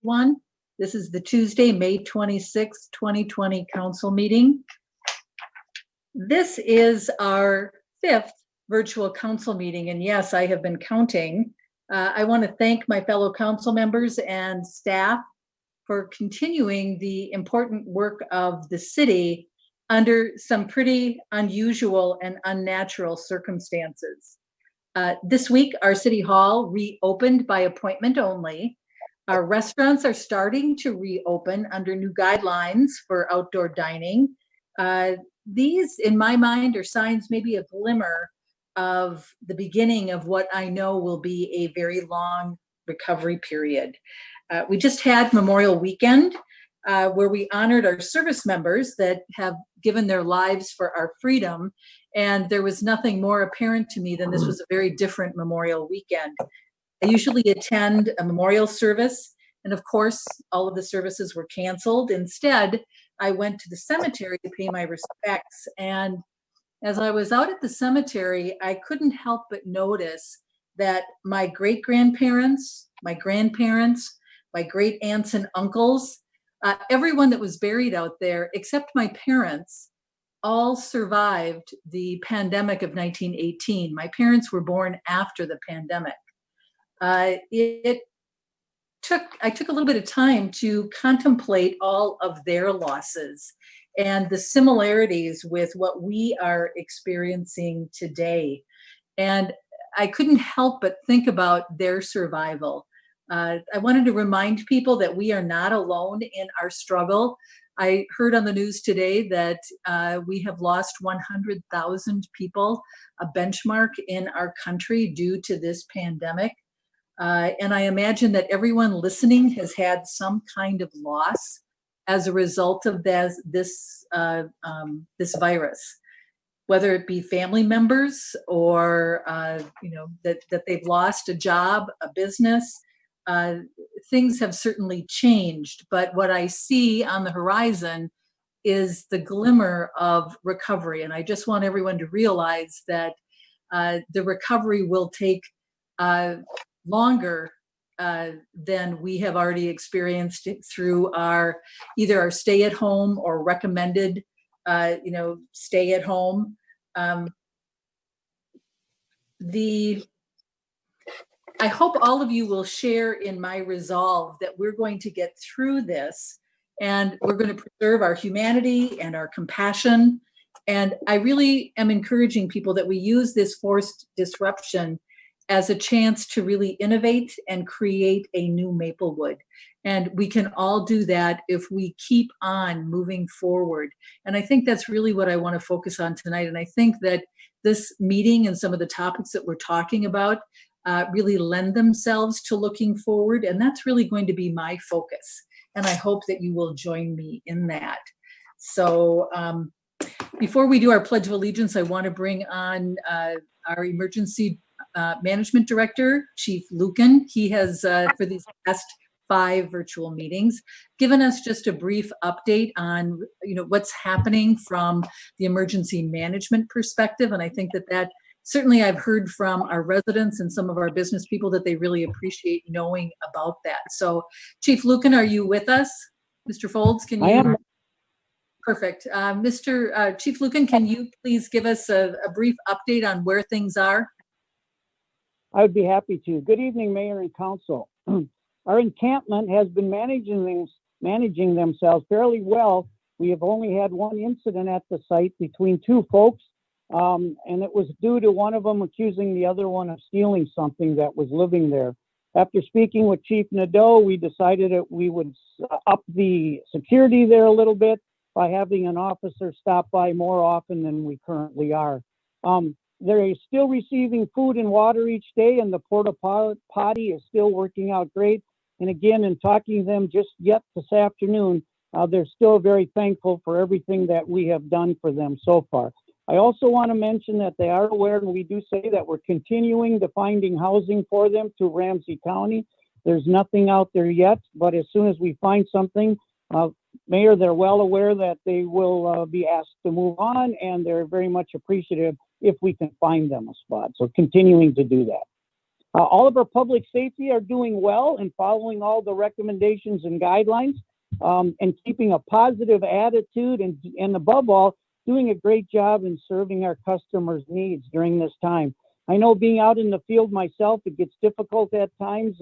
One, this is the Tuesday, May 26, 2020 council meeting. This is our fifth virtual council meeting, and yes, I have been counting. I want to thank my fellow council members and staff for continuing the important work of the city under some pretty unusual and unnatural circumstances. This week, our city hall reopened by appointment only. Our restaurants are starting to reopen under new guidelines for outdoor dining. These, in my mind, are signs, maybe a glimmer of the beginning of what I know will be a very long recovery period. We just had Memorial Weekend, where we honored our service members that have given their lives for our freedom. And there was nothing more apparent to me than this was a very different Memorial Weekend. I usually attend a memorial service, and of course, all of the services were canceled. Instead, I went to the cemetery to pay my respects. And as I was out at the cemetery, I couldn't help but notice that my great-grandparents, my grandparents, my great-aunts and uncles, everyone that was buried out there, except my parents, all survived the pandemic of 1918. My parents were born after the pandemic. I took a little bit of time to contemplate all of their losses and the similarities with what we are experiencing today. And I couldn't help but think about their survival. I wanted to remind people that we are not alone in our struggle. I heard on the news today that we have lost 100,000 people, a benchmark in our country due to this pandemic. And I imagine that everyone listening has had some kind of loss as a result of this virus, whether it be family members or that they've lost a job, a business. Things have certainly changed, but what I see on the horizon is the glimmer of recovery. And I just want everyone to realize that the recovery will take longer than we have already experienced it through either our stay at home or recommended stay at home. I hope all of you will share in my resolve that we're going to get through this and we're going to preserve our humanity and our compassion. And I really am encouraging people that we use this forced disruption as a chance to really innovate and create a new Maplewood. And we can all do that if we keep on moving forward. And I think that's really what I want to focus on tonight. And I think that this meeting and some of the topics that we're talking about really lend themselves to looking forward. And that's really going to be my focus. And I hope that you will join me in that. So before we do our Pledge of Allegiance, I want to bring on our Emergency Management Director, Chief Lucan. He has, for these past 5 virtual meetings, given us just a brief update on what's happening from the emergency management perspective. And I think that certainly I've heard from our residents and some of our business people that they really appreciate knowing about that. So Chief Lucan, are you with us? Mr. Folds, can you? I am. Perfect. Chief Lucan, can you please give us a brief update on where things are? I would be happy to. Good evening, Mayor and Council. Our encampment has been managing themselves fairly well. We have only had one incident at the site between 2 folks, and it was due to one of them accusing the other one of stealing something that was living there. After speaking with Chief Nadeau, we decided that we would up the security there a little bit by having an officer stop by more often than we currently are. They're still receiving food and water each day, and the porta potty is still working out great. And again, in talking to them just yet this afternoon, they're still very thankful for everything that we have done for them so far. I also want to mention that they are aware, and we do say that we're continuing to finding housing for them through Ramsey County. There's nothing out there yet, but as soon as we find something, Mayor, they're well aware that they will be asked to move on, and they're very much appreciative if we can find them a spot. So continuing to do that. All of our public safety are doing well and following all the recommendations and guidelines, and keeping a positive attitude, and above all, doing a great job in serving our customers' needs during this time. I know being out in the field myself, it gets difficult at times,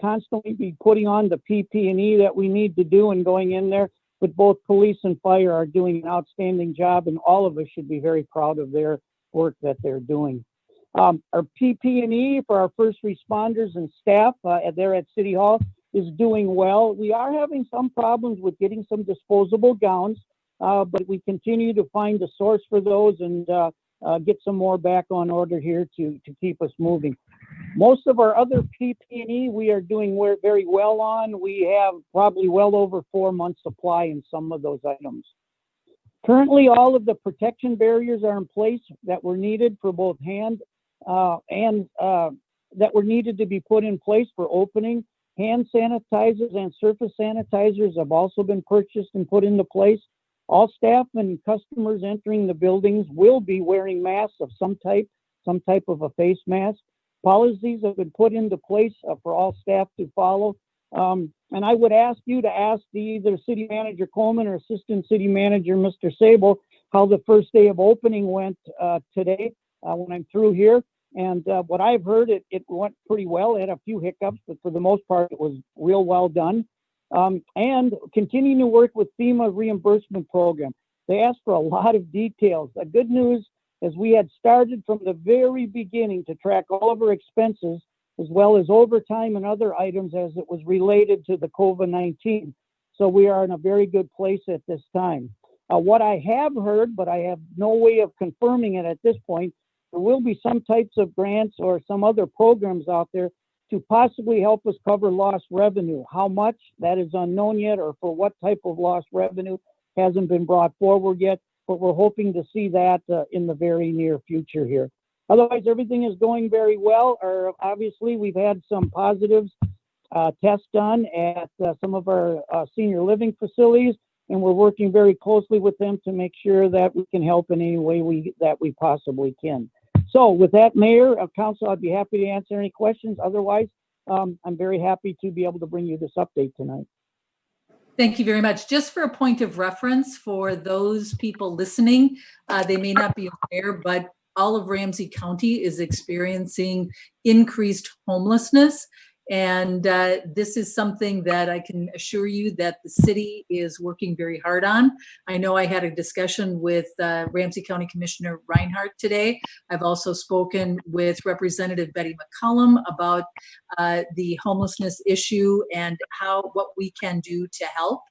constantly be putting on the PPE that we need to do and going in there, but both police and fire are doing an outstanding job, and all of us should be very proud of their work that they're doing. Our PPE for our first responders and staff there at City Hall is doing well. We are having some problems with getting some disposable gowns, but we continue to find a source for those and get some more back on order here to keep us moving. Most of our other PPE we are doing very well on. We have probably well over 4 months supply in some of those items. Currently, all of the protection barriers are in place that were needed for both hand and that were needed to be put in place for opening. Hand sanitizers and surface sanitizers have also been purchased and put into place. All staff and customers entering the buildings will be wearing masks of some type of a face mask. Policies have been put into place for all staff to follow. And I would ask you to ask either City Manager Coleman or Assistant City Manager Mr. Sable how the first day of opening went today when I'm through here. And what I've heard, it went pretty well. It had a few hiccups, but for the most part, it was real well done. And continuing to work with FEMA reimbursement program. They asked for a lot of details. The good news is we had started from the very beginning to track all of our expenses as well as overtime and other items as it was related to the COVID-19. So we are in a very good place at this time. What I have heard, but I have no way of confirming it at this point, there will be some types of grants or some other programs out there to possibly help us cover lost revenue. How much, that is unknown yet, or for what type of lost revenue hasn't been brought forward yet, but we're hoping to see that in the very near future here. Otherwise, everything is going very well. Obviously, we've had some positives tests done at some of our senior living facilities, and we're working very closely with them to make sure that we can help in any way that we possibly can. So with that, Mayor, Council, I'd be happy to answer any questions. Otherwise, I'm very happy to be able to bring you this update tonight. Thank you very much. Just for a point of reference for those people listening, they may not be aware, but all of Ramsey County is experiencing increased homelessness. And this is something that I can assure you that the city is working very hard on. I know I had a discussion with Ramsey County Commissioner Reinhardt today. I've also spoken with Representative Betty McCollum about the homelessness issue and what we can do to help.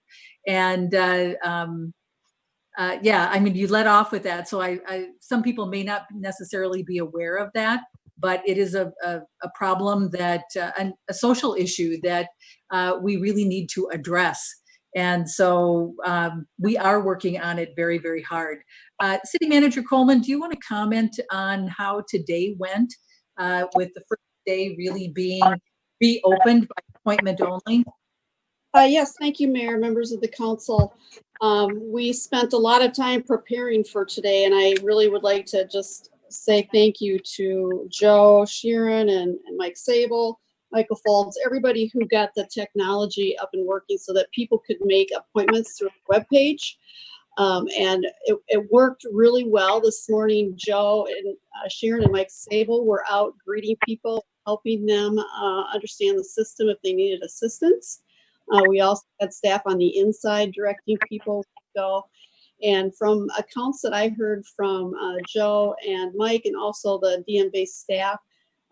And yeah, I mean, you let off with that. So some people may not necessarily be aware of that, but it is a problem that, a social issue that we really need to address. And so we are working on it very, very hard. City Manager Coleman, do you want to comment on how today went with the first day really being reopened by appointment only? Yes, thank you, Mayor, members of the council. We spent a lot of time preparing for today, and I really would like to just say thank you to Joe Sheeran and Mike Sable, Michael Folds, everybody who got the technology up and working so that people could make appointments through the webpage. And it worked really well this morning. Joe and Sheeran and Mike Sable were out greeting people, helping them understand the system if they needed assistance. We also had staff on the inside directing people to go. And from accounts that I heard from Joe and Mike and also the DM-based staff,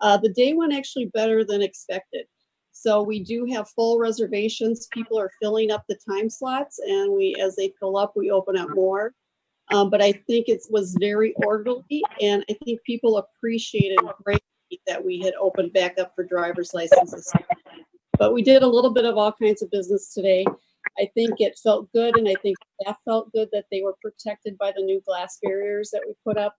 the day went actually better than expected. So we do have full reservations. People are filling up the time slots, and as they fill up, we open up more. But I think it was very orderly, and I think people appreciated greatly that we had opened back up for driver's licenses. But we did a little bit of all kinds of business today. I think it felt good, and I think staff felt good that they were protected by the new glass barriers that we put up.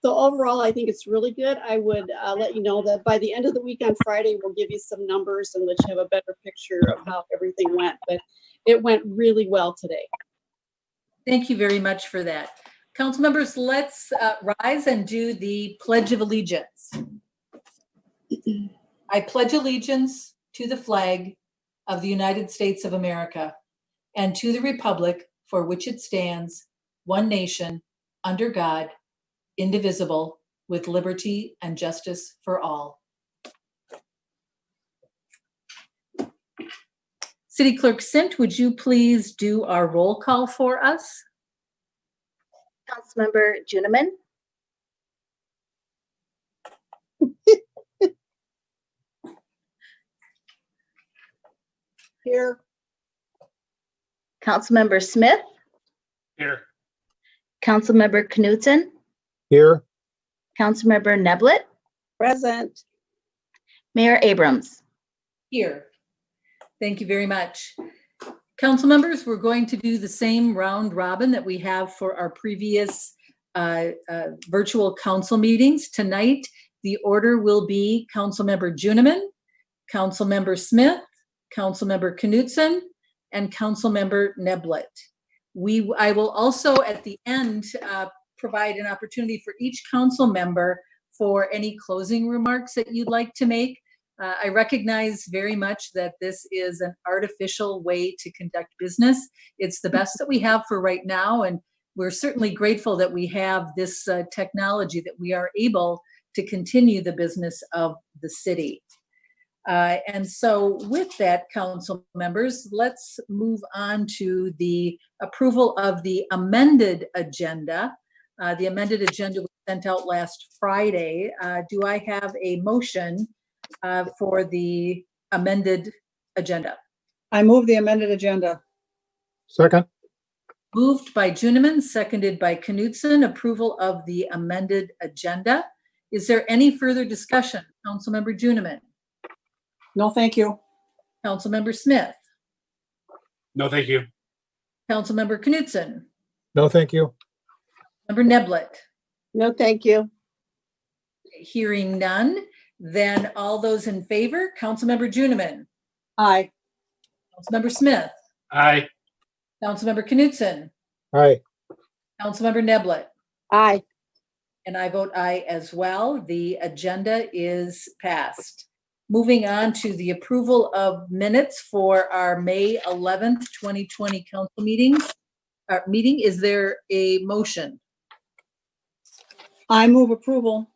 So overall, I think it's really good. I would let you know that by the end of the week on Friday, we'll give you some numbers and let you have a better picture of how everything went. But it went really well today. Thank you very much for that. Council members, let's rise and do the Pledge of Allegiance. I pledge allegiance to the flag of the United States of America and to the republic for which it stands, one nation, under God, indivisible, with liberty and justice for all. City Clerk Sint, would you please do our roll call for us? Councilmember Juniman, Here. Councilmember Smith, Here. Councilmember Knutson, Here. Councilmember Neblett, Present. Mayor Abrams. Here. Thank you very much. Council members, we're going to do the same round robin that we have for our previous virtual council meetings. Tonight, the order will be Councilmember Juniman, Councilmember Smith, Councilmember Knutson, and Councilmember Neblett. I will also at the end provide an opportunity for each council member for any closing remarks that you'd like to make. I recognize very much that this is an artificial way to conduct business. It's the best that we have for right now, and we're certainly grateful that we have this technology that we are able to continue the business of the city. And so with that, council members, let's move on to the approval of the amended agenda. The amended agenda was sent out last Friday. Do I have a motion for the amended agenda? I move the amended agenda. Second. Moved by Juniman, seconded by Knutson, approval of the amended agenda. Is there any further discussion? Councilmember Juniman, No, thank you. Councilmember Smith, No, thank you. Councilmember Knutson, No, thank you. Member Neblett. No, thank you. Hearing none, then all those in favor, Councilmember Juniman, Aye. Councilmember Smith, Aye. Councilmember Knutson, Aye. Councilmember Neblett, Aye. and I vote aye as well. The agenda is passed. Moving on to the approval of minutes for our May 11th, 2020 council meeting. Is there a motion? I move approval.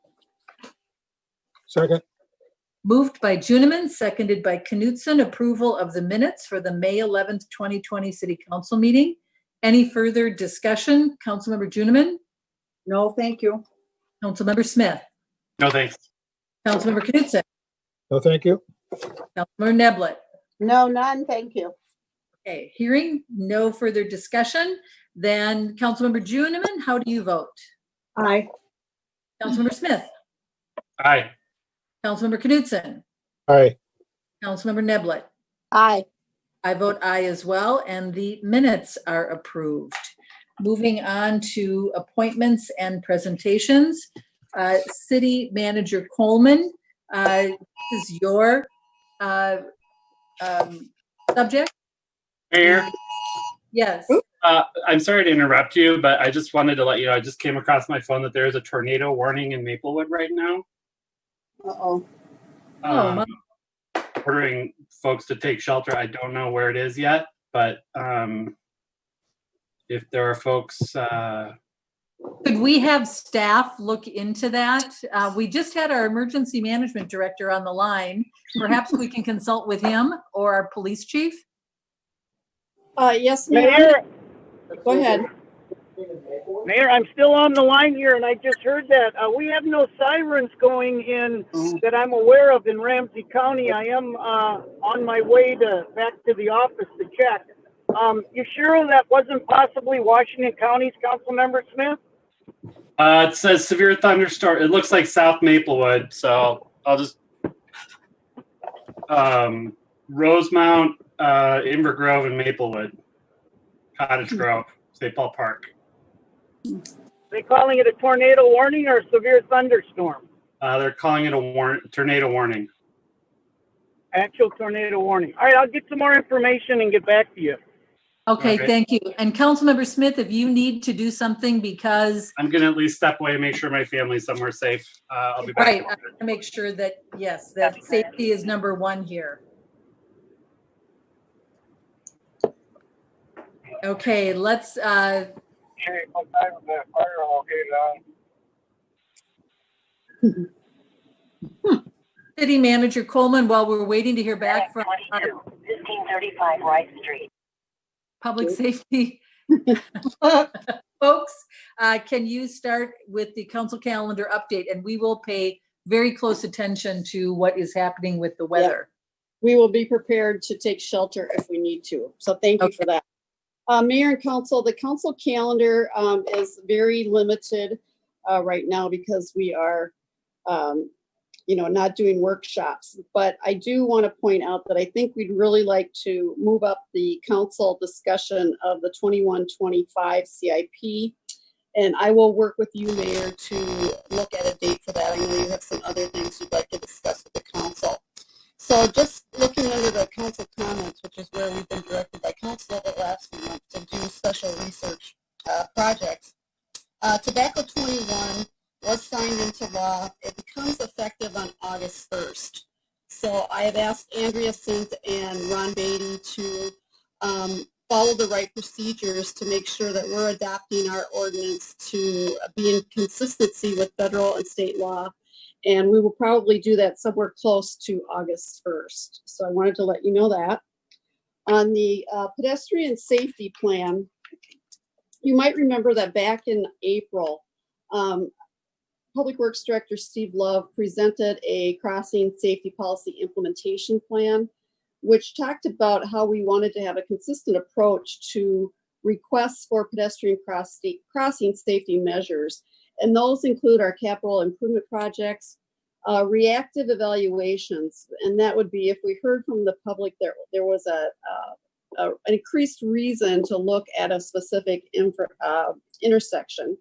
Second. Moved by Juniman, seconded by Knutson, approval of the minutes for the May 11th, 2020 city council meeting. Any further discussion? Councilmember Juniman, No, thank you. Councilmember Smith, No, thanks. Councilmember Knutson, No, thank you. Councilmember Neblett. No, none, thank you. Okay, hearing no further discussion, then Councilmember Juniman, how do you vote? Aye. Councilmember Smith, Aye. Councilmember Knutson, Aye. Councilmember Neblett. Aye. I vote aye as well, and the minutes are approved. Moving on to appointments and presentations. City Manager Coleman, this is your subject. Mayor, Yes. I'm sorry to interrupt you, but I just wanted to let you know, I just came across my phone that there is a tornado warning in Maplewood right now. Uh-oh. Oh, Um, ordering folks to take shelter. I don't know where it is yet, but if there are folks, Could we have staff look into that? We just had our emergency management director on the line. Perhaps we can consult with him or our police chief. Yes, Mayor. Mayor, Go ahead. Mayor, I'm still on the line here, and I just heard that we have no sirens going in that I'm aware of in Ramsey County. I am on my way back to the office to check. You sure that wasn't possibly Washington County's Councilmember Smith? it says severe thunderstorm. It looks like South Maplewood, so I'll just Rosemount, Inver Grove, and Maplewood, Cottage Grove, St. Paul Park. They calling it a tornado warning or a severe thunderstorm? They're calling it a tornado warning. Actual tornado warning. All right, I'll get some more information and get back to you. Okay, Okay. thank you. And Councilmember Smith, if you need to do something because, I'm gonna at least step away and make sure my family's somewhere safe. I'll be back. right, I want to make sure that, yes, that safety is number one here. Okay, let's, Okay, what time is that fire located on? City Manager Coleman, while we're waiting to hear back from our 1535 Rice Street. public safety folks, can you start with the council calendar update? And we will pay very close attention to what is happening with the weather. We will be prepared to take shelter if we need to. So thank you for that. Mayor and council, the council calendar is very limited right now because we are, not doing workshops. But I do want to point out that I think we'd really like to move up the council discussion of the 21-25 CIP. And I will work with you, Mayor, to look at a date for that. I know you have some other things you'd like to discuss with the council. So just looking under the council comments, which is where we've been directed by council the last few months to do special research projects. Tobacco 21 was signed into law. It becomes effective on August 1st. So I have asked Andrea Sint and Ron Beatty to follow the right procedures to make sure that we're adopting our ordinance to be in consistency with federal and state law. And we will probably do that somewhere close to August 1st. So I wanted to let you know that. On the pedestrian safety plan, you might remember that back in April, Public Works Director Steve Love presented a crossing safety policy implementation plan, which talked about how we wanted to have a consistent approach to requests for pedestrian crossing safety measures. And those include our capital improvement projects, reactive evaluations, and that would be if we heard from the public there was an increased reason to look at a specific intersection.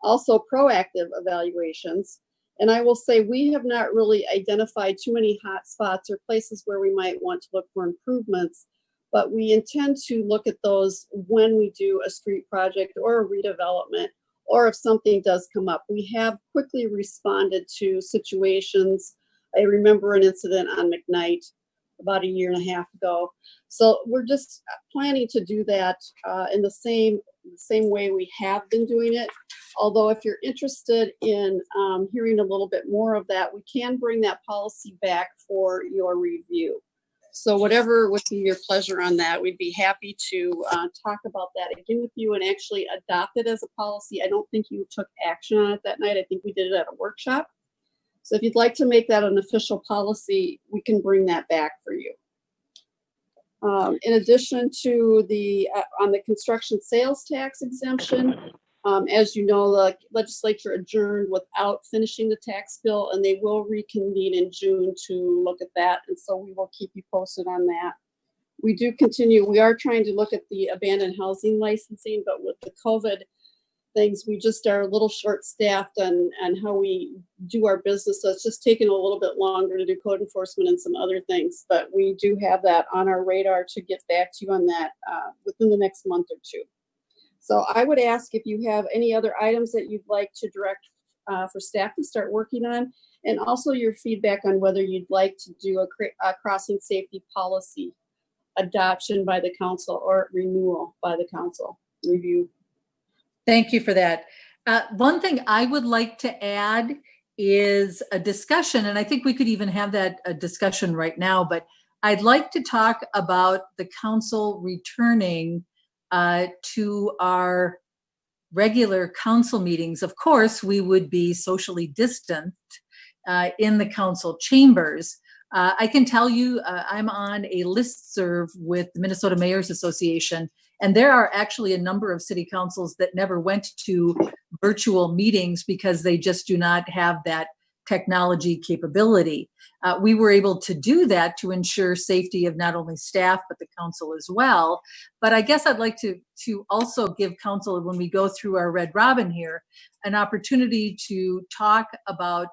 Also proactive evaluations. And I will say we have not really identified too many hot spots or places where we might want to look for improvements, but we intend to look at those when we do a street project or a redevelopment, or if something does come up. We have quickly responded to situations. I remember an incident on McKnight about a year and a half ago. So we're just planning to do that in the same way we have been doing it. Although if you're interested in hearing a little bit more of that, we can bring that policy back for your review. So whatever would be your pleasure on that, we'd be happy to talk about that again with you and actually adopt it as a policy. I don't think you took action on it that night. I think we did it at a workshop. So if you'd like to make that an official policy, we can bring that back for you. In addition to the on the construction sales tax exemption, as you know, the legislature adjourned without finishing the tax bill, and they will reconvene in June to look at that. And so we will keep you posted on that. We are trying to look at the abandoned housing licensing, but with the COVID things, we just are a little short-staffed on how we do our business. So it's just taking a little bit longer to do code enforcement and some other things. But we do have that on our radar to get back to you on that within the next month or two. So I would ask if you have any other items that you'd like to direct for staff to start working on, and also your feedback on whether you'd like to do a crossing safety policy adoption by the council or renewal by the council review. Thank you for that. One thing I would like to add is a discussion, and I think we could even have that a discussion right now, but I'd like to talk about the council returning to our regular council meetings. Of course, we would be socially distant in the council chambers. I can tell you I'm on a listserv with the Minnesota Mayors Association, and there are actually a number of city councils that never went to virtual meetings because they just do not have that technology capability. We were able to do that to ensure safety of not only staff, but the council as well. But I guess I'd like to also give council, when we go through our Red Robin here, an opportunity to talk about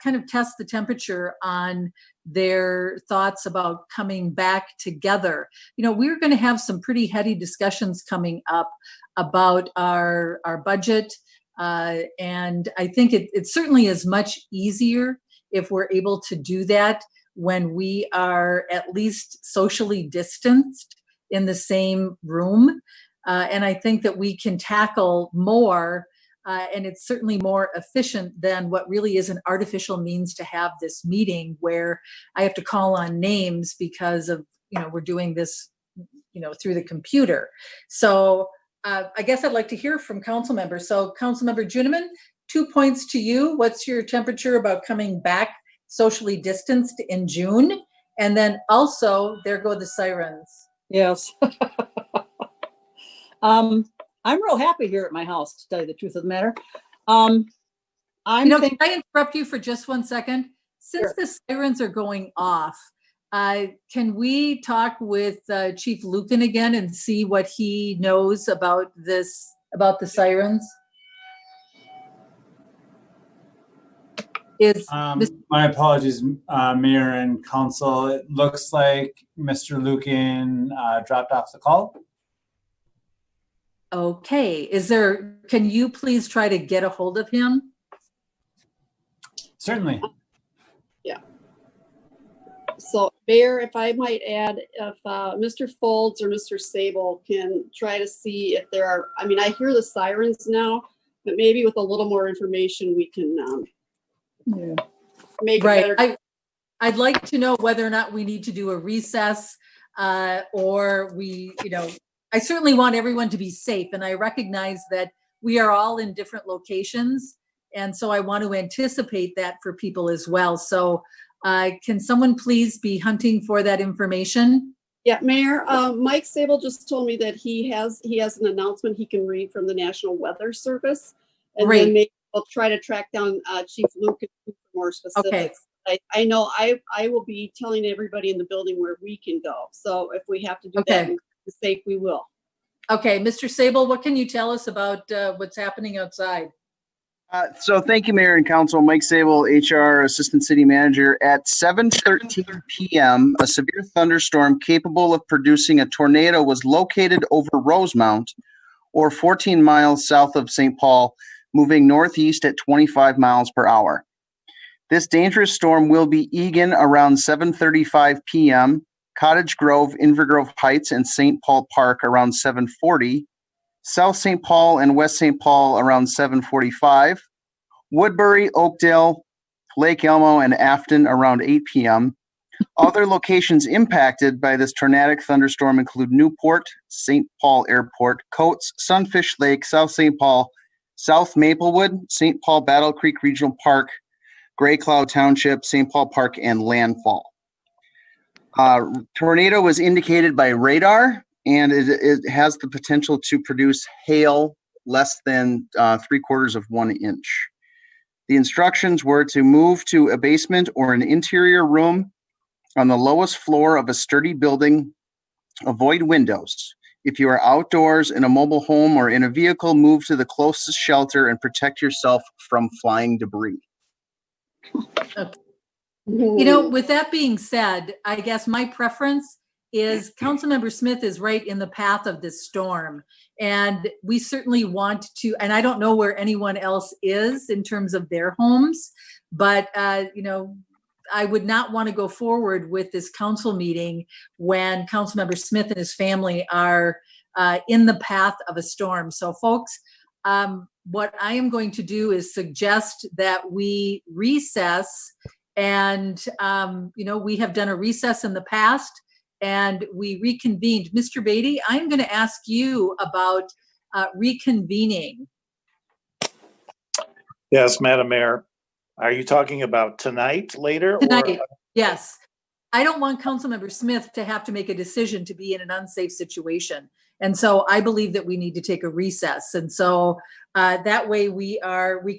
kind of test the temperature on their thoughts about coming back together. We're going to have some pretty heady discussions coming up about our budget. And I think it certainly is much easier if we're able to do that when we are at least socially distanced in the same room. And I think that we can tackle more, and it's certainly more efficient than what really is an artificial means to have this meeting where I have to call on names because of, we're doing this, through the computer. So I guess I'd like to hear from council members. So Councilmember Juniman, 2 points to you. What's your temperature about coming back socially distanced in June? And then also, there go the sirens. Yes. I'm real happy here at my house, to tell you the truth of the matter. Can I interrupt you for just 1 second? Since Sure. the sirens are going off, can we talk with Chief Lucan again and see what he knows about the sirens? My apologies, Mayor and Council. It looks like Mr. Lucan dropped off the call. Okay, can you please try to get a hold of him? Certainly. Yeah. So, Mayor, if I might add, if Mr. Folds or Mr. Sable can try to see if there are, I hear the sirens now, but maybe with a little more information, we can make it better. I'd like to know whether or not we need to do a recess or I certainly want everyone to be safe, and I recognize that we are all in different locations, and so I want to anticipate that for people as well. So can someone please be hunting for that information? Yeah, Mayor, Mike Sable just told me that he has an announcement he can read from the National Weather Service, and Great. then maybe we'll try to track down Chief Luke for more specifics. Okay. I know I will be telling everybody in the building where we can go. So if we have to do that, safe, we will. Okay, Mr. Sable, what can you tell us about what's happening outside? So thank you, Mayor and Council. Mike Sable, HR Assistant City Manager. At 7:13 p.m., a severe thunderstorm capable of producing a tornado was located over Rosemount, or 14 miles south of St. Paul, moving northeast at 25 miles per hour. This dangerous storm will be Egan around 7:35 p.m., Cottage Grove, Invergrove Heights, and St. Paul Park around 7:40, South St. Paul and West St. Paul around 7:45, Woodbury, Oakdale, Lake Elmo, and Afton around 8 p.m. Other locations impacted by this tornadic thunderstorm include Newport, St. Paul Airport, Coates, Sunfish Lake, South St. Paul, South Maplewood, St. Paul Battle Creek Regional Park, Gray Cloud Township, St. Paul Park, and Landfall. Tornado was indicated by radar, and it has the potential to produce hail less than 3/4 of 1 inch. The instructions were to move to a basement or an interior room on the lowest floor of a sturdy building. Avoid windows. If you are outdoors in a mobile home or in a vehicle, move to the closest shelter and protect yourself from flying debris. Okay. With that being said, I guess my preference is Councilmember Smith is right in the path of this storm. And we certainly want to, and I don't know where anyone else is in terms of their homes, but, I would not want to go forward with this council meeting when Councilmember Smith and his family are in the path of a storm. So folks, what I am going to do is suggest that we recess. And, we have done a recess in the past and we reconvened. Mr. Beatty, I'm going to ask you about reconvening. Yes, Madam Mayor. Are you talking about tonight, later? Tonight, or? yes. I don't want Councilmember Smith to have to make a decision to be in an unsafe situation. And so I believe that we need to take a recess. And so that way we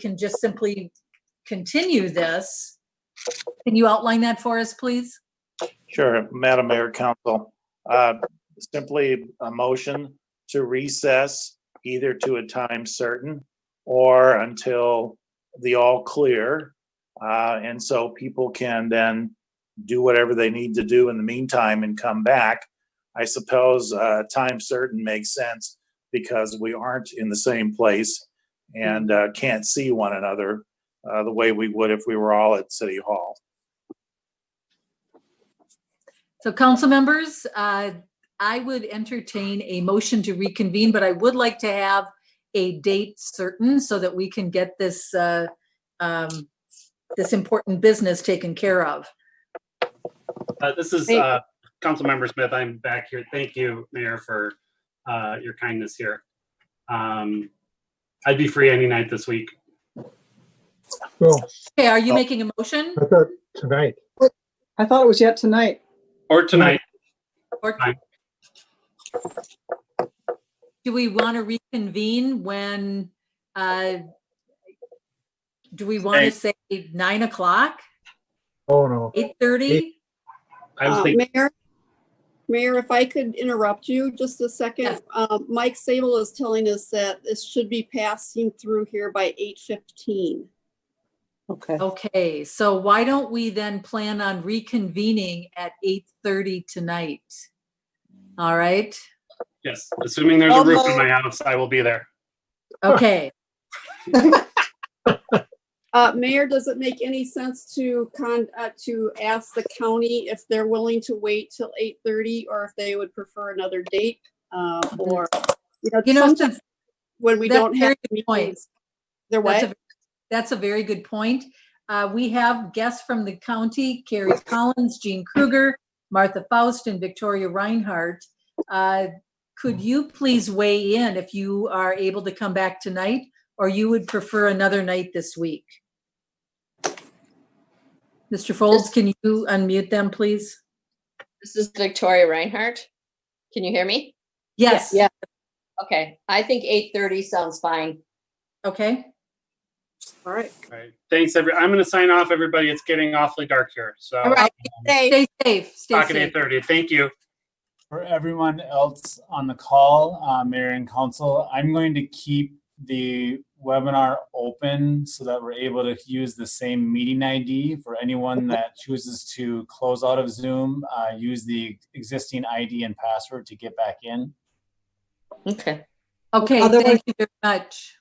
can just simply continue this. Can you outline that for us, please? Sure, Madam Mayor, Council. Simply a motion to recess either to a time certain or until the all clear And so people can then do whatever they need to do in the meantime and come back. I suppose time certain makes sense because we aren't in the same place and can't see one another the way we would if we were all at City Hall. So council members, I would entertain a motion to reconvene, but I would like to have a date certain so that we can get this this important business taken care of. This is Councilmember Smith. I'm back here. Thank you, Mayor, for your kindness here. I'd be free any night this week. Cool. Okay, are you making a motion? I thought tonight. I thought it was yet tonight. Or tonight. Or do we want to reconvene when, do we want to say 9 o'clock, Oh, no. 8:30? I was thinking, Mayor, if I could interrupt you just a second. Yes. Mike Sable is telling us that this should be passing through here by 8:15. Okay. Okay, so why don't we then plan on reconvening at 8:30 tonight? All right, yes, assuming there's a roof in my house, I will be there. okay. Mayor, does it make any sense to ask the county if they're willing to wait till 8:30 or if they would prefer another date? Or, sometimes when we don't have meetings, they're what? That's a very good point. We have guests from the county, Carrie Collins, Jean Kruger, Martha Faust, and Victoria Reinhardt. Could you please weigh in if you are able to come back tonight, or you would prefer another night this week? Mr. Folds, can you unmute them, please? This is Victoria Reinhardt. Can you hear me? Yes. Yeah. Okay, I think 8:30 sounds fine. Okay. All right. All right. Thanks, I'm going to sign off, everybody. It's getting awfully dark here. So All right. Stay safe. Stay talk at safe. 8:30. Thank you. For everyone else on the call, Mayor and Council, I'm going to keep the webinar open so that we're able to use the same meeting ID for anyone that chooses to close out of Zoom, use the existing ID and password to get back in. Okay. Okay, Otherwise- thank you very much.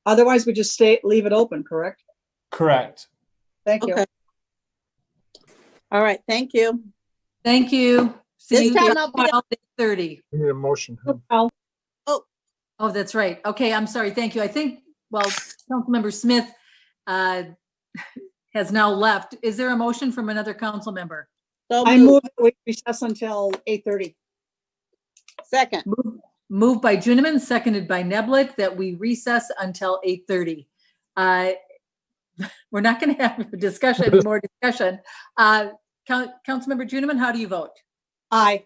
Otherwise, we just leave it open, correct? Correct. Thank you. Okay. All right, thank you. Thank you. See This you time I'll be- tomorrow at 8:30. We need a motion. Oh, that's right. Okay, I'm sorry. Thank you. I think, well, Councilmember Smith has now left. Is there a motion from another council member? So I moved. move that we recess until 8:30. Second. Moved by Juniman, seconded by Neblick, that we recess until 8:30. We're not going to have a discussion, more discussion. Councilmember Juniman, how do you vote? Aye.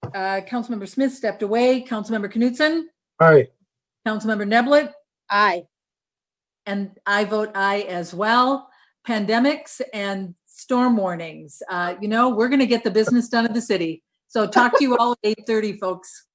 Councilmember Smith stepped away. Councilmember Knutson? Aye. Councilmember Neblitt? Aye. And I vote aye as well. Pandemics and storm warnings. We're going to get the business done in the city. So talk to you all at 8:30, folks.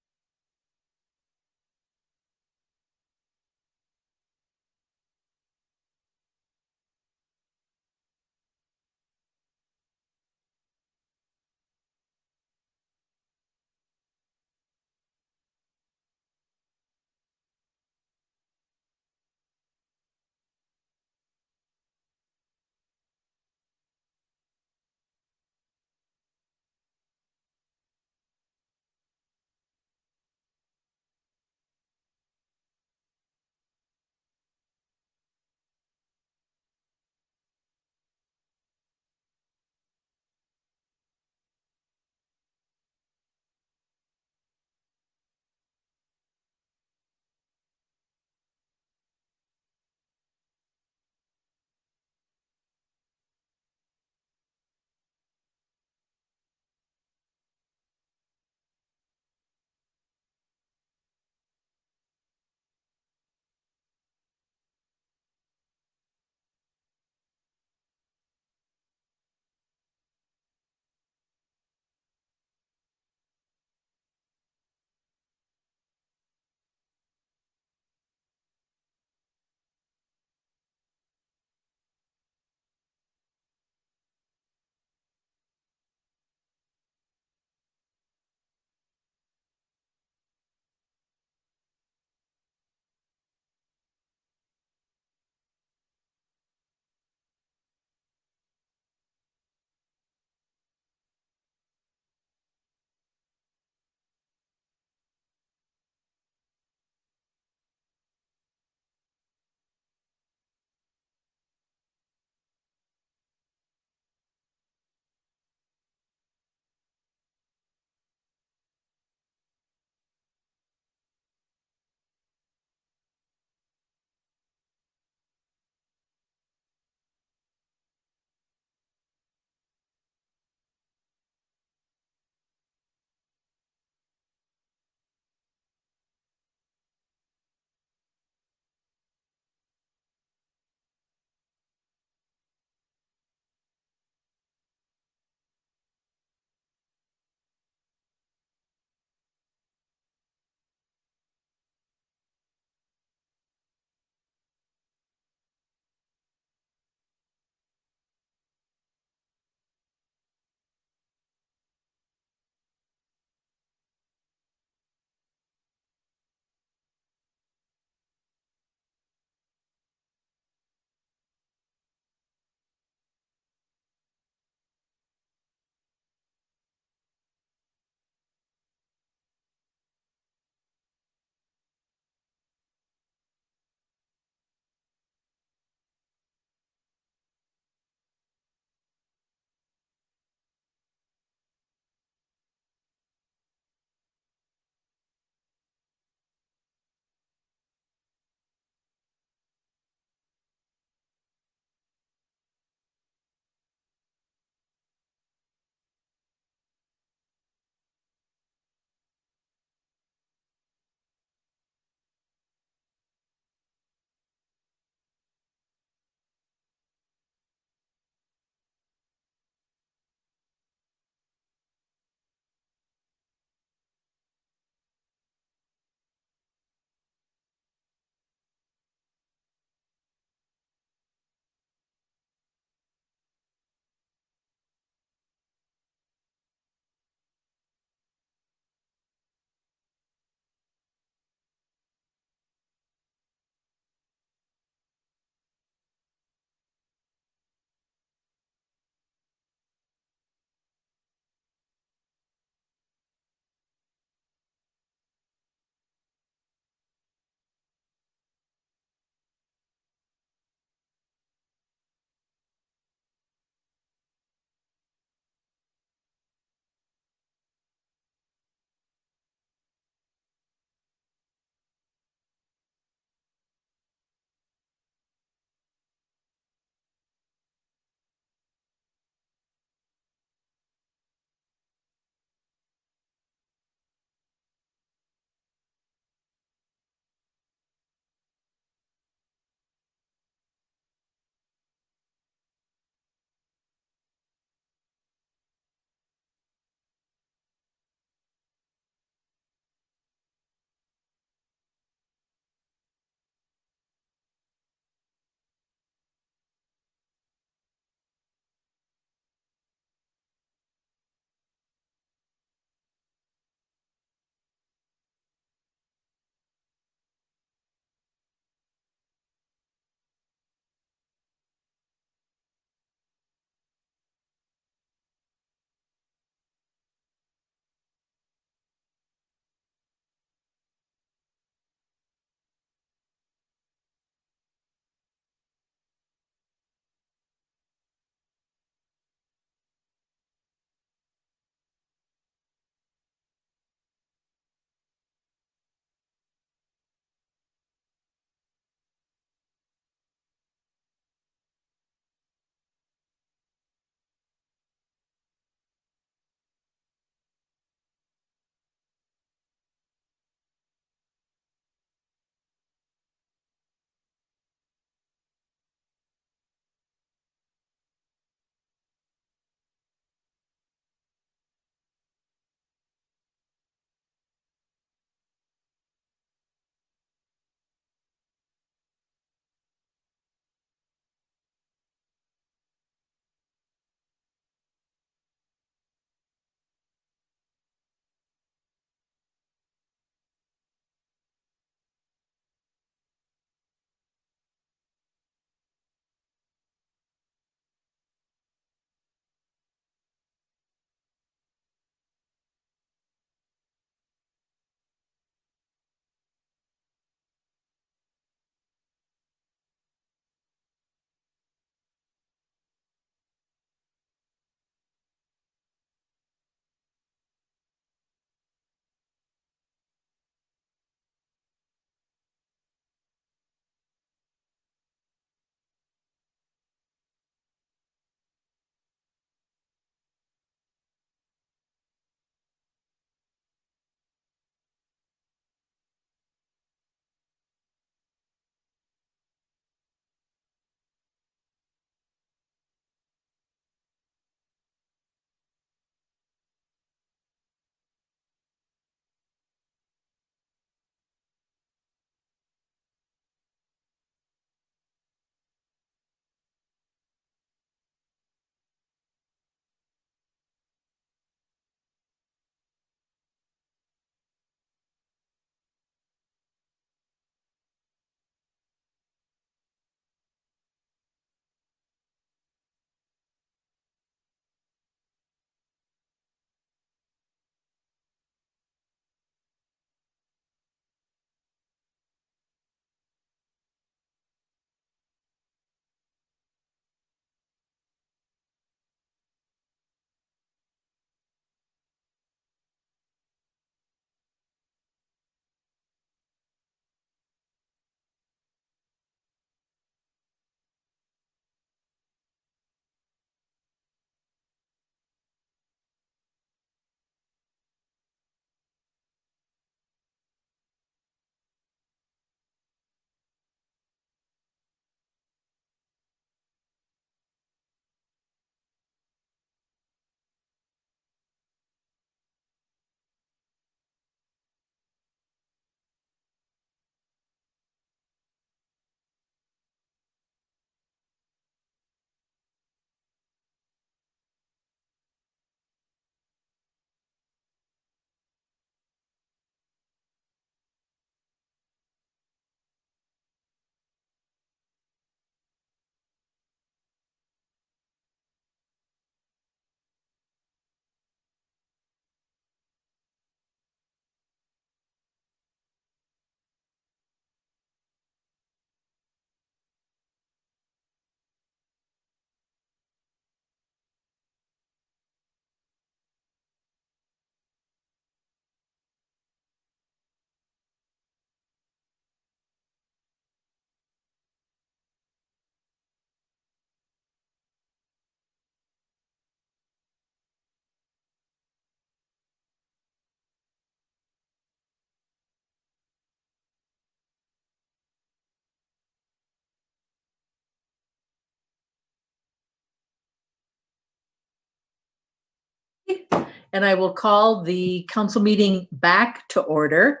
and I will call the council meeting back to order.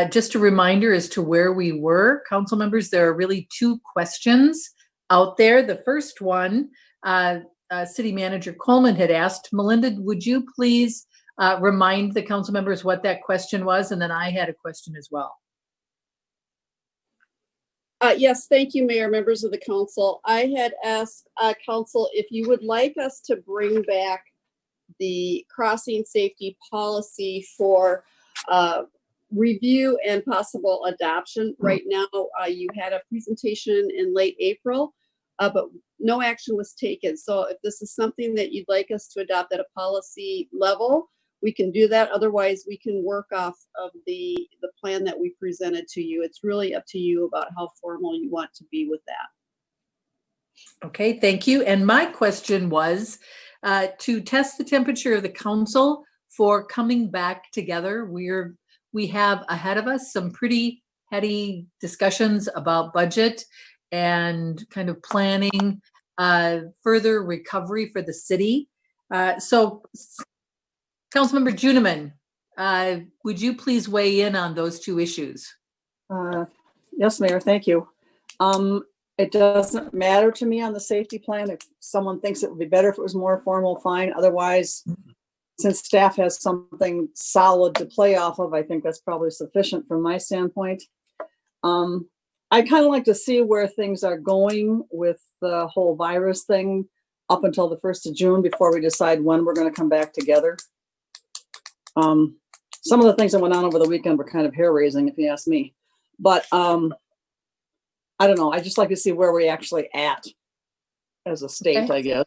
Just a reminder as to where we were, council members, there are really two questions out there. The first one, City Manager Coleman had asked. Melinda, would you please remind the council members what that question was? And then I had a question as well. Yes, thank you, Mayor, members of the council. I had asked council if you would like us to bring back the crossing safety policy for review and possible adoption. Right now, you had a presentation in late April, but no action was taken. So if this is something that you'd like us to adopt at a policy level, we can do that. Otherwise, we can work off of the plan that we presented to you. It's really up to you about how formal you want to be with that. Okay, thank you. And my question was to test the temperature of the council for coming back together. We have ahead of us some pretty heady discussions about budget and kind of planning further recovery for the city. So Councilmember Juniman, would you please weigh in on those two issues? Yes, Mayor, thank you. It doesn't matter to me on the safety plan. If someone thinks it would be better if it was more formal, fine. Otherwise, since staff has something solid to play off of, I think that's probably sufficient from my standpoint. I kind of like to see where things are going with the whole virus thing up until the 1st of June before we decide when we're going to come back together. Some of the things that went on over the weekend were kind of hair raising, if you ask me. But I don't know. I just like to see where we're actually at as a state, okay, I guess,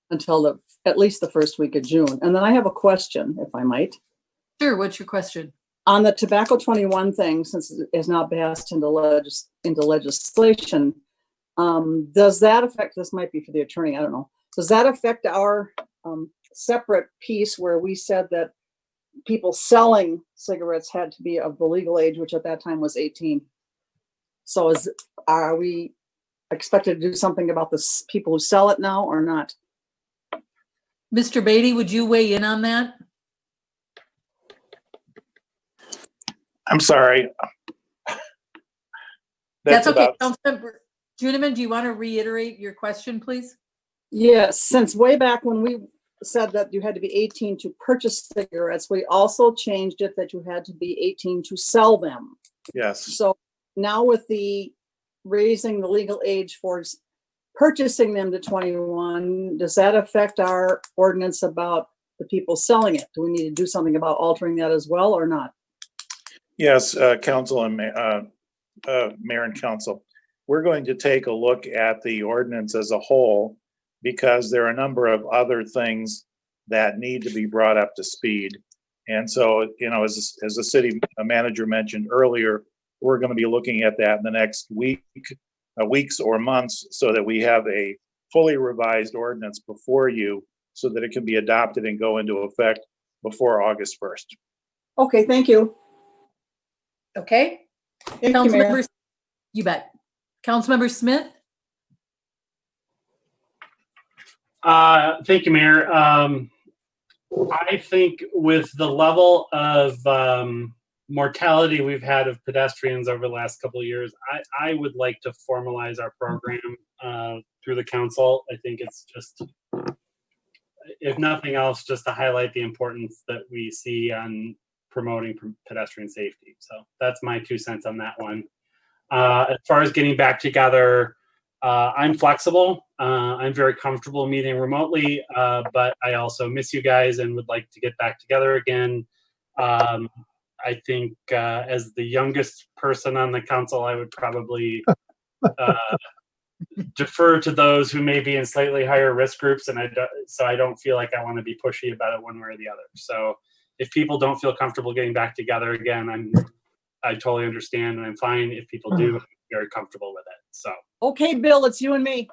until at least the first week of June. And then I have a question, if I might. Sure. What's your question? On the Tobacco 21 thing, since it is now passed into legislation, does that affect, this might be for the attorney, I don't know. Does that affect our separate piece where we said that people selling cigarettes had to be of the legal age, which at that time was 18? So are we expected to do something about the people who sell it now or not? Mr. Beatty, would you weigh in on that? I'm sorry. That's okay. Councilmember Juniman, do you want to reiterate your question, please? Yes, since way back when we said that you had to be 18 to purchase cigarettes, we also changed it that you had to be 18 to sell them. Yes. So now with the raising the legal age for purchasing them to 21, does that affect our ordinance about the people selling it? Do we need to do something about altering that as well or not? Yes, Council and Mayor and Council. We're going to take a look at the ordinance as a whole because there are a number of other things that need to be brought up to speed. And so, you know, as the city manager mentioned earlier, we're going to be looking at that in the next weeks or months so that we have a fully revised ordinance before you so that it can be adopted and go into effect before August 1st. Okay, thank you. Okay. Thank you, Mayor. You bet. Councilmember Smith? Thank you, Mayor. I think with the level of mortality we've had of pedestrians over the last couple of years, I would like to formalize our program through the council. I think it's just, if nothing else, just to highlight the importance that we see on promoting pedestrian safety. So that's my 2 cents on that one. As far as getting back together, I'm flexible. I'm very comfortable meeting remotely, but I also miss you guys and would like to get back together again. I think as the youngest person on the council, I would probably defer to those who may be in slightly higher risk groups, and so I don't feel like I want to be pushy about it one way or the other. So if people don't feel comfortable getting back together again, I totally understand, and I'm fine. If people do, I'm very comfortable with it. So okay, Bill, it's you and me.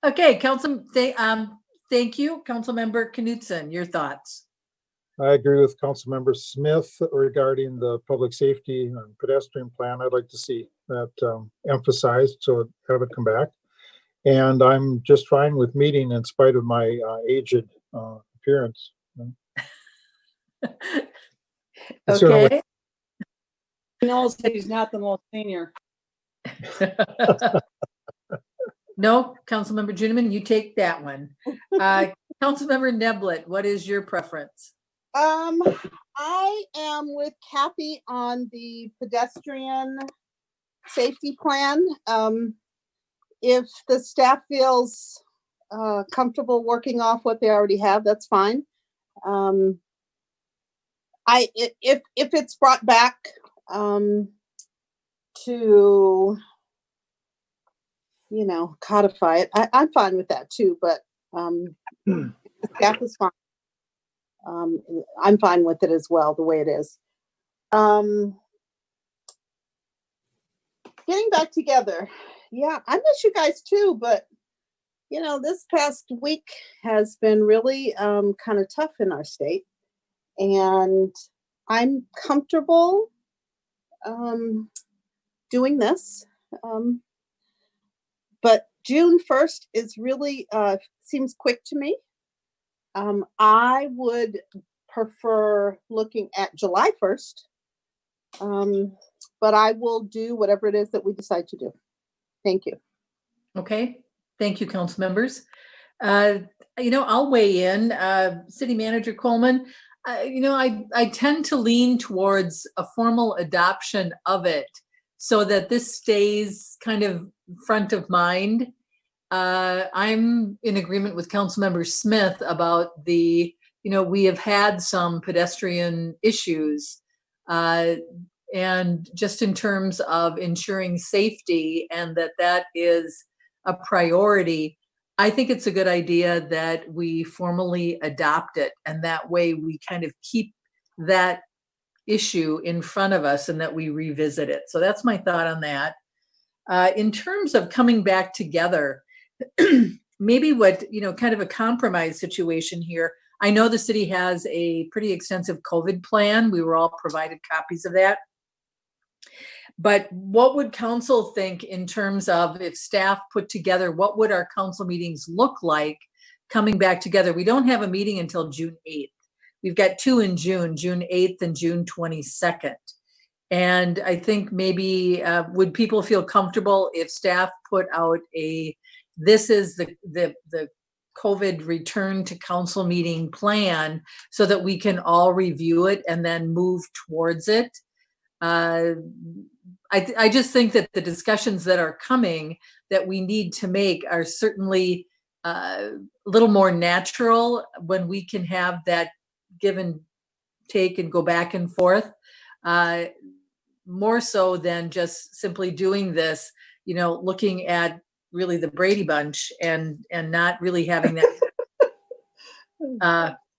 Okay, thank you. Councilmember Knutson, your thoughts. I agree with Councilmember Smith regarding the public safety and pedestrian plan. I'd like to see that emphasized, so have it come back. And I'm just fine with meeting in spite of my aged appearance. Certainly. Okay. He knows that he's not the most senior. No, Councilmember Juniman, you take that one. Councilmember Neblett, what is your preference? I am with Kathy on the pedestrian safety plan. If the staff feels comfortable working off what they already have, that's fine. If it's brought back to, codify it, I'm fine with that too, but the staff is fine. I'm fine with it as well, the way it is. Getting back together. Yeah, I miss you guys too, but this past week has been really kind of tough in our state. And I'm comfortable doing this. But June 1st is really seems quick to me. I would prefer looking at July 1st, but I will do whatever it is that we decide to do. Thank you. Okay, thank you, council members. I'll weigh in. City Manager Coleman, I tend to lean towards a formal adoption of it so that this stays kind of front of mind. I'm in agreement with Councilmember Smith about we have had some pedestrian issues, and just in terms of ensuring safety and that is a priority, I think it's a good idea that we formally adopt it, and that way we kind of keep that issue in front of us and that we revisit it. So that's my thought on that. In terms of coming back together, maybe kind of a compromise situation here. I know the city has a pretty extensive COVID plan. We were all provided copies of that. But what would council think in terms of if staff put together, what would our council meetings look like coming back together? We don't have a meeting until June 8th. We've got two in June 8th and June 22nd. And I think maybe would people feel comfortable if staff put out this is the COVID return to council meeting plan so that we can all review it and then move towards it? I just think that the discussions that are coming that we need to make are certainly a little more natural when we can have that give and take and go back and forth, more so than just simply doing this, looking at really the Brady Bunch and not really having that.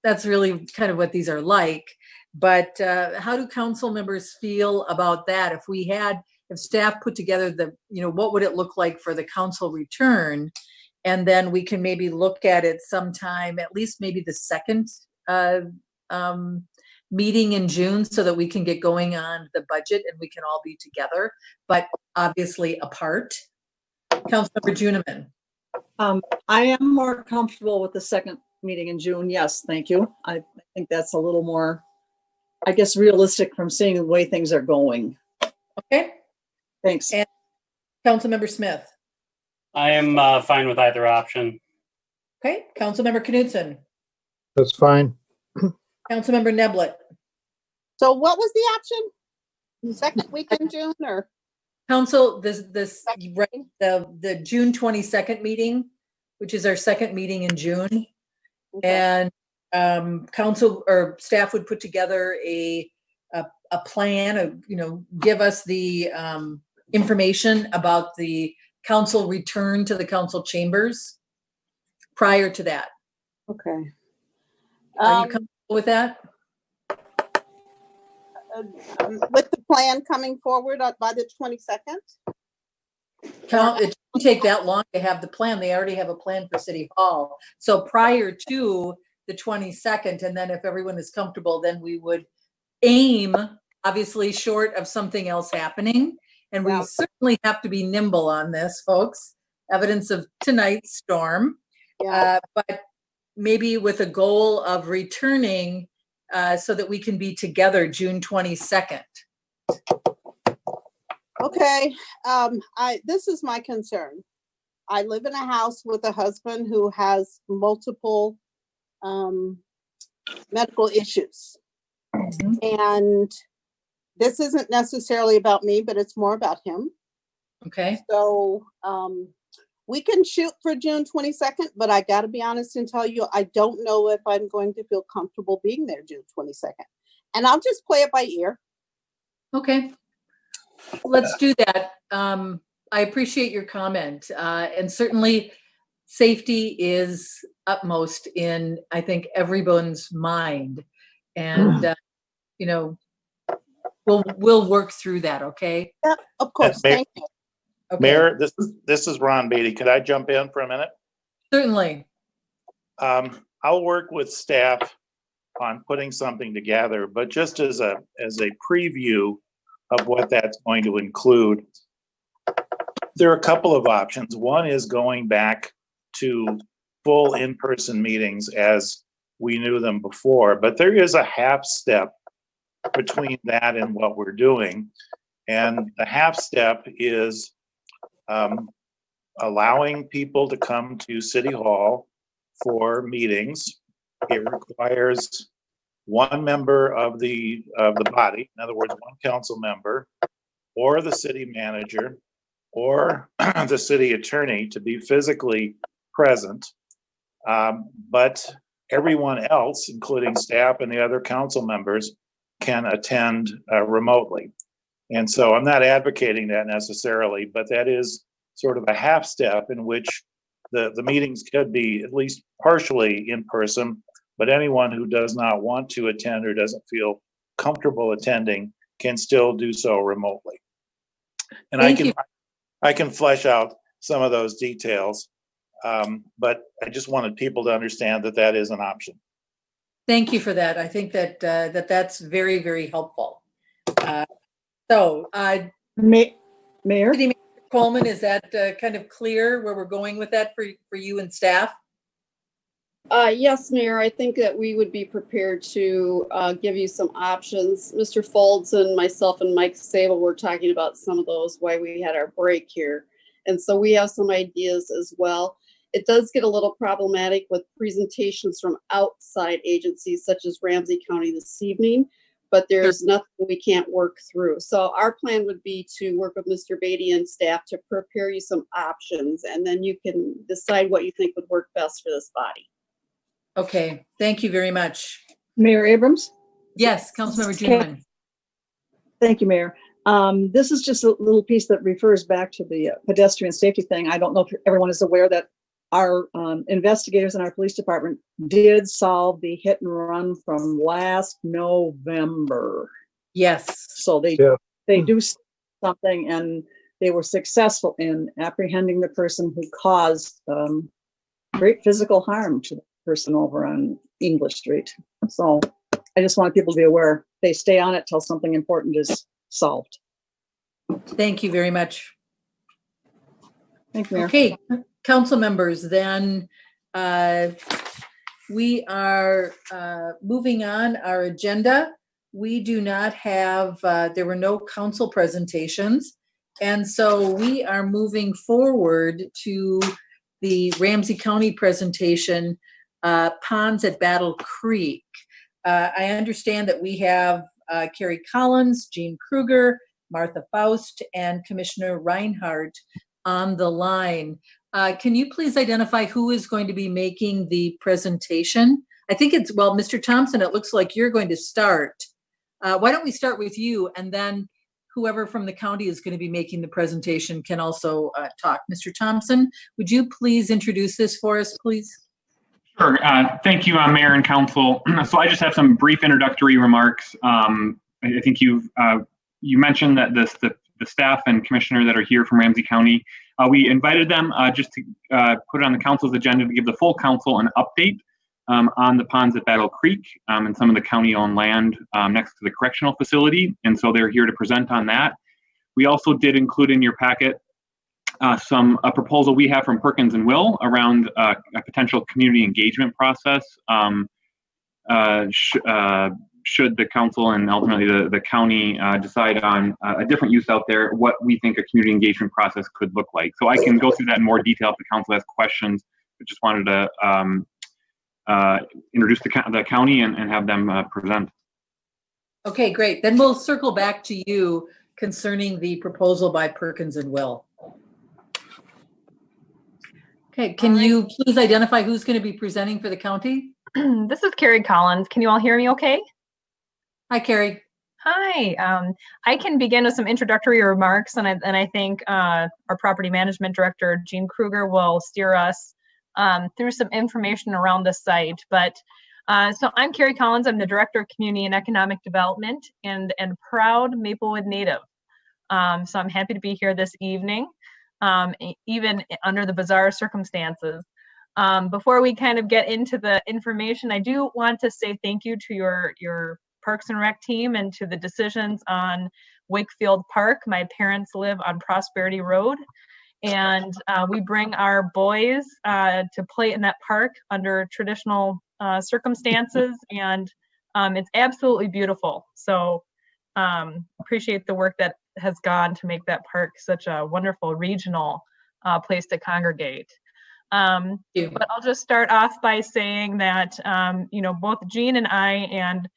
That's really kind of what these are like. But how do council members feel about that? If staff put together what would it look like for the council return? And then we can maybe look at it sometime, at least maybe the second meeting in June, so that we can get going on the budget and we can all be together, but obviously apart. Councilmember Juniman. I am more comfortable with the second meeting in June. Yes, thank you. I think that's a little more, I guess, realistic from seeing the way things are going. Okay. Thanks. And Councilmember Smith. I am fine with either option. Okay. Councilmember Knudsen. That's fine. Councilmember Neblett. So what was the option? Second week in June or? Council, the June 22nd meeting, which is our second meeting in June. Okay. And council or staff would put together a plan, give us the information about the council return to the council chambers prior to that. Okay. Are you comfortable with that? With the plan coming forward by the 22nd? It shouldn't take that long to have the plan. They already have a plan for City Hall. So prior to the 22nd, and then if everyone is comfortable, then we would aim, obviously short of something else happening. And we certainly have to be nimble on this, folks. evidence of tonight's storm. But maybe with a goal of returning so that we can be together June 22nd. Okay, this is my concern. I live in a house with a husband who has multiple medical issues. And this isn't necessarily about me, but it's more about him. Okay. So we can shoot for June 22nd, but I got to be honest and tell you, I don't know if I'm going to feel comfortable being there June 22nd. And I'll just play it by ear. Okay. Let's do that. I appreciate your comment. And certainly safety is utmost in, I think, everyone's mind. And, you know, we'll work through that, okay? Yeah, of course. Thank you. Okay. Mayor, this is Ron Beatty. Could I jump in for a minute? Certainly. I'll work with staff on putting something together, but just as a preview of what that's going to include, there are a couple of options. One is going back to full in-person meetings as we knew them before, but there is a half step between that and what we're doing. And the half step is allowing people to come to City Hall for meetings. It requires one member of the body, in other words, one council member, or the city manager, or the city attorney to be physically present. But everyone else, including staff and the other council members, can attend remotely. And so I'm not advocating that necessarily, but that is sort of a half step in which the meetings could be at least partially in person, but anyone who does not want to attend or doesn't feel comfortable attending can still do so remotely. And I can flesh out some of those details, but I just wanted people to understand that that is an option. Thank you for that. I think that that's very, very helpful. Mayor? City Manager Coleman, is that kind of clear where we're going with that for you and staff? Yes, Mayor, I think that we would be prepared to give you some options. Mr. Folds and myself and Mike Sable were talking about some of those while we had our break here. And so we have some ideas as well. It does get a little problematic with presentations from outside agencies such as Ramsey County this evening, but there's nothing we can't work through. So our plan would be to work with Mr. Beatty and staff to prepare you some options, and then you can decide what you think would work best for this body. Okay, thank you very much. Mayor Abrams? Yes, Councilmember Juneman. Thank you, Mayor. This is just a little piece that refers back to the pedestrian safety thing. I don't know if everyone is aware that our investigators in our police department did solve the hit and run from last November. Yes. So they do something, and they were successful in apprehending the person who caused great physical harm to the person over on English Street. So I just want people to be aware. They stay on it till something important is solved. Thank you very much. Thank you, Mayor. Okay, council members, then we are moving on our agenda. We do not have, there were no council presentations. And so we are moving forward to the Ramsey County presentation, Ponds at Battle Creek. I understand that we have Carrie Collins, Jean Kruger, Martha Faust, and Commissioner Reinhardt on the line. Can you please identify who is going to be making the presentation? I think it's, well, Mr. Thompson, it looks like you're going to start. Why don't we start with you, and then whoever from the county is going to be making the presentation can also talk. Mr. Thompson, would you please introduce this for us, please? Sure. Thank you, Mayor and Council. So I just have some brief introductory remarks. I think you mentioned that the staff and commissioner that are here from Ramsey County, we invited them just to put it on the council's agenda to give the full council an update on the ponds at Battle Creek and some of the county-owned land next to the correctional facility. And so they're here to present on that. We also did include in your packet a proposal we have from Perkins and Will around a potential community engagement process. Should the council and ultimately the county decide on a different use out there, what we think a community engagement process could look like. So I can go through that in more detail if the council has questions, but just wanted to introduce the county and have them present. Okay, great. Then we'll circle back to you concerning the proposal by Perkins and Will. Okay, can you please identify who's going to be presenting for the county? This is Carrie Collins. Can you all hear me okay? Hi, Carrie. Hi. I can begin with some introductory remarks, and I think our property management director, Jean Kruger, will steer us through some information around the site. But so I'm Carrie Collins. I'm the Director of Community and Economic Development and proud Maplewood native. So I'm happy to be here this evening, even under the bizarre circumstances. Before we kind of get into the information, I do want to say thank you to your Parks and Rec team and to the decisions on Wakefield Park. My parents live on Prosperity Road, and we bring our boys to play in that park under traditional circumstances, and it's absolutely beautiful. So appreciate the work that has gone to make that park such a wonderful regional place to congregate. But I'll just start off by saying that, both Jean and I, and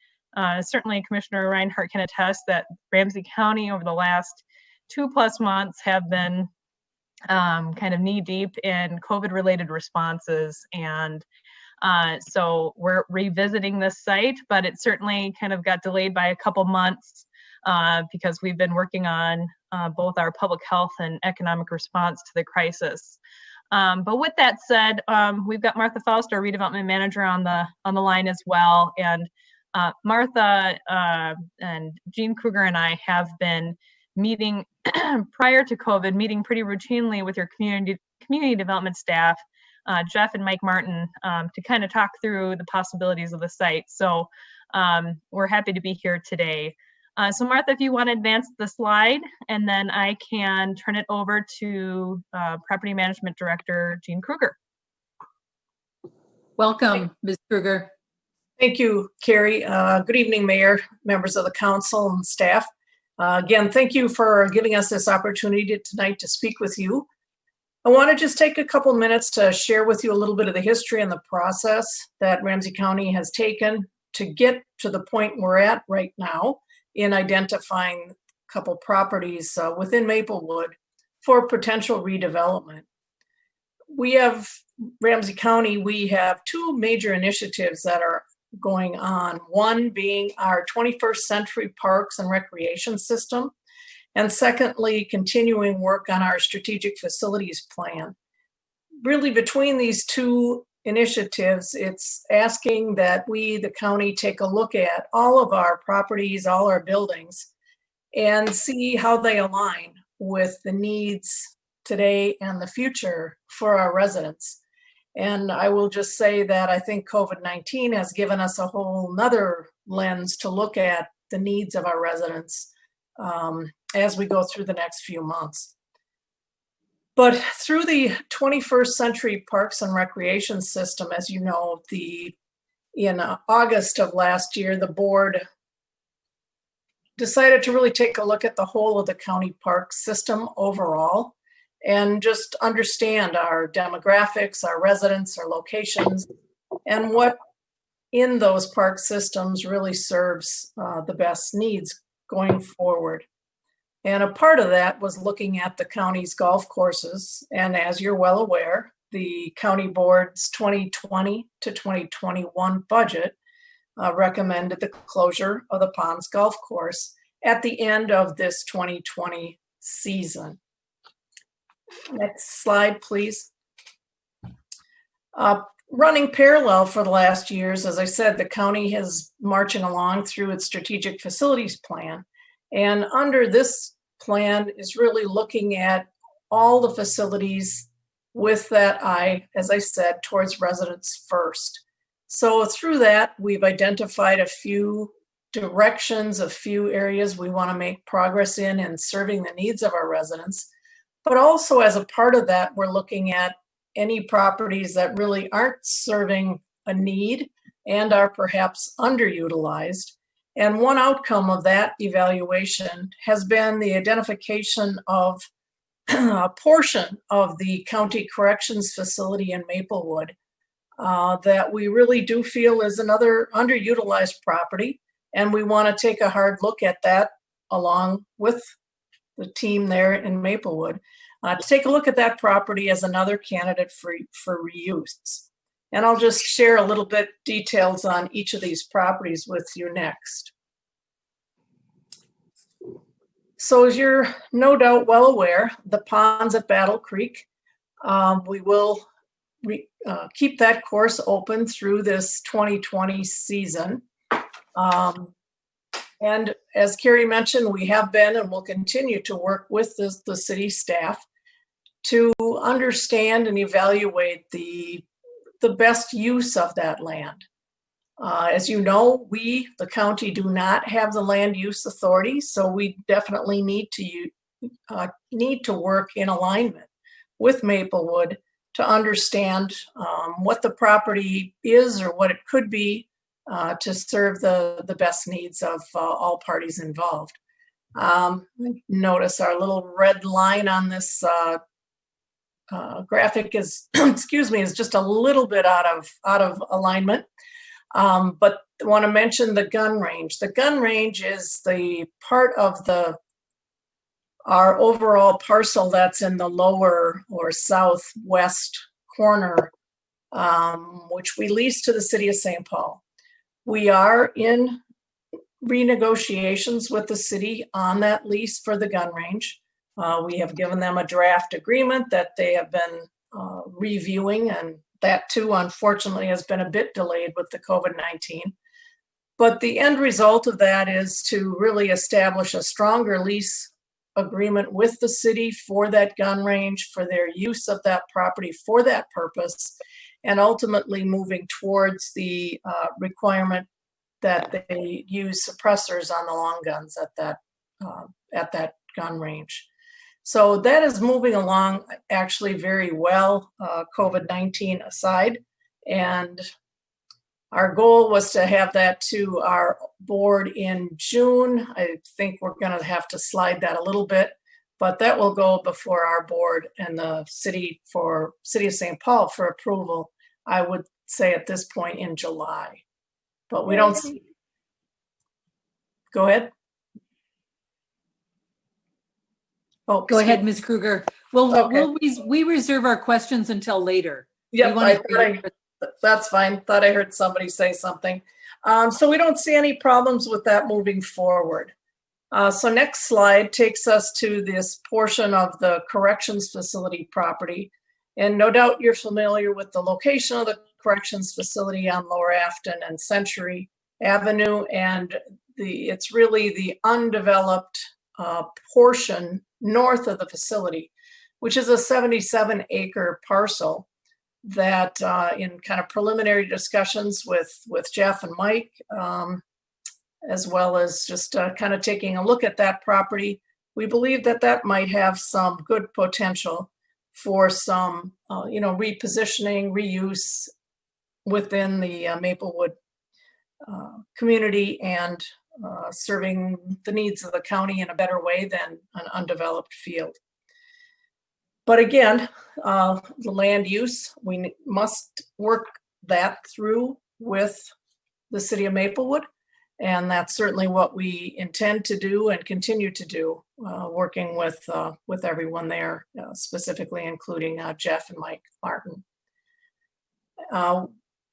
certainly Commissioner Reinhardt can attest that Ramsey County over the last 2+ months have been kind of knee deep in COVID-related responses. And so we're revisiting this site, but it certainly kind of got delayed by a couple months because we've been working on both our public health and economic response to the crisis. But with that said, we've got Martha Faust, our redevelopment manager, on the line as well. And Martha and Jean Kruger and I have been meeting prior to COVID, meeting pretty routinely with your community development staff, Jeff and Mike Martin, to kind of talk through the possibilities of the site. So we're happy to be here today. So Martha, if you want to advance the slide, and then I can turn it over to Property Management Director Jean Kruger. Welcome, Ms. Kruger. Thank you, Carrie. Good evening, Mayor, members of the council and staff. Again, thank you for giving us this opportunity tonight to speak with you. I want to just take a couple minutes to share with you a little bit of the history and the process that Ramsey County has taken to get to the point we're at right now in identifying a couple properties within Maplewood for potential redevelopment. We have, Ramsey County, we have two major initiatives that are going on. One being our 21st Century Parks and Recreation System, and secondly, continuing work on our strategic facilities plan. Really, between these two initiatives, it's asking that we, the county, take a look at all of our properties, all our buildings, and see how they align with the needs today and the future for our residents. And I will just say that I think COVID-19 has given us a whole nother lens to look at the needs of our residents as we go through the next few months. But through the 21st Century Parks and Recreation System, as you know, in August of last year, the board decided to really take a look at the whole of the county park system overall and just understand our demographics, our residents, our locations, and what in those park systems really serves the best needs going forward. And a part of that was looking at the county's golf courses. And as you're well aware, the county board's 2020 to 2021 budget recommended the closure of the Ponds Golf Course at the end of this 2020 season. Next slide, please. Running parallel for the last years, as I said, the county has marching along through its strategic facilities plan. And under this plan is really looking at all the facilities with that eye, as I said, towards residents first. So through that, we've identified a few directions, a few areas we want to make progress in serving the needs of our residents. But also as a part of that, we're looking at any properties that really aren't serving a need and are perhaps underutilized. And one outcome of that evaluation has been the identification of a portion of the county corrections facility in Maplewood that we really do feel is another underutilized property. And we want to take a hard look at that along with the team there in Maplewood to take a look at that property as another candidate for reuse. And I'll just share a little bit details on each of these properties with you next. So as you're no doubt well aware, the ponds at Battle Creek, we will keep that course open through this 2020 season. And as Carrie mentioned, we have been and will continue to work with the city staff to understand and evaluate the best use of that land. As you know, we, the county, do not have the land use authority, so we definitely need to work in alignment with Maplewood to understand what the property is or what it could be to serve the best needs of all parties involved. Notice our little red line on this graphic is, excuse me, is just a little bit out of alignment. But I want to mention the gun range. The gun range is the part of our overall parcel that's in the lower or southwest corner, which we lease to the city of St. Paul. We are in renegotiations with the city on that lease for the gun range. We have given them a draft agreement that they have been reviewing, and that too, unfortunately, has been a bit delayed with the COVID-19. But the end result of that is to really establish a stronger lease agreement with the city for that gun range, for their use of that property for that purpose, and ultimately moving towards the requirement that they use suppressors on the long guns at that gun range. So that is moving along actually very well, COVID-19 aside. And our goal was to have that to our board in June. I think we're going to have to slide that a little bit, but that will go before our board and the city of St. Paul for approval, I would say at this point in July. But we don't see. Go ahead. Oh, go ahead, Ms. Kruger. Well, okay. we reserve our questions until later. Yep, that's fine. Thought I heard somebody say something. So we don't see any problems with that moving forward. So next slide takes us to this portion of the corrections facility property. And no doubt you're familiar with the location of the corrections facility on Lower Afton and Century Avenue. And it's really the undeveloped portion north of the facility, which is a 77-acre parcel that in kind of preliminary discussions with Jeff and Mike, as well as just kind of taking a look at that property, we believe that might have some good potential for some, repositioning, reuse within the Maplewood community and serving the needs of the county in a better way than an undeveloped field. But again, the land use, we must work that through with the city of Maplewood. And that's certainly what we intend to do and continue to do, working with everyone there, specifically including Jeff and Mike Martin.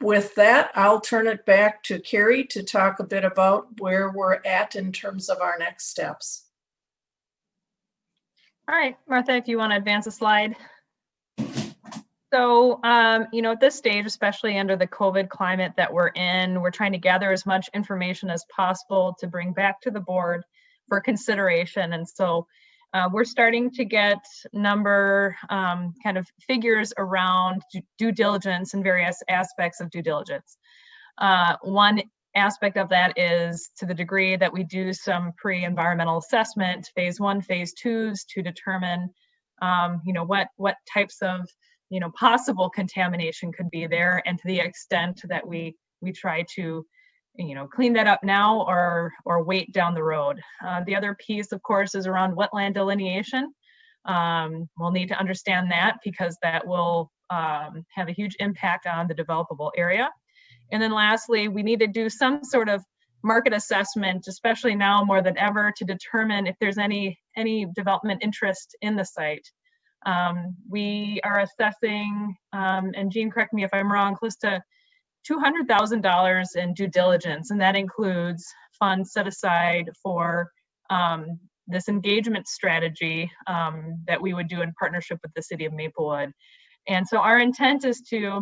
With that, I'll turn it back to Carrie to talk a bit about where we're at in terms of our next steps. All right, Martha, if you want to advance a slide. So, at this stage, especially under the COVID climate that we're in, we're trying to gather as much information as possible to bring back to the board for consideration. And so we're starting to get kind of figures around due diligence and various aspects of due diligence. One aspect of that is to the degree that we do some pre-environmental assessment, phase 1, phase 2s, to determine what types of, possible contamination could be there, and to the extent that we try to, clean that up now or wait down the road. The other piece, of course, is around wetland delineation. We'll need to understand that because that will have a huge impact on the developable area. And then lastly, we need to do some sort of market assessment, especially now more than ever, to determine if there's any development interest in the site. We are assessing, and Jean, correct me if I'm wrong, close to $200,000 in due diligence, and that includes funds set aside for this engagement strategy that we would do in partnership with the city of Maplewood. And so our intent is to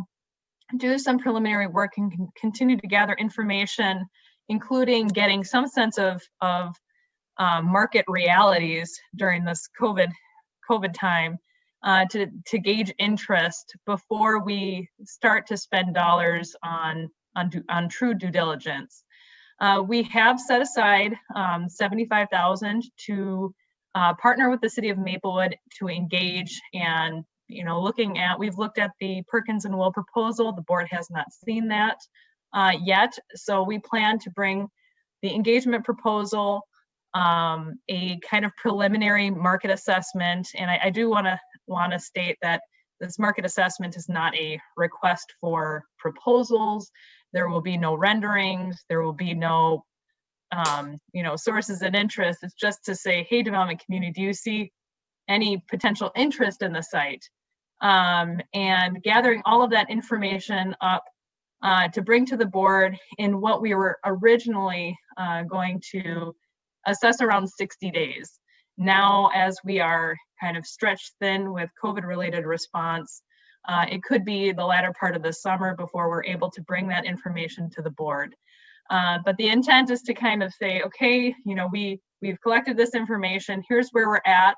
do some preliminary work and continue to gather information, including getting some sense of market realities during this COVID time, to gauge interest before we start to spend dollars on true due diligence. We have set aside $75,000 to partner with the city of Maplewood to engage, and we've looked at the Perkins and Will proposal. The board has not seen that yet, so we plan to bring the engagement proposal, a kind of preliminary market assessment, and I do want to state that this market assessment is not a request for proposals. There will be no renderings. There will be no, sources and interest. It's just to say, hey, development community, do you see any potential interest in the site? And gathering all of that information up to bring to the board in what we were originally going to assess around 60 days. Now, as we are kind of stretched thin with COVID-related response, it could be the latter part of the summer before we're able to bring that information to the board. But the intent is to kind of say, okay, we've collected this information. Here's where we're at.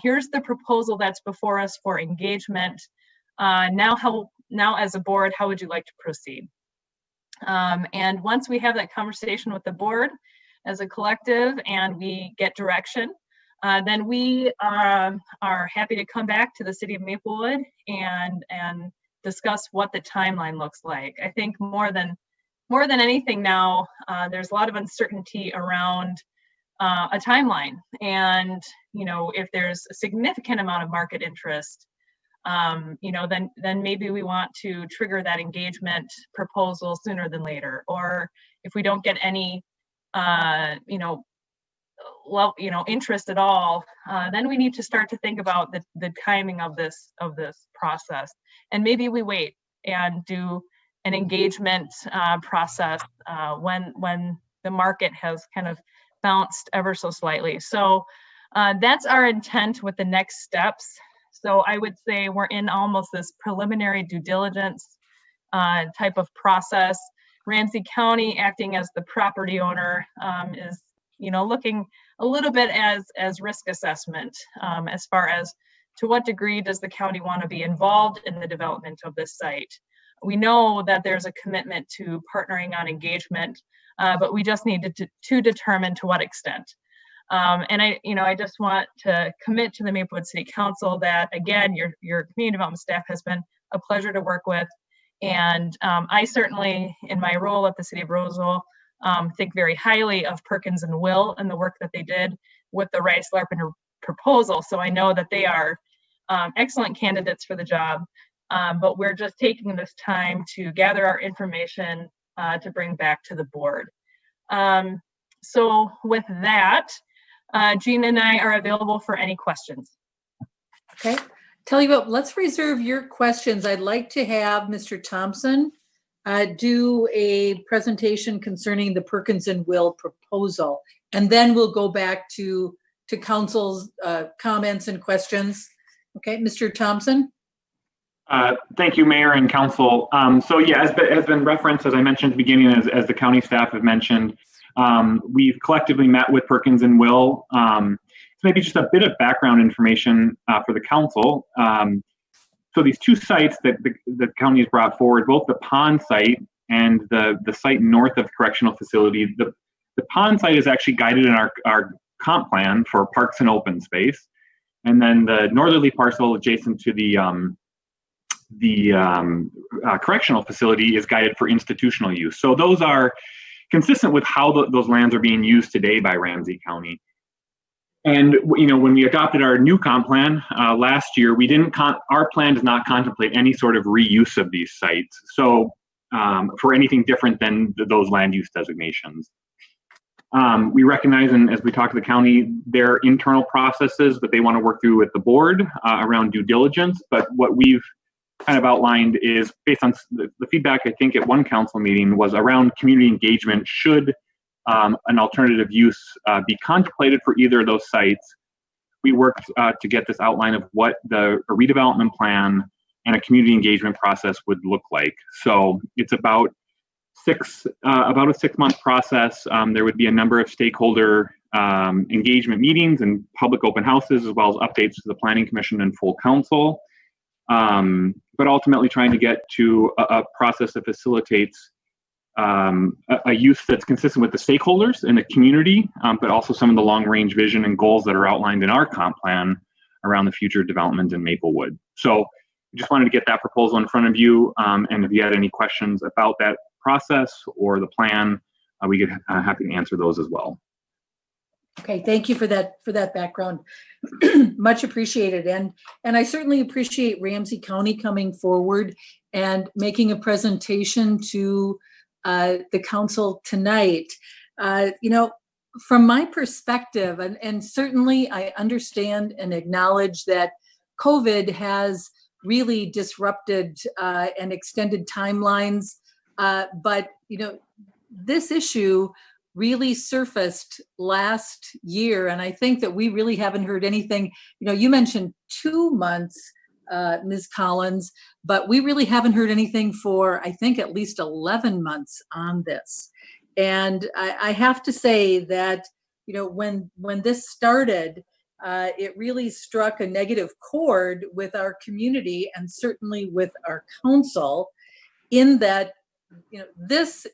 Here's the proposal that's before us for engagement. Now as a board, how would you like to proceed? And once we have that conversation with the board as a collective and we get direction, then we are happy to come back to the city of Maplewood and discuss what the timeline looks like. I think more than anything now, there's a lot of uncertainty around a timeline, and if there's a significant amount of market interest, then maybe we want to trigger that engagement proposal sooner than later. Or if we don't get any interest at all, then we need to start to think about the timing of this process, and maybe we wait and do an engagement process when the market has kind of bounced ever so slightly. So that's our intent with the next steps. So I would say we're in almost this preliminary due diligence type of process. Ramsey County, acting as the property owner, is looking a little bit as risk assessment, as far as to what degree does the county want to be involved in the development of this site. We know that there's a commitment to partnering on engagement, but we just need to determine to what extent. And I just want to commit to the Maplewood City Council that, again, your community development staff has been a pleasure to work with. And I certainly, in my role at the City of Roseville, think very highly of Perkins and Will and the work that they did with the Rice-Larpen proposal. So I know that they are excellent candidates for the job, but we're just taking this time to gather our information to bring back to the board. So with that, Jean and I are available for any questions. Okay. Tell you what, let's reserve your questions. I'd like to have Mr. Thompson do a presentation concerning the Perkins and Will proposal, and then we'll go back to council's comments and questions. Okay, Mr. Thompson. Thank you, Mayor and Council. So yeah, as has been referenced, as I mentioned at the beginning, as the county staff have mentioned, we've collectively met with Perkins and Will. So maybe just a bit of background information for the council. So these two sites that the county has brought forward, both the pond site and the site north of the correctional facility. The pond site is actually guided in our comp plan for parks and open space. And then the northerly parcel adjacent to the correctional facility is guided for institutional use. So those are consistent with how those lands are being used today by Ramsey County. And when we adopted our new comp plan last year, our plan does not contemplate any sort of reuse of these sites. So for anything different than those land use designations. We recognize, and as we talk to the county, their internal processes that they want to work through with the board around due diligence. But what we've kind of outlined is based on the feedback, I think, at one council meeting was around community engagement. Should an alternative use be contemplated for either of those sites? We worked to get this outline of what a redevelopment plan and a community engagement process would look like. So it's about a 6-month process. There would be a number of stakeholder engagement meetings and public open houses, as well as updates to the Planning Commission and full council. But ultimately trying to get to a process that facilitates a use that's consistent with the stakeholders in the community, but also some of the long-range vision and goals that are outlined in our comp plan around the future development in Maplewood. So just wanted to get that proposal in front of you, and if you had any questions about that process or the plan, we get happy to answer those as well. Okay, thank you for that background. Much appreciated. And I certainly appreciate Ramsey County coming forward and making a presentation to the council tonight. From my perspective, and certainly I understand and acknowledge that COVID has really disrupted and extended timelines. But this issue really surfaced last year, and I think that we really haven't heard anything. You mentioned 2 months, Ms. Collins, but we really haven't heard anything for, I think, at least 11 months on this. And I have to say that, when this started, it really struck a negative chord with our community and certainly with our council, in that, this,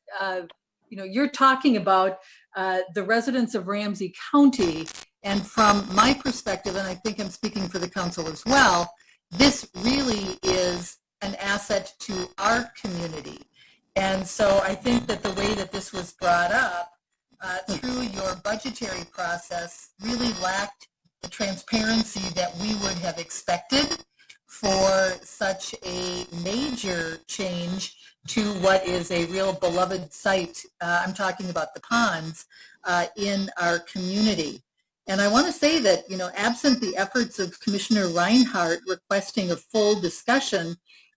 you're talking about the residents of Ramsey County, and from my perspective, and I think I'm speaking for the council as well, this really is an asset to our community. And so I think that the way that this was brought up through your budgetary process really lacked the transparency that we would have expected for such a major change to what is a real beloved site. I'm talking about the ponds in our community. And I want to say that, absent the efforts of Commissioner Reinhardt requesting a full discussion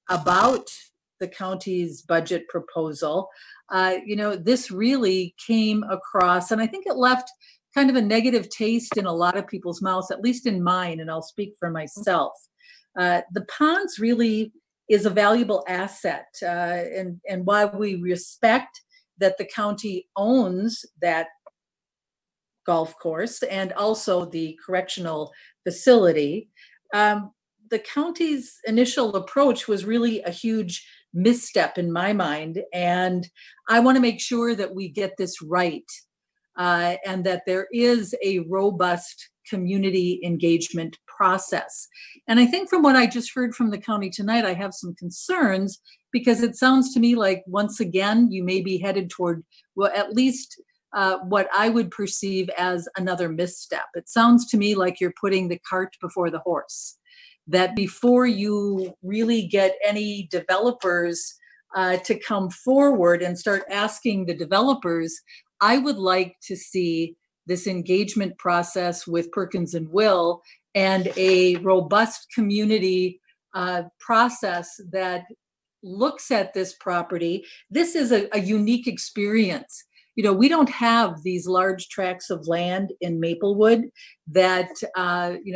about the county's budget proposal, this really came across, and I think it left kind of a negative taste in a lot of people's mouths, at least in mine, and I'll speak for myself. The ponds really is a valuable asset, and while we respect that the county owns that golf course and also the correctional facility, the county's initial approach was really a huge misstep in my mind, and I want to make sure that we get this right, and that there is a robust community engagement process. And I think from what I just heard from the county tonight, I have some concerns, because it sounds to me like, once again, you may be headed toward, well, at least what I would perceive as another misstep. It sounds to me like you're putting the cart before the horse, that before you really get any developers to come forward and start asking the developers, I would like to see this engagement process with Perkins and Will and a robust community process that looks at this property. This is a unique experience. We don't have these large tracts of land in Maplewood that,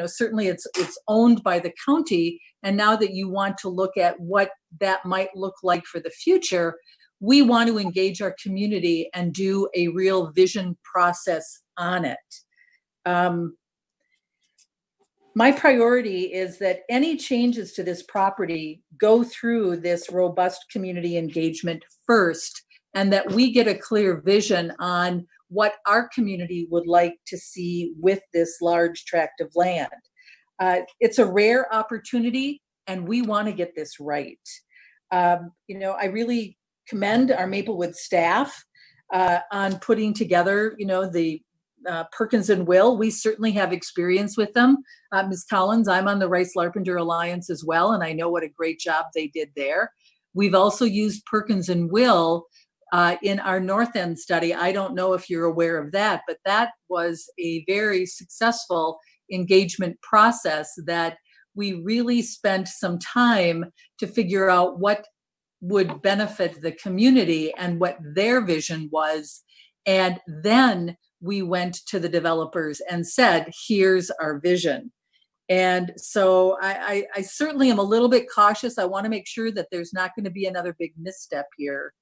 certainly it's owned by the county. And now that you want to look at what that might look like for the future, we want to engage our community and do a real vision process on it. My priority is that any changes to this property go through this robust community engagement first, and that we get a clear vision on what our community would like to see with this large tract of land. It's a rare opportunity, and we want to get this right. I really commend our Maplewood staff on putting together, the Perkins and Will. We certainly have experience with them. Ms. Collins, I'm on the Rice-Larpenter Alliance as well, and I know what a great job they did there. We've also used Perkins and Will in our North End study. I don't know if you're aware of that, but that was a very successful engagement process that we really spent some time to figure out what would benefit the community and what their vision was. And then we went to the developers and said, here's our vision. And so I certainly am a little bit cautious. I want to make sure that there's not going to be another big misstep here,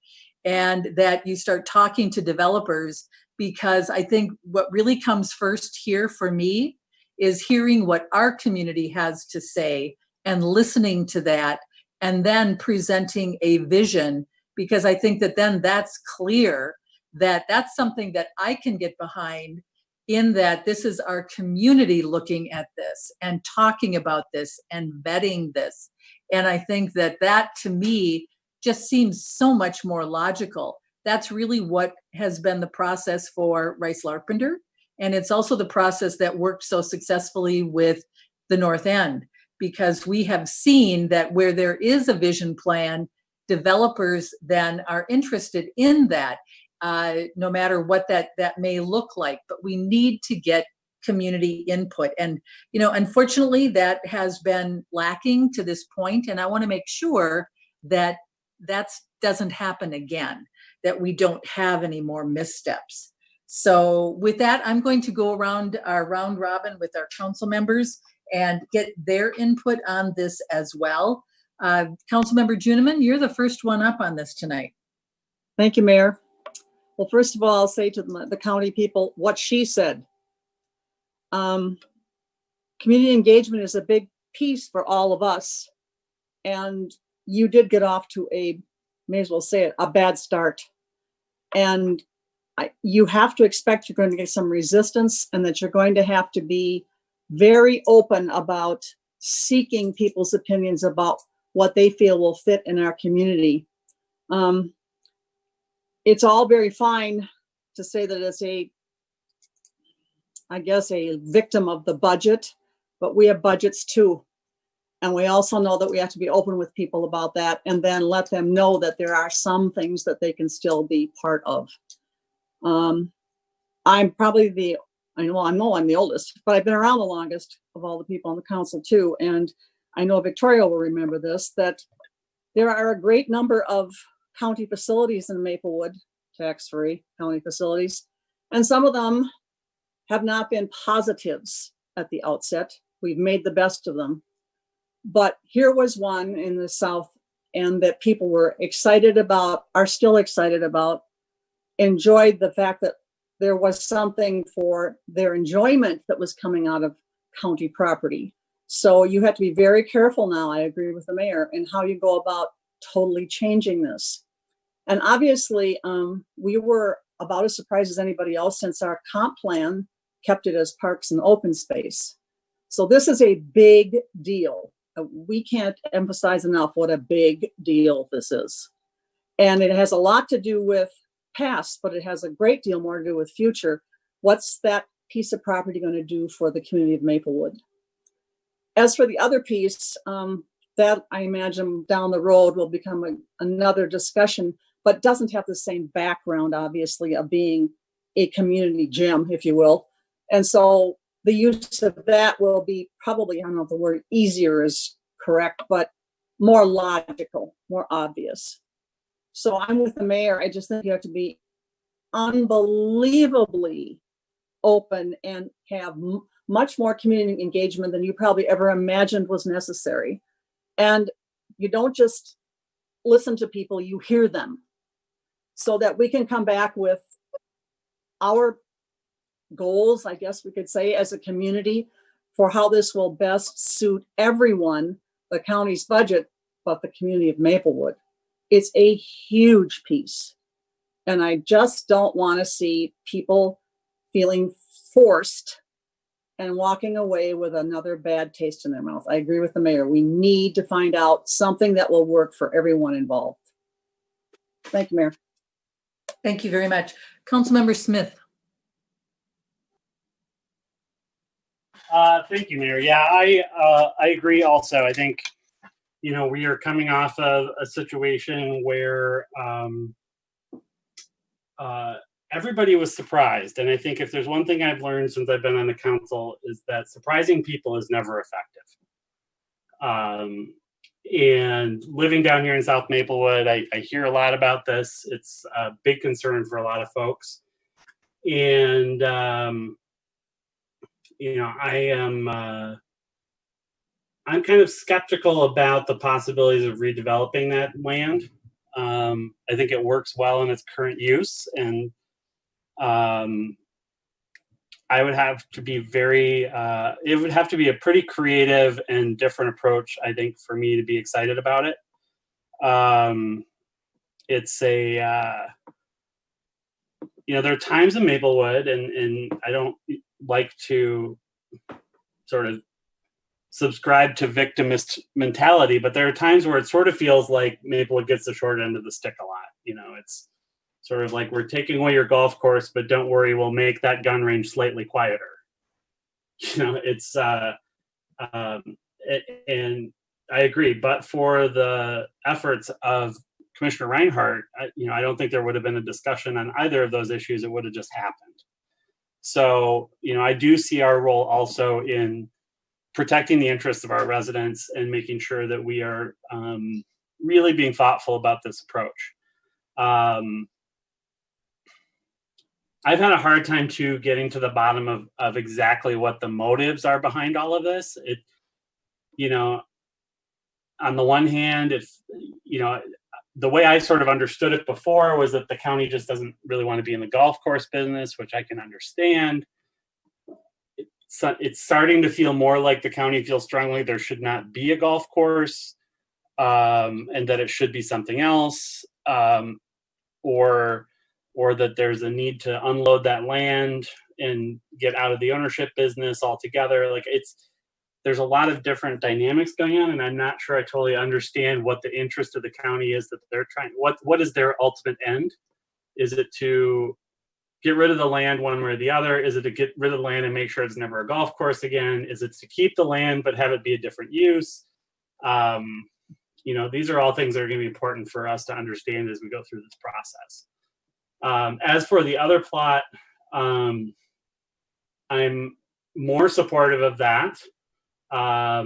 and that you start talking to developers, because I think what really comes first here for me is hearing what our community has to say and listening to that, and then presenting a vision, because I think that then that's clear, that that's something that I can get behind, in that this is our community looking at this and talking about this and vetting this. And I think that that, to me, just seems so much more logical. That's really what has been the process for Rice-Larpenter. And it's also the process that worked so successfully with the North End, because we have seen that where there is a vision plan, developers then are interested in that, no matter what that may look like. But we need to get community input. And, unfortunately, that has been lacking to this point. And I want to make sure that that doesn't happen again, that we don't have any more missteps. So with that, I'm going to go around our round robin with our council members and get their input on this as well. Councilmember Juniman, you're the first one up on this tonight. Thank you, Mayor. Well, first of all, I'll say to the county people what she said. Community engagement is a big piece for all of us. And you did get off to may as well say it, a bad start. And you have to expect you're going to get some resistance, and that you're going to have to be very open about seeking people's opinions about what they feel will fit in our community. It's all very fine to say that it's a victim of the budget, but we have budgets too. And we also know that we have to be open with people about that, and then let them know that there are some things that they can still be part of. I'm probably I know I'm the oldest, but I've been around the longest of all the people on the council too. And I know Victoria will remember this, that there are a great number of county facilities in Maplewood, tax-free county facilities, and some of them have not been positives at the outset. We've made the best of them. But here was one in the South, and that people were excited about, are still excited about, enjoyed the fact that there was something for their enjoyment that was coming out of county property. So you have to be very careful now, I agree with the mayor, in how you go about totally changing this. And obviously, we were about as surprised as anybody else, since our comp plan kept it as parks and open space. So this is a big deal. We can't emphasize enough what a big deal this is. And it has a lot to do with past, but it has a great deal more to do with future. What's that piece of property going to do for the community of Maplewood? As for the other piece, that I imagine down the road will become another discussion, but doesn't have the same background, obviously, of being a community gym, if you will. And so the use of that will be probably, I don't know if the word easier is correct, but more logical, more obvious. So I'm with the mayor. I just think you have to be unbelievably open and have much more community engagement than you probably ever imagined was necessary. And you don't just listen to people, you hear them, so that we can come back with our goals, I guess we could say, as a community, for how this will best suit everyone, the county's budget, but the community of Maplewood. It's a huge piece. And I just don't want to see people feeling forced and walking away with another bad taste in their mouth. I agree with the mayor. We need to find out something that will work for everyone involved. Thank you, Mayor. Thank you very much. Councilmember Smith. Thank you, Mayor. Yeah, I agree also. I think, we are coming off of a situation where everybody was surprised. And I think if there's one thing I've learned since I've been on the council is that surprising people is never effective. And living down here in South Maplewood, I hear a lot about this. It's a big concern for a lot of folks. And, I'm kind of skeptical about the possibilities of redeveloping that land. I think it works well in its current use, and I would have to be it would have to be a pretty creative and different approach, I think, for me to be excited about it. It's there are times in Maplewood, and I don't like to sort of subscribe to victimist mentality, but there are times where it sort of feels like Maplewood gets the short end of the stick a lot. It's sort of like, we're taking away your golf course, but don't worry, we'll make that gun range slightly quieter. It's and I agree, but for the efforts of Commissioner Reinhardt, I don't think there would have been a discussion on either of those issues. It would have just happened. So, I do see our role also in protecting the interests of our residents and making sure that we are really being thoughtful about this approach. I've had a hard time too getting to the bottom of exactly what the motives are behind all of this. On the one hand, the way I sort of understood it before was that the county just doesn't really want to be in the golf course business, which I can understand. It's starting to feel more like the county feels strongly there should not be a golf course, and that it should be something else, or that there's a need to unload that land and get out of the ownership business altogether. There's a lot of different dynamics going on, and I'm not sure I totally understand what the interest of the county is that they're trying. What is their ultimate end? Is it to get rid of the land one way or the other? Is it to get rid of the land and make sure it's never a golf course again? Is it to keep the land but have it be a different use? These are all things that are going to be important for us to understand as we go through this process. As for the other plot, I'm more supportive of that. I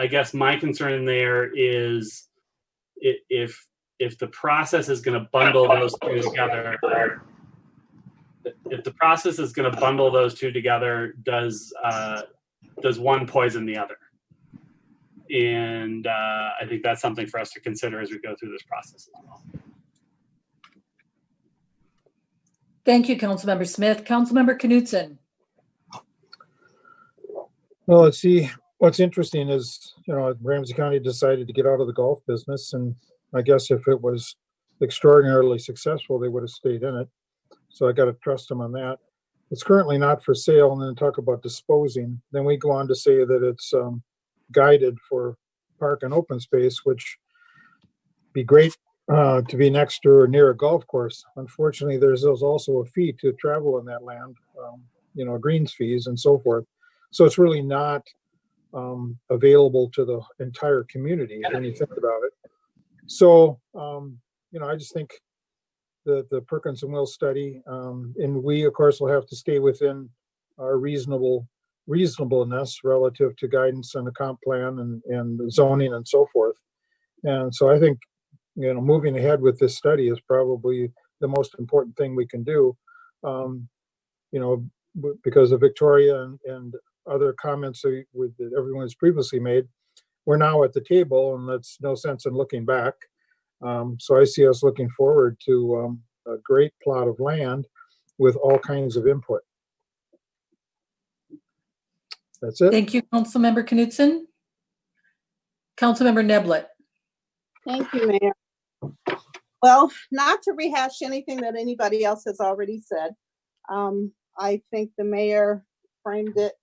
guess my concern there is if the process is going to bundle those two together, does one poison the other? And I think that's something for us to consider as we go through this process as well. Thank you, Councilmember Smith. Councilmember Knutson. Well, let's see. What's interesting is, Ramsey County decided to get out of the golf business, and I guess if it was extraordinarily successful, they would have stayed in it. So I got to trust them on that. It's currently not for sale, and then talk about disposing. Then we go on to say that it's guided for park and open space, which be great to be next to or near a golf course. Unfortunately, there's also a fee to travel in that land, greens fees and so forth. So it's really not available to the entire community when you think about it. So, I just think the Perkins and Will study, and we, of course, will have to stay within our reasonableness relative to guidance and the comp plan and zoning and so forth. And so I think, moving ahead with this study is probably the most important thing we can do, because of Victoria and other comments that everyone has previously made. We're now at the table, and that's no sense in looking back. So I see us looking forward to a great plot of land with all kinds of input. That's it. Thank you, Councilmember Knutson. Councilmember Neblett. Thank you, Mayor. Well, not to rehash anything that anybody else has already said, I think the mayor framed it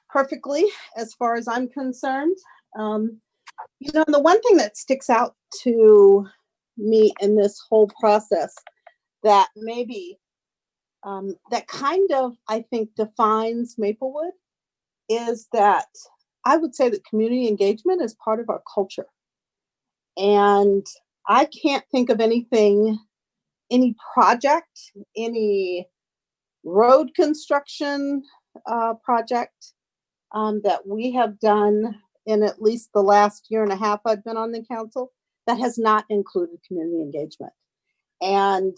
perfectly as far as I'm concerned. The one thing that sticks out to me in this whole process that maybe that kind of, I think, defines Maplewood is that I would say that community engagement is part of our culture. And I can't think of any project, any road construction project that we have done in at least the last year and a half I've been on the council that has not included community engagement. And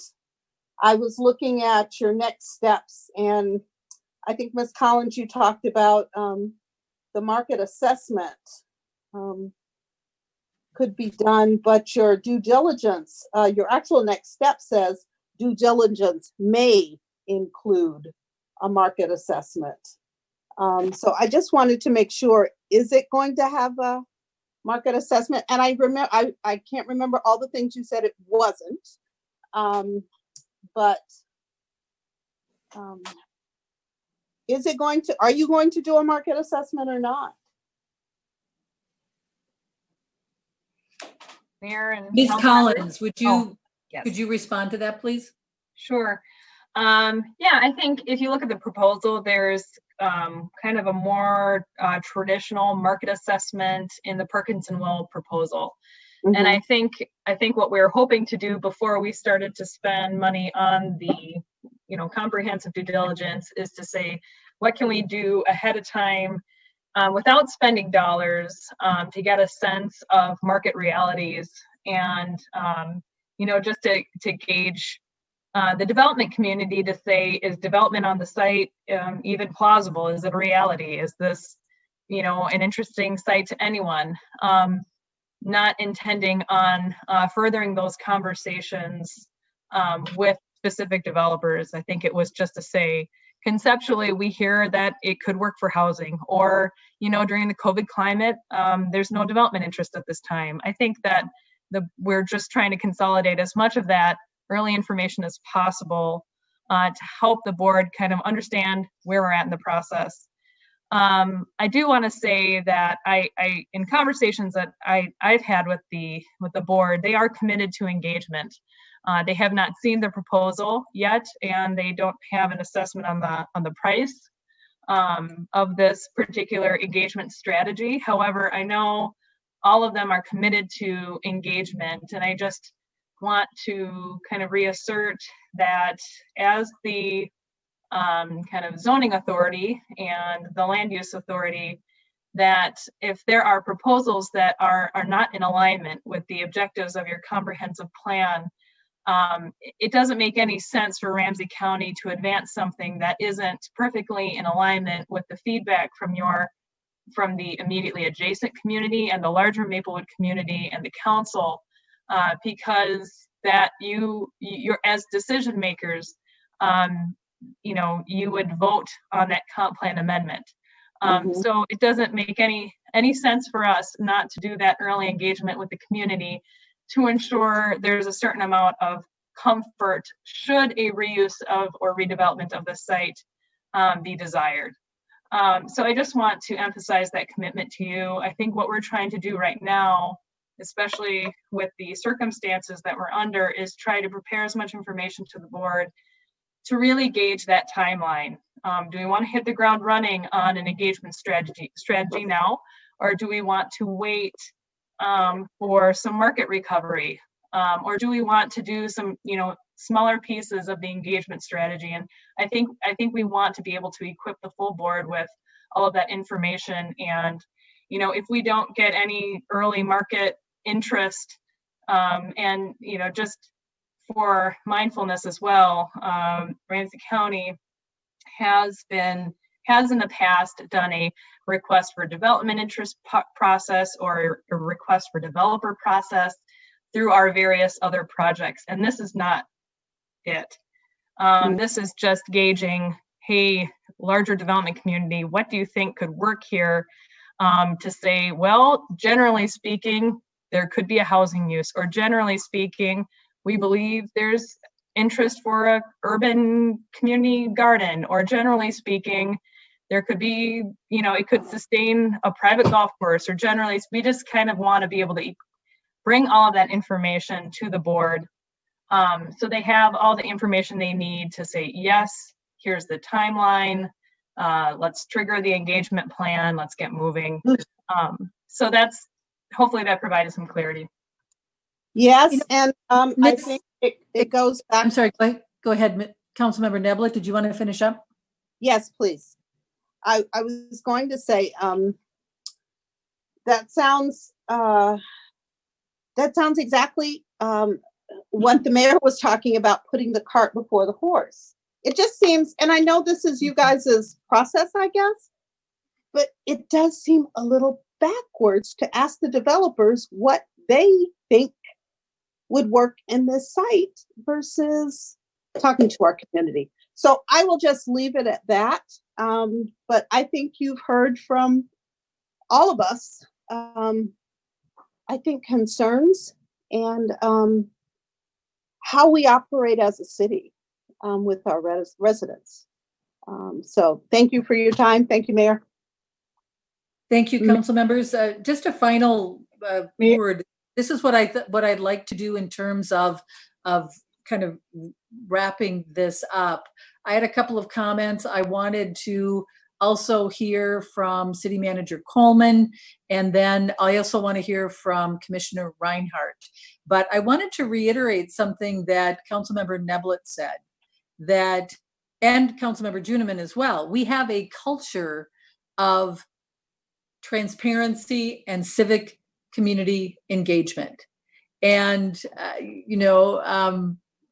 I was looking at your next steps, and I think, Ms. Collins, you talked about the market assessment could be done, but your due diligence, your actual next step says due diligence may include a market assessment. So I just wanted to make sure, is it going to have a market assessment? And I remember, I can't remember all the things you said it wasn't, but is it going to, are you going to do a market assessment or not? Mayor and Ms. council Collins, members? Yes. could you respond to that, please? Sure. Yeah, I think if you look at the proposal, there's kind of a more traditional market assessment in the Perkins and Will proposal. And I think what we were hoping to do before we started to spend money on the comprehensive due diligence is to say, what can we do ahead of time without spending dollars to get a sense of market realities and just to gauge the development community to say, is development on the site even plausible? Is it a reality? Is this an interesting site to anyone? Not intending on furthering those conversations with specific developers. I think it was just to say, conceptually, we hear that it could work for housing, or, during the COVID climate, there's no development interest at this time. I think that we're just trying to consolidate as much of that early information as possible to help the board kind of understand where we're at in the process. I do want to say that I in conversations that I've had with the board, they are committed to engagement. They have not seen the proposal yet, and they don't have an assessment on the price of this particular engagement strategy. However, I know all of them are committed to engagement, and I just want to kind of reassert that as the kind of zoning authority and the land use authority, that if there are proposals that are not in alignment with the objectives of your comprehensive plan, it doesn't make any sense for Ramsey County to advance something that isn't perfectly in alignment with the feedback from the immediately adjacent community and the larger Maplewood community and the council, because that you're as decision makers, you would vote on that comp plan amendment. So it doesn't make any sense for us not to do that early engagement with the community to ensure there's a certain amount of comfort should a reuse of or redevelopment of the site be desired. So I just want to emphasize that commitment to you. I think what we're trying to do right now, especially with the circumstances that we're under, is try to prepare as much information to the board to really gauge that timeline. Do we want to hit the ground running on an engagement strategy now, or do we want to wait for some market recovery, or do we want to do some smaller pieces of the engagement strategy? And I think we want to be able to equip the full board with all of that information. And if we don't get any early market interest, and just for mindfulness as well, Ramsey County has in the past done a request for development interest process or a request for developer process through our various other projects. And this is not it. This is just gauging, hey, larger development community, what do you think could work here, to say, well, generally speaking, there could be a housing use, or generally speaking, we believe there's interest for a urban community garden, or generally speaking, there could be, it could sustain a private golf course, or generally, we just kind of want to be able to bring all of that information to the board. So they have all the information they need to say, yes, here's the timeline. Let's trigger the engagement plan. Let's get moving. So hopefully that provided some clarity. Yes, and I think it goes back. I'm sorry, go ahead, Councilmember Neblett. Did you want to finish up? Yes, please. I was going to say, that sounds exactly what the mayor was talking about, putting the cart before the horse. It just seems, and I know this is you guys' process, I guess, but it does seem a little backwards to ask the developers what they think would work in this site versus talking to our community. So I will just leave it at that. But I think you've heard from all of us, I think, concerns and how we operate as a city with our residents. So thank you for your time. Thank you, Mayor. Thank you, council members. Just a final word. This is what I'd like to do in terms of kind of wrapping this up. I had a couple of comments. I wanted to also hear from City Manager Coleman, and then I also want to hear from Commissioner Reinhardt. But I wanted to reiterate something that Councilmember Neblett said, and Councilmember Juniman as well. We have a culture of transparency and civic community engagement. And,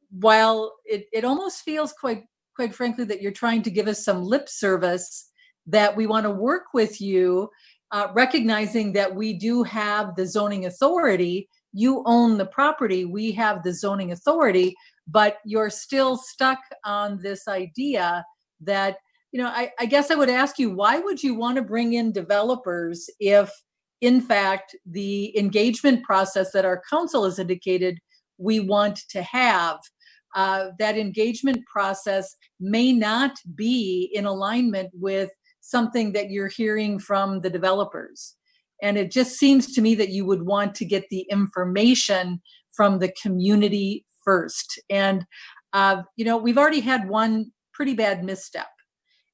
while it almost feels quite frankly that you're trying to give us some lip service, that we want to work with you, recognizing that we do have the zoning authority. You own the property, we have the zoning authority, but you're still stuck on this idea that, I guess I would ask you, why would you want to bring in developers if, in fact, the engagement process that our council has indicated we want to have, that engagement process may not be in alignment with something that you're hearing from the developers. And it just seems to me that you would want to get the information from the community first. And, we've already had one pretty bad misstep,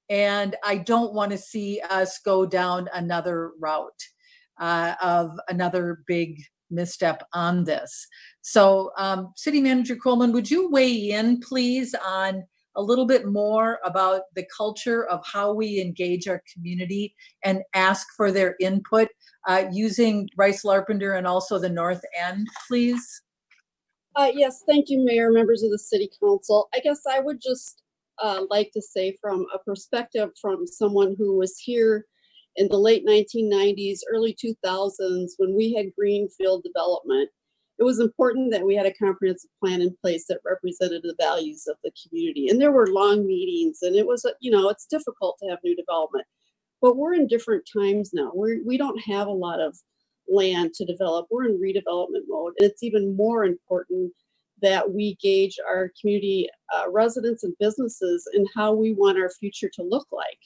and I don't want to see us go down another route of another big misstep on this. So, City Manager Coleman, would you weigh in, please, on a little bit more about the culture of how we engage our community and ask for their input using Rice Larpenter and also the North End, please? Yes, thank you, Mayor, members of the City Council. I guess I would just like to say, from a perspective from someone who was here in the late 1990s, early 2000s, when we had greenfield development, it was important that we had a comprehensive plan in place that represented the values of the community. And there were long meetings, and it was, it's difficult to have new development. But we're in different times now. We don't have a lot of land to develop. We're in redevelopment mode. And it's even more important that we gauge our community residents and businesses and how we want our future to look like.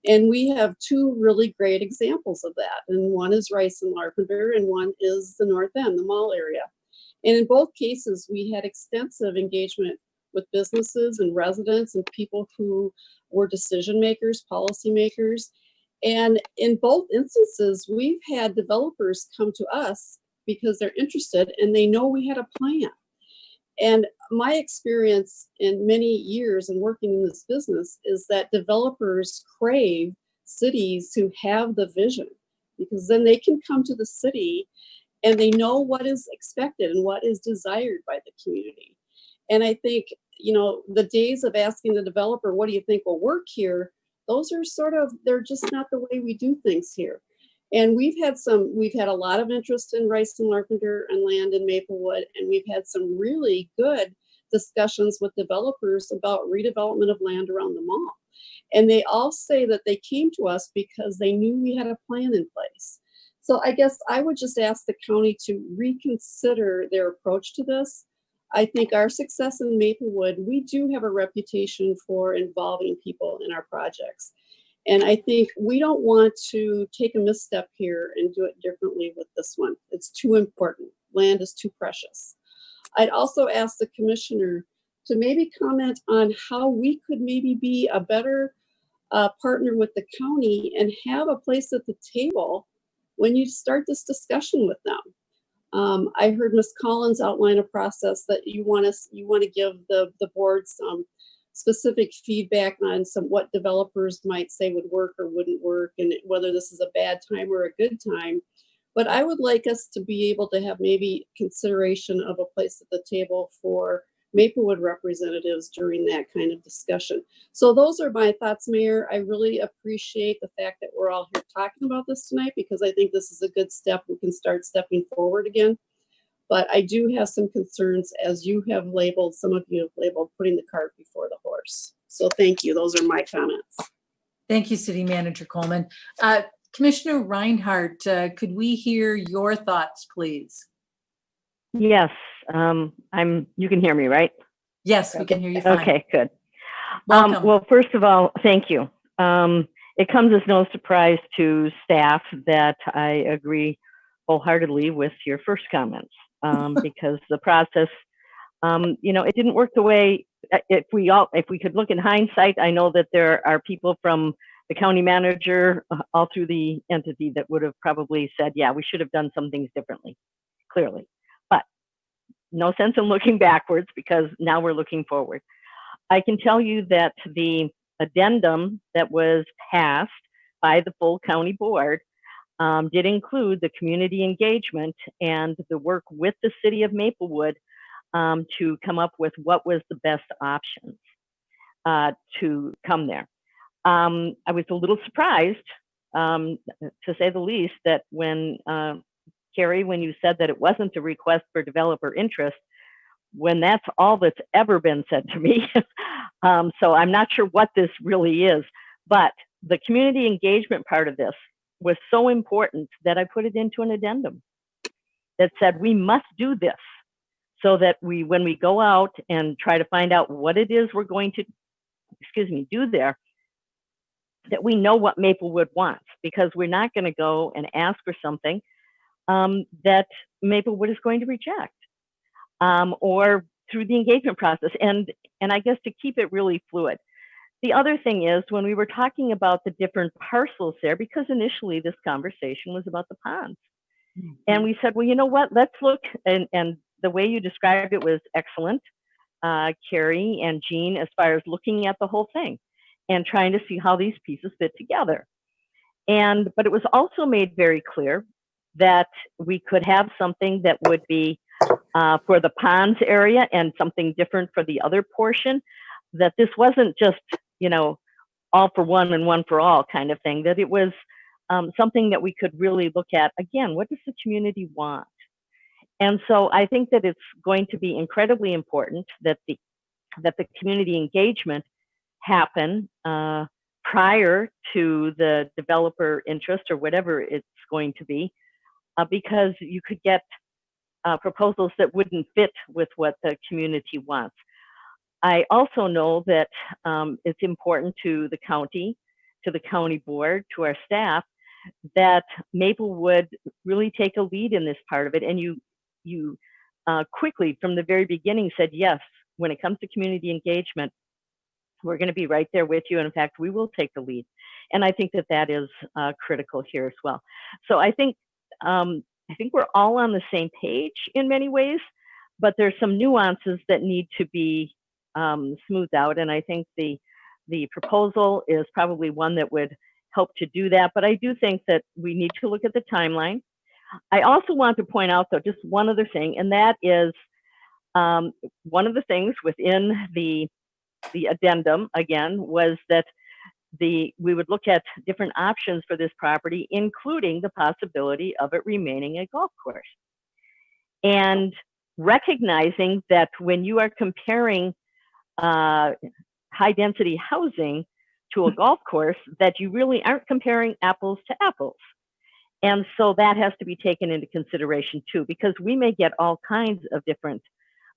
And we have two really great examples of that. And one is Rice and Larpenter, and one is the North End, the mall area. And in both cases, we had extensive engagement with businesses and residents and people who were decision makers, policy makers. And in both instances, we've had developers come to us because they're interested and they know we had a plan. And my experience in many years in working in this business is that developers crave cities who have the vision, because then they can come to the city and they know what is expected and what is desired by the community. And I think, the days of asking the developer, what do you think will work here? Those are they're just not the way we do things here. And we've had a lot of interest in Rice and Larpenter and land in Maplewood, and we've had some really good discussions with developers about redevelopment of land around the mall. And they all say that they came to us because they knew we had a plan in place. So I guess I would just ask the county to reconsider their approach to this. I think our success in Maplewood, we do have a reputation for involving people in our projects. And I think we don't want to take a misstep here and do it differently with this one. It's too important. Land is too precious. I'd also ask the commissioner to maybe comment on how we could maybe be a better partner with the county and have a place at the table when you start this discussion with them. I heard Ms. Collins outline a process that you want to give the board some specific feedback on what developers might say would work or wouldn't work, and whether this is a bad time or a good time. But I would like us to be able to have maybe consideration of a place at the table for Maplewood representatives during that kind of discussion. So those are my thoughts, Mayor. I really appreciate the fact that we're all here talking about this tonight, because I think this is a good step. We can start stepping forward again. But I do have some concerns, as you have labeled, some of you have labeled, putting the cart before the horse. So thank you. Those are my comments. Thank you, City Manager Coleman. Commissioner Reinhardt, could we hear your thoughts, please? Yes, you can hear me, right? Yes, we can hear you fine. Okay, good. Welcome. Well, first of all, thank you. It comes as no surprise to staff that I agree wholeheartedly with your first comments, because the process, it didn't work the way, if we could look in hindsight, I know that there are people from the county manager all through the entity that would have probably said, yeah, we should have done some things differently, clearly. But no sense in looking backwards, because now we're looking forward. I can tell you that the addendum that was passed by the full county board did include the community engagement and the work with the city of Maplewood to come up with what was the best options to come there. I was a little surprised, to say the least, that when Carrie, when you said that it wasn't a request for developer interest, when that's all that's ever been said to me. So I'm not sure what this really is, but the community engagement part of this was so important that I put it into an addendum that said we must do this, so that when we go out and try to find out what it is we're going to, do there, that we know what Maplewood wants, because we're not going to go and ask for something that Maplewood is going to reject, or through the engagement process. And I guess to keep it really fluid. The other thing is, when we were talking about the different parcels there, because initially this conversation was about the ponds. Mm-hmm. And we said, well, you know what, let's look, and the way you described it was excellent, Carrie and Jean, as far as looking at the whole thing and trying to see how these pieces fit together. But it was also made very clear that we could have something that would be for the ponds area and something different for the other portion, that this wasn't just, all for one and one for all kind of thing, that it was something that we could really look at, again, what does the community want? And so I think that it's going to be incredibly important that the community engagement happen prior to the developer interest or whatever it's going to be, because you could get proposals that wouldn't fit with what the community wants. I also know that it's important to the county, to the county board, to our staff, that Maplewood really take a lead in this part of it. And you quickly, from the very beginning, said, yes, when it comes to community engagement, we're going to be right there with you. And in fact, we will take the lead. And I think that is critical here as well. So I think we're all on the same page in many ways, but there's some nuances that need to be smoothed out. And I think the proposal is probably one that would help to do that. But I do think that we need to look at the timeline. I also want to point out, though, just one other thing, and that is one of the things within the addendum, again, was that we would look at different options for this property, including the possibility of it remaining a golf course. And recognizing that when you are comparing high density housing to a golf course, that you really aren't comparing apples to apples. And so that has to be taken into consideration too, because we may get all kinds of different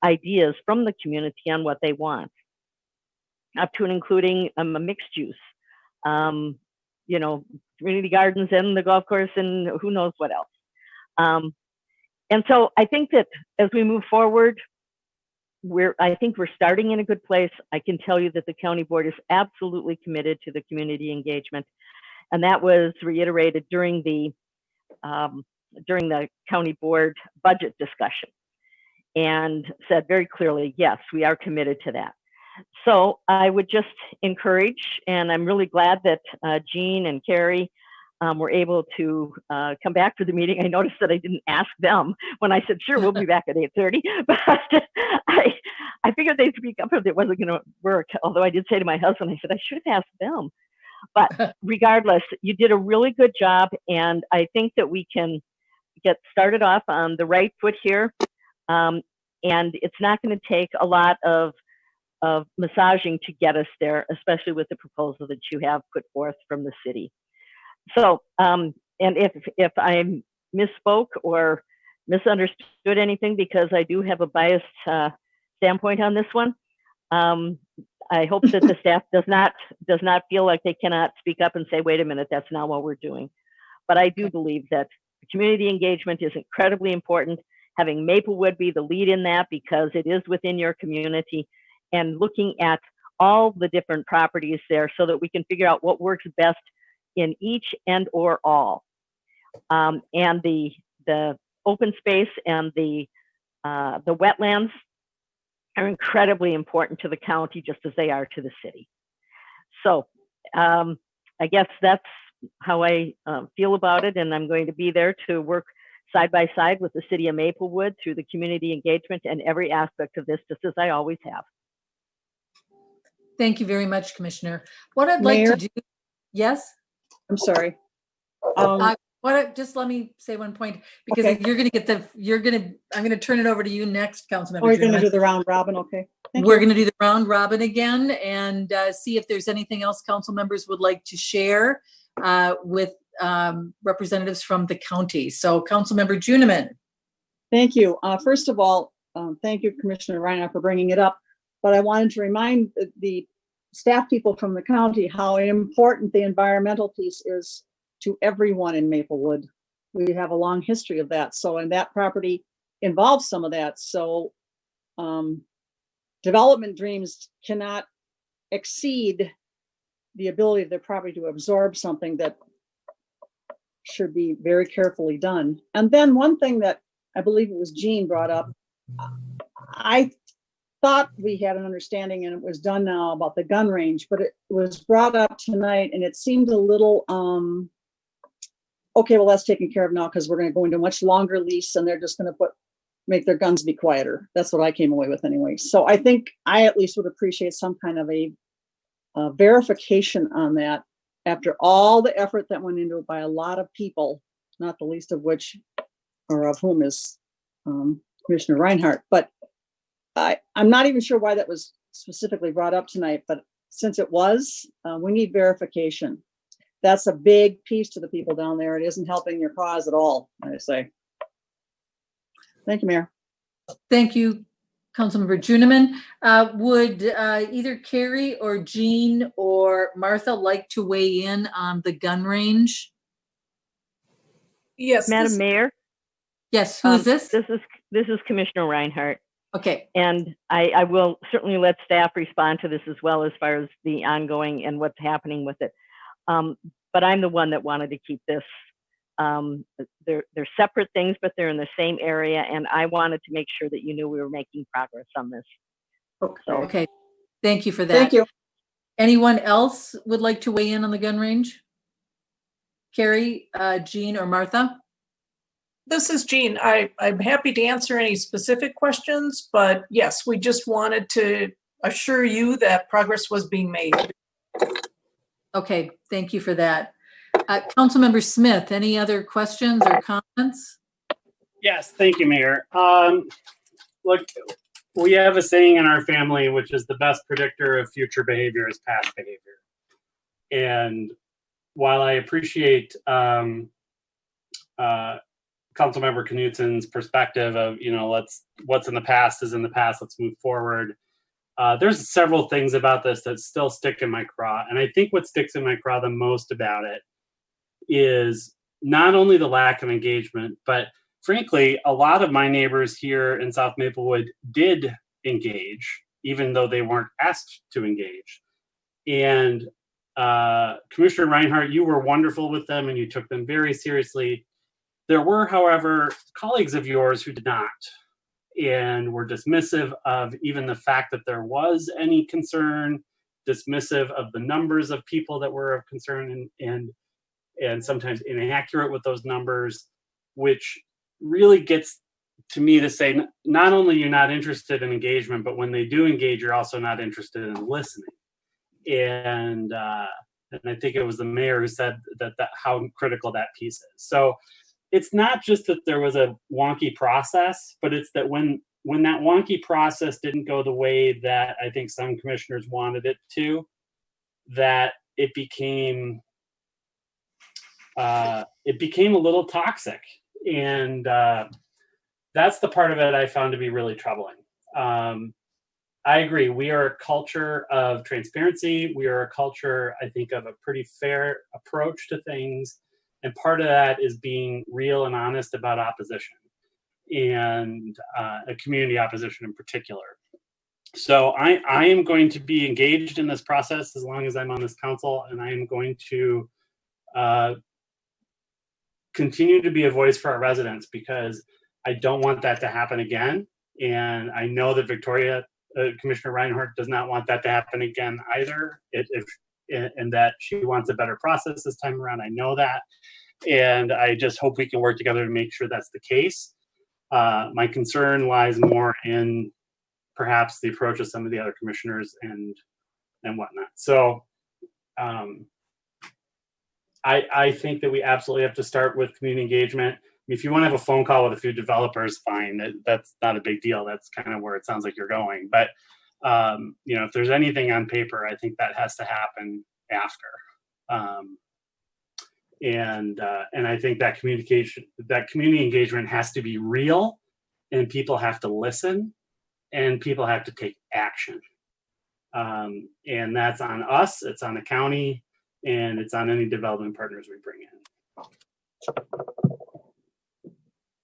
ideas from the community on what they want, up to and including a mixed use, you know, community gardens and the golf course and who knows what else. And so I think that as we move forward, I think we're starting in a good place. I can tell you that the county board is absolutely committed to the community engagement. And that was reiterated during the county board budget discussion, and said very clearly, yes, we are committed to that. So I would just encourage, and I'm really glad that Jean and Carrie were able to come back to the meeting. I noticed that I didn't ask them when I said, sure, we'll be back at 8:30, but I figured they'd speak up if it wasn't going to work. Although I did say to my husband, I said, I should have asked them. But regardless, you did a really good job, and I think that we can get started off on the right foot here. And it's not going to take a lot of massaging to get us there, especially with the proposal that you have put forth from the city. So, and if I misspoke or misunderstood anything, because I do have a biased standpoint on this one, I hope that the staff does not feel like they cannot speak up and say, wait a minute, that's not what we're doing. But I do believe that community engagement is incredibly important. Having Maplewood be the lead in that, because it is within your community, and looking at all the different properties there so that we can figure out what works best in each and or all. And the open space and the wetlands are incredibly important to the county, just as they are to the city. So I guess that's how I feel about it, and I'm going to be there to work side by side with the city of Maplewood through the community engagement and every aspect of this, just as I always have. Thank you very much, Commissioner. What I'd like to do, yes? I'm sorry. Just let me say one point, because Okay. you're going to get I'm going to turn it over to you next, Councilmember. We're going to do the round robin, okay? We're going to do the round robin again and see if there's anything else council members would like to share with representatives from the county. So Councilmember Juniman. Thank you. First of all, thank you, Commissioner Reinhardt, for bringing it up. But I wanted to remind the staff people from the county how important the environmental piece is to everyone in Maplewood. We have a long history of that. So, and that property involves some of that. So development dreams cannot exceed the ability of the property to absorb something that should be very carefully done. And then one thing that I believe it was Jean brought up, I thought we had an understanding, and it was done now, about the gun range, but it was brought up tonight and it seemed a little, okay, well, that's taken care of now because we're going to go into a much longer lease and they're just going to make their guns be quieter. That's what I came away with anyway. So I think I at least would appreciate some kind of a verification on that after all the effort that went into it by a lot of people, not the least of which, or of whom, is Commissioner Reinhardt. But I'm not even sure why that was specifically brought up tonight, but since it was, we need verification. That's a big piece to the people down there. It isn't helping your cause at all, I say. Thank you, Mayor. Thank you, Councilmember Juniman. Would either Carrie or Jean or Martha like to weigh in on the gun range? Yes, Madam Mayor. Yes, who is this? This is Commissioner Reinhardt. Okay. And I will certainly let staff respond to this as well, as far as the ongoing and what's happening with it. But I'm the one that wanted to keep this. They're separate things, but they're in the same area, and I wanted to make sure that you knew we were making progress on this. Okay. Thank you for that. Thank you. Anyone else would like to weigh in on the gun range? Carrie, Jean, or Martha? This is Jean. I'm happy to answer any specific questions, but yes, we just wanted to assure you that progress was being made. Okay, thank you for that. Councilmember Smith, any other questions or comments? Yes, thank you, Mayor. Look, we have a saying in our family, which is the best predictor of future behavior is past behavior. And while I appreciate Councilmember Knutsen's perspective of, what's in the past is in the past, let's move forward. There's several things about this that still stick in my craw. And I think what sticks in my craw the most about it is not only the lack of engagement, but frankly, a lot of my neighbors here in South Maplewood did engage, even though they weren't asked to engage. And Commissioner Reinhardt, you were wonderful with them and you took them very seriously. There were, however, colleagues of yours who did not and were dismissive of even the fact that there was any concern, dismissive of the numbers of people that were of concern, and sometimes inaccurate with those numbers, which really gets to me to say not only you're not interested in engagement, but when they do engage, you're also not interested in listening. And I think it was the mayor who said that how critical that piece is. So it's not just that there was a wonky process, but it's that when that wonky process didn't go the way that I think some commissioners wanted it to, that it became a little toxic. And that's the part of it I found to be really troubling. I agree. We are a culture of transparency. We are a culture, I think, of a pretty fair approach to things. And part of that is being real and honest about opposition, and a community opposition in particular. So I am going to be engaged in this process as long as I'm on this council, and I am going to continue to be a voice for our residents, because I don't want that to happen again. And I know that Commissioner Reinhardt does not want that to happen again either, and that she wants a better process this time around. I know that. And I just hope we can work together to make sure that's the case. My concern lies more in perhaps the approach of some of the other commissioners and whatnot. So I think that we absolutely have to start with community engagement. If you want to have a phone call with a few developers, fine. That's not a big deal. That's kind of where it sounds like you're going. But if there's anything on paper, I think that has to happen after. And I think that community engagement has to be real, and people have to listen, and people have to take action. And that's on us, it's on the county, and it's on any development partners we bring in.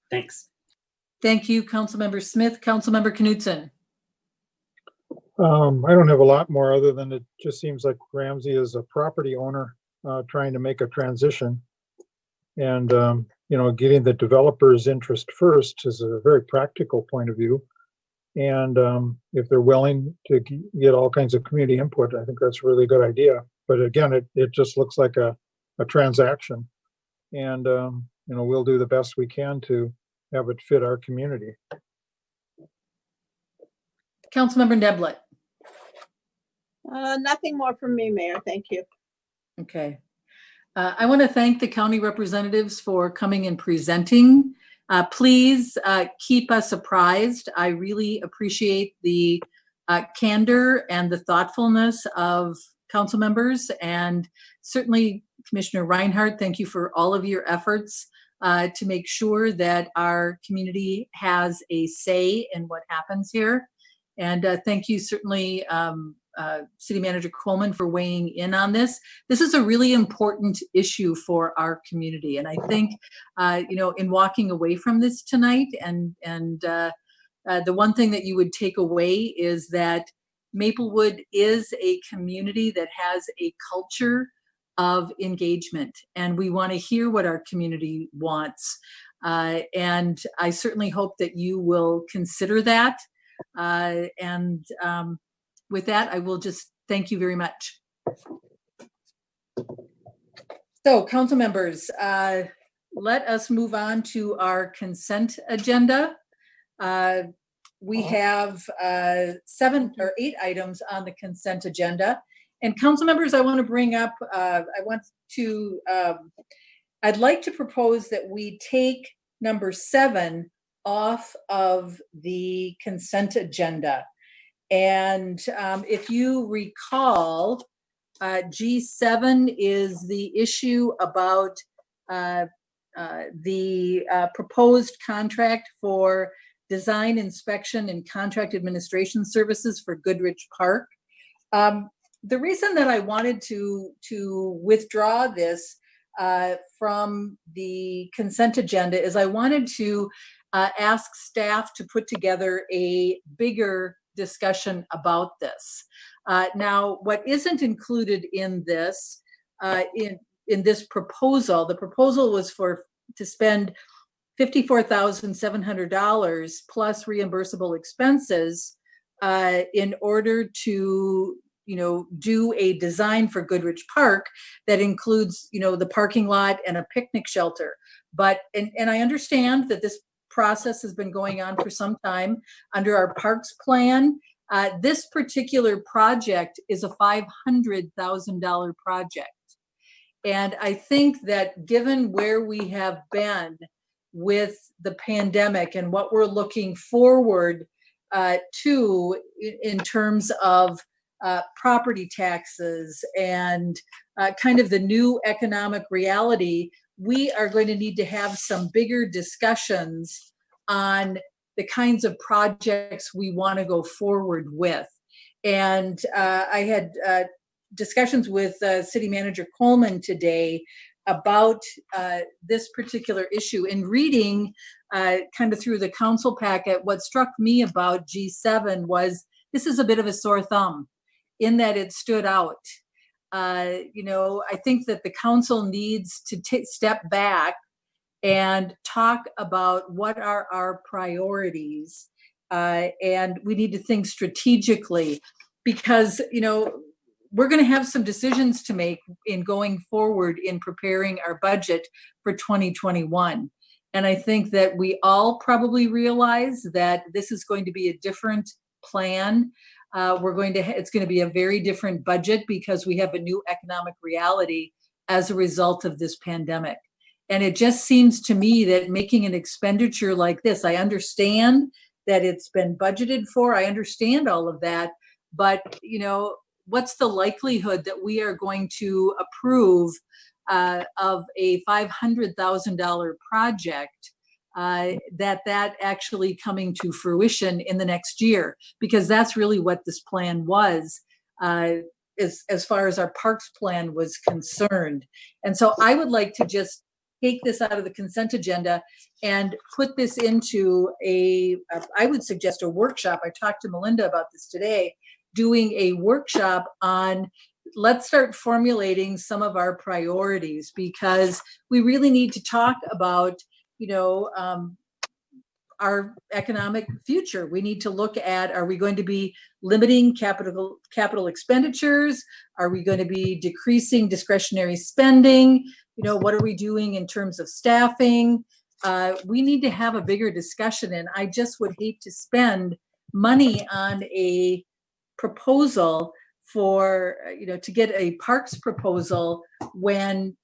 Thanks. Thank you, Councilmember Smith. Councilmember Knutsen. I don't have a lot more other than it just seems like Ramsey is a property owner trying to make a transition. And, getting the developer's interest first is a very practical point of view. And if they're willing to get all kinds of community input, I think that's a really good idea. But again, it just looks like a transaction. And, we'll do the best we can to have it fit our community. Councilmember Neblett. Nothing more from me, Mayor. Thank you. Okay. I want to thank the county representatives for coming and presenting. Please keep us apprised. I really appreciate the candor and the thoughtfulness of council members, and certainly Commissioner Reinhardt, thank you for all of your efforts to make sure that our community has a say in what happens here. And thank you certainly, City Manager Coleman, for weighing in on this. This is a really important issue for our community. And I think, in walking away from this tonight, and the one thing that you would take away is that Maplewood is a community that has a culture of engagement, and we want to hear what our community wants. And I certainly hope that you will consider that. With that, I will just thank you very much. So, council members, let us move on to our consent agenda. We have 7 or 8 items on the consent agenda. And council members, I want to bring up, I'd like to propose that we take number 7 off of the consent agenda. And if you recall, G7 is the issue about the proposed contract for design, inspection, and contract administration services for Goodrich Park. The reason that I wanted to withdraw this from the consent agenda is I wanted to ask staff to put together a bigger discussion about this. Now, what isn't included in this, in this proposal, the proposal was to spend $54,700 plus reimbursable expenses in order to, do a design for Goodrich Park that includes, the parking lot and a picnic shelter. But, and I understand that this process has been going on for some time under our parks plan. This particular project is a $500,000 project. And I think that given where we have been with the pandemic and what we're looking forward to in terms of property taxes and kind of the new economic reality, we are going to need to have some bigger discussions on the kinds of projects we want to go forward with. And I had discussions with City Manager Coleman today about this particular issue. In reading kind of through the council packet, what struck me about G7 was this is a bit of a sore thumb in that it stood out. I think that the council needs to step back and talk about what are our priorities. And we need to think strategically because, we're going to have some decisions to make in going forward in preparing our budget for 2021. And I think that we all probably realize that this is going to be a different plan. It's going to be a very different budget because we have a new economic reality as a result of this pandemic. And it just seems to me that making an expenditure like this, I understand that it's been budgeted for. I understand all of that. But, what's the likelihood that we are going to approve of a $500,000 project that actually coming to fruition in the next year? Because that's really what this plan was as far as our parks plan was concerned. And so I would like to just take this out of the consent agenda and put this into I would suggest a workshop. I talked to Melinda about this today, doing a workshop on, let's start formulating some of our priorities because we really need to talk about, our economic future. We need to look at, are we going to be limiting capital expenditures? Are we going to be decreasing discretionary spending? What are we doing in terms of staffing? We need to have a bigger discussion, and I just would hate to spend money on a proposal for, to get a parks proposal when,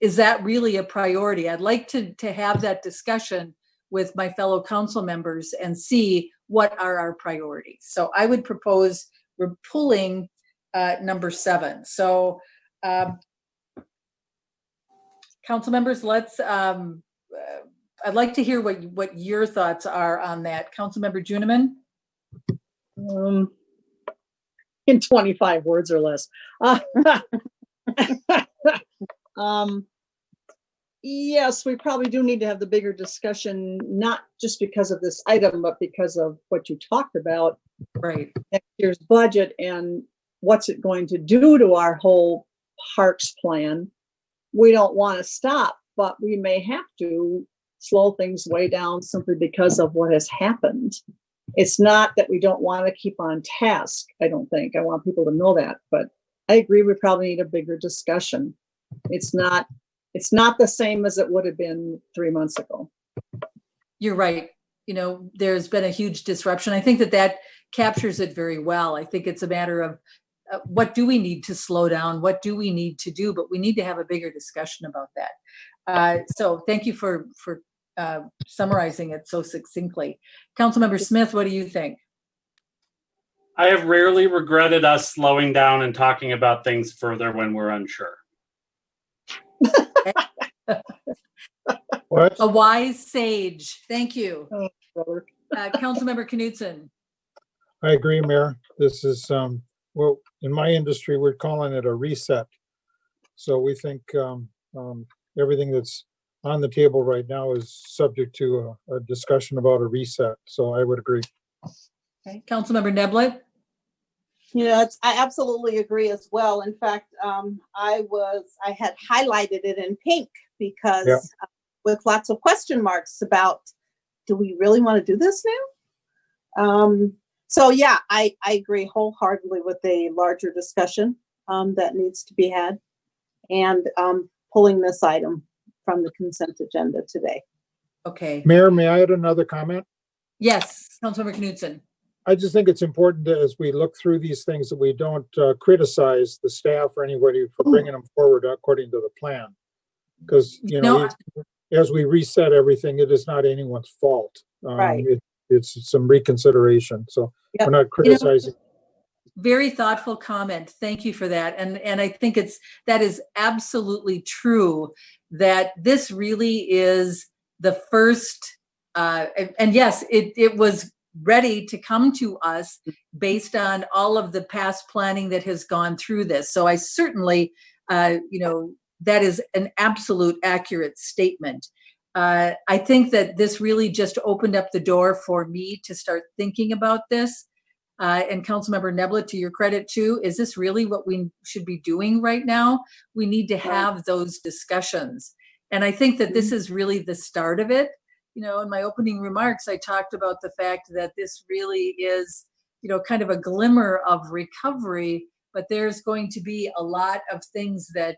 is that really a priority? I'd like to have that discussion with my fellow council members and see what are our priorities. So I would propose we're pulling number 7. So council members, let's, I'd like to hear what your thoughts are on that. Councilmember Juniman? In 25 words or less. Yes, we probably do need to have the bigger discussion, not just because of this item, but because of what you talked about. Right. Next year's budget and what's it going to do to our whole parks plan. We don't want to stop, but we may have to slow things way down simply because of what has happened. It's not that we don't want to keep on task, I don't think. I want people to know that, but I agree we probably need a bigger discussion. It's not the same as it would have been 3 months ago. You're right. There's been a huge disruption. I think that captures it very well. I think it's a matter of what do we need to slow down? What do we need to do? But we need to have a bigger discussion about that. So thank you for summarizing it so succinctly. Councilmember Smith, what do you think? I have rarely regretted us slowing down and talking about things further when we're unsure. What? A wise sage. Thank you. Oh, brother. Councilmember Knutson. I agree, Mayor. This is, well, in my industry, we're calling it a reset. So we think everything that's on the table right now is subject to a discussion about a reset. So I would agree. Okay. Councilmember Neblett. You know, I absolutely agree as well. In fact, I had highlighted it in pink because with lots of question marks about, do we really want to do this now? So yeah, I agree wholeheartedly with a larger discussion that needs to be had, and pulling this item from the consent agenda today. Okay. Mayor, may I add another comment? Yes, Councilmember Knutson. I just think it's important that as we look through these things that we don't criticize the staff or anybody for bringing them forward according to the plan. Because, you know, as we reset everything, it is not anyone's fault. Right. It's some reconsideration. So we're not criticizing. Very thoughtful comment. Thank you for that. And I think that is absolutely true, that this really is the first, and yes, it was ready to come to us based on all of the past planning that has gone through this. So I certainly, that is an absolute accurate statement. I think that this really just opened up the door for me to start thinking about this. And Councilmember Neblett, to your credit too, is this really what we should be doing right now? We need to have those discussions. And I think that this is really the start of it. You know, in my opening remarks, I talked about the fact that this really is, kind of a glimmer of recovery, but there's going to be a lot of things that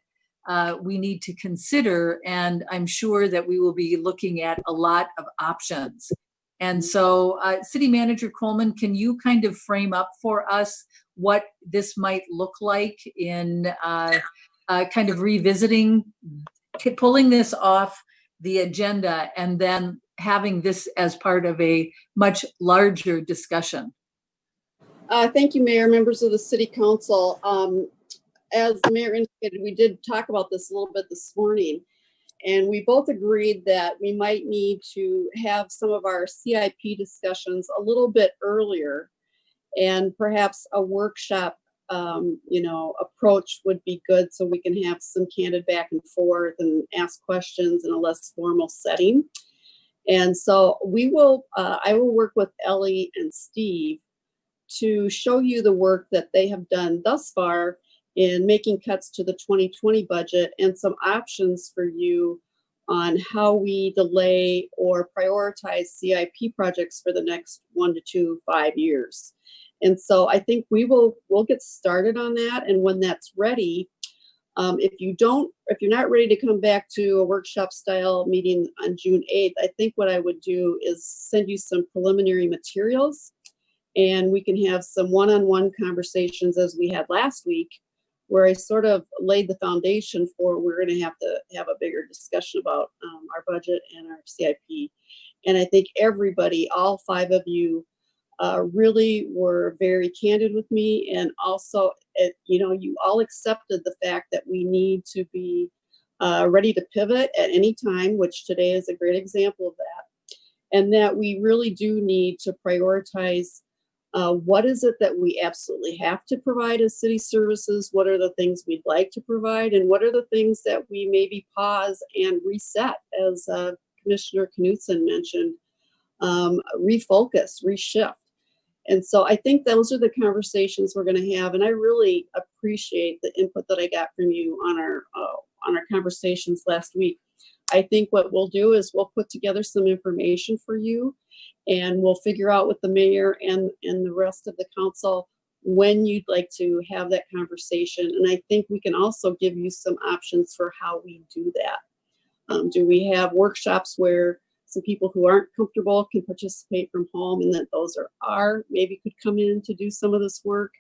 we need to consider. And I'm sure that we will be looking at a lot of options. And so, City Manager Coleman, can you kind of frame up for us what this might look like in kind of revisiting, pulling this off the agenda and then having this as part of a much larger discussion? Thank you, Mayor, members of the City Council. As the Mayor indicated, we did talk about this a little bit this morning. And we both agreed that we might need to have some of our CIP discussions a little bit earlier, and perhaps a workshop, approach would be good, so we can have some candid back and forth and ask questions in a less formal setting. And so I will work with Ellie and Steve to show you the work that they have done thus far in making cuts to the 2020 budget, and some options for you on how we delay or prioritize CIP projects for the next 1 to 5 years. And so I think we'll get started on that. And when that's ready, if you're not ready to come back to a workshop style meeting on June 8th, I think what I would do is send you some preliminary materials, and we can have some one-on-one conversations as we had last week, where I sort of laid the foundation for we're going to have a bigger discussion about our budget and our CIP. And I think everybody, all 5 of you, really were very candid with me, and also, you all accepted the fact that we need to be ready to pivot at any time, which today is a great example of that, and that we really do need to prioritize what is it that we absolutely have to provide as city services, what are the things we'd like to provide, and what are the things that we maybe pause and reset, as Commissioner Knutson mentioned, refocus, reshift. And so I think those are the conversations we're going to have, and I really appreciate the input that I got from you on our conversations last week. I think what we'll do is we'll put together some information for you, and we'll figure out with the mayor and the rest of the council when you'd like to have that conversation. And I think we can also give you some options for how we do that. Do we have workshops where some people who aren't comfortable can participate from home, and that those maybe could come in to do some of this work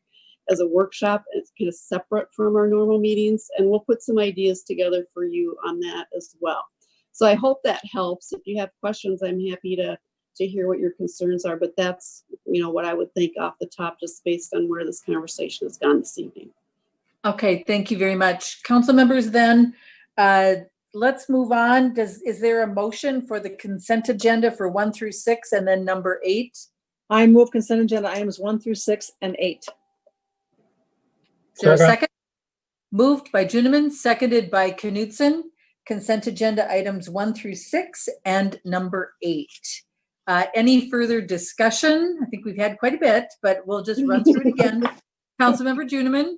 as a workshop? It's kind of separate from our normal meetings, and we'll put some ideas together for you on that as well. So I hope that helps. If you have questions, I'm happy to hear what your concerns are, but that's, what I would think off the top, just based on where this conversation has gone this evening. Okay, thank you very much. Council members, then, let's move on. Is there a motion for the consent agenda for 1 through 6 and then number 8? I move consent agenda items 1 through 6 and 8. Is there a second? Moved by Juniman, seconded by Knutson. Consent agenda items 1 through 6 and number 8. Any further discussion? I think we've had quite a bit, but we'll just run through it again. Councilmember Juniman?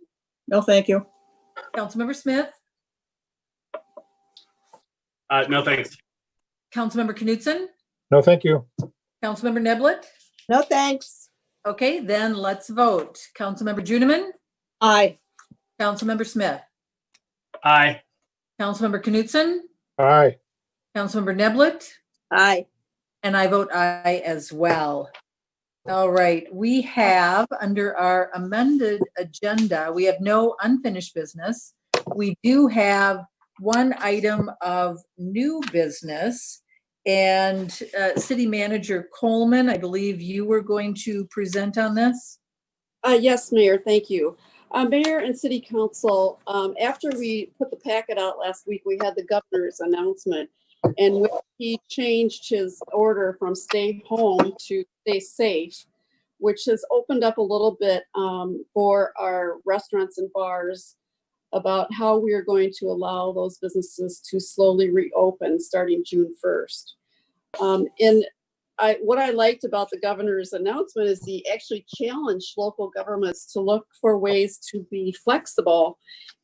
No, thank you. Councilmember Smith? No, thanks. Councilmember Knutson? No, thank you. Councilmember Neblett? No, thanks. Okay, then let's vote. Councilmember Juniman? Aye. Councilmember Smith? Aye. Councilmember Knutson? Aye. Councilmember Neblett? Aye. And I vote aye as well. All right, we have under our amended agenda, we have no unfinished business. We do have one item of new business, and City Manager Coleman, I believe you were going to present on this. Yes, Mayor, thank you. Mayor and City Council, after we put the packet out last week, we had the governor's announcement, and when he changed his order from stay home to stay safe, which has opened up a little bit for our restaurants and bars about how we are going to allow those businesses to slowly reopen starting June 1st. What I liked about the governor's announcement is he actually challenged local governments to look for ways to be flexible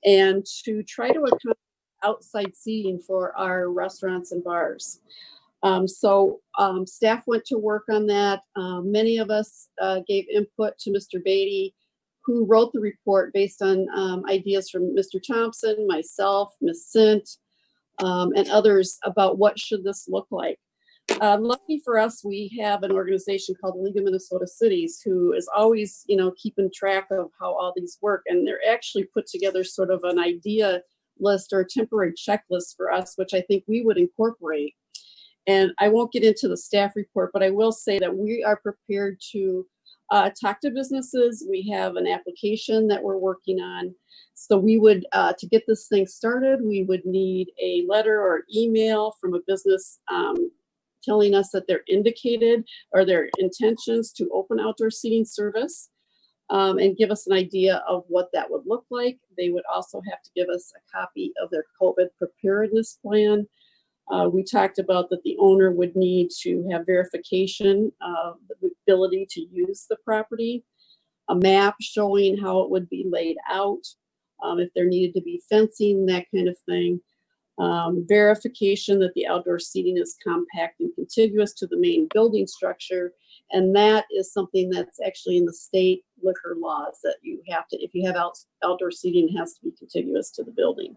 and to try to accommodate outside seating for our restaurants and bars. Staff went to work on that. Many of us gave input to Mr. Beatty, who wrote the report based on ideas from Mr. Thompson, myself, Ms. Sint, and others about what should this look like. Lucky for us, we have an organization called the League of Minnesota Cities who is always, keeping track of how all these work. And they're actually put together sort of an idea list or a temporary checklist for us, which I think we would incorporate. And I won't get into the staff report, but I will say that we are prepared to talk to businesses. We have an application that we're working on. So we would, to get this thing started, we would need a letter or email from a business telling us that they're indicated or their intentions to open outdoor seating service, and give us an idea of what that would look like. They would also have to give us a copy of their COVID preparedness plan. We talked about that the owner would need to have verification of the ability to use the property, a map showing how it would be laid out, if there needed to be fencing, that kind of thing. Verification that the outdoor seating is compact and contiguous to the main building structure. And that is something that's actually in the state liquor laws, that you have to, if you have outdoor seating, it has to be contiguous to the building.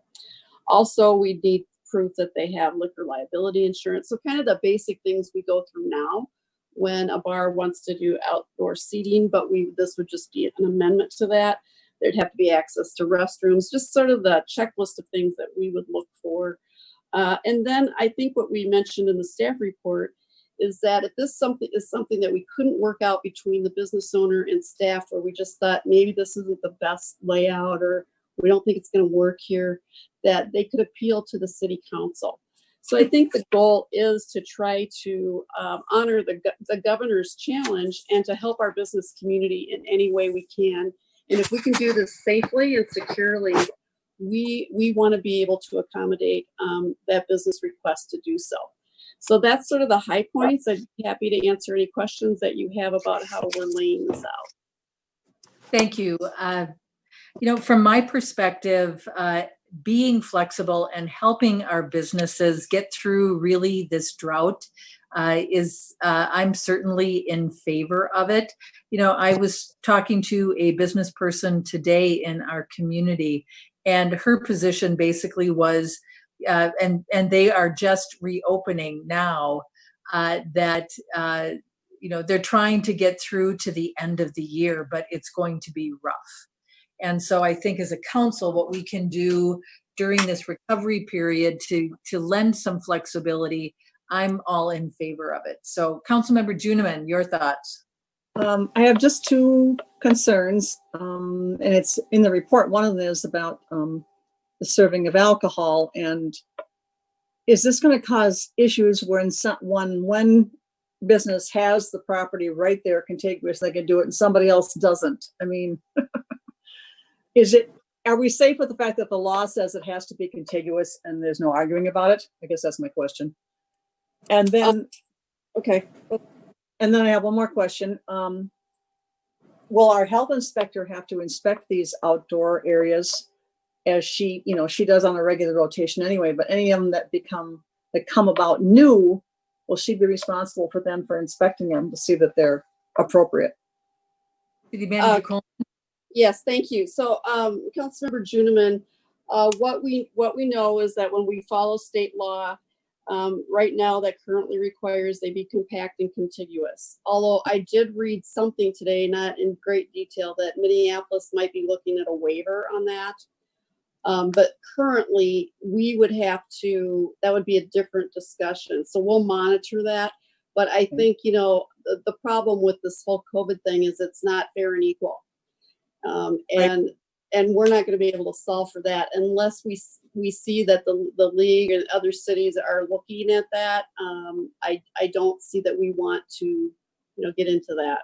Also, we need proof that they have liquor liability insurance. So kind of the basic things we go through now when a bar wants to do outdoor seating, but this would just be an amendment to that. There'd have to be access to restrooms, just sort of the checklist of things that we would look for. And then I think what we mentioned in the staff report is that if this is something that we couldn't work out between the business owner and staff, or we just thought maybe this isn't the best layout, or we don't think it's going to work here, that they could appeal to the city council. So I think the goal is to try to honor the governor's challenge and to help our business community in any way we can. And if we can do this safely and securely, we want to be able to accommodate that business request to do so. So that's sort of the high points. I'd be happy to answer any questions that you have about how we're laying this out. Thank you. From my perspective, being flexible and helping our businesses get through really this drought I'm certainly in favor of it. I was talking to a business person today in our community, and her position basically was, and they are just reopening now, that they're trying to get through to the end of the year, but it's going to be rough. And so I think as a council, what we can do during this recovery period to lend some flexibility, I'm all in favor of it. So Councilmember Juniman, your thoughts? I have just two concerns, and it's in the report. One of them is about the serving of alcohol, and is this going to cause issues when one business has the property right there contiguous, they can do it, and somebody else doesn't? I mean, are we safe with the fact that the law says it has to be contiguous and there's no arguing about it? I guess that's my question. And then, okay. And then I have one more question. Will our health inspector have to inspect these outdoor areas as she does on a regular rotation anyway, but any of them that come about new, will she be responsible for inspecting them to see that they're appropriate? City Manager Coleman. Yes, thank you. So, Councilmember Juniman, what we know is that when we follow state law, right now that currently requires they be compact and contiguous. Although I did read something today, not in great detail, that Minneapolis might be looking at a waiver on that. But currently we would have to, that would be a different discussion. So we'll monitor that. But I think, the problem with this whole COVID thing is it's not fair and equal. And we're not going to be able to solve for that unless we see that the league and other cities are looking at that. I don't see that we want to, get into that.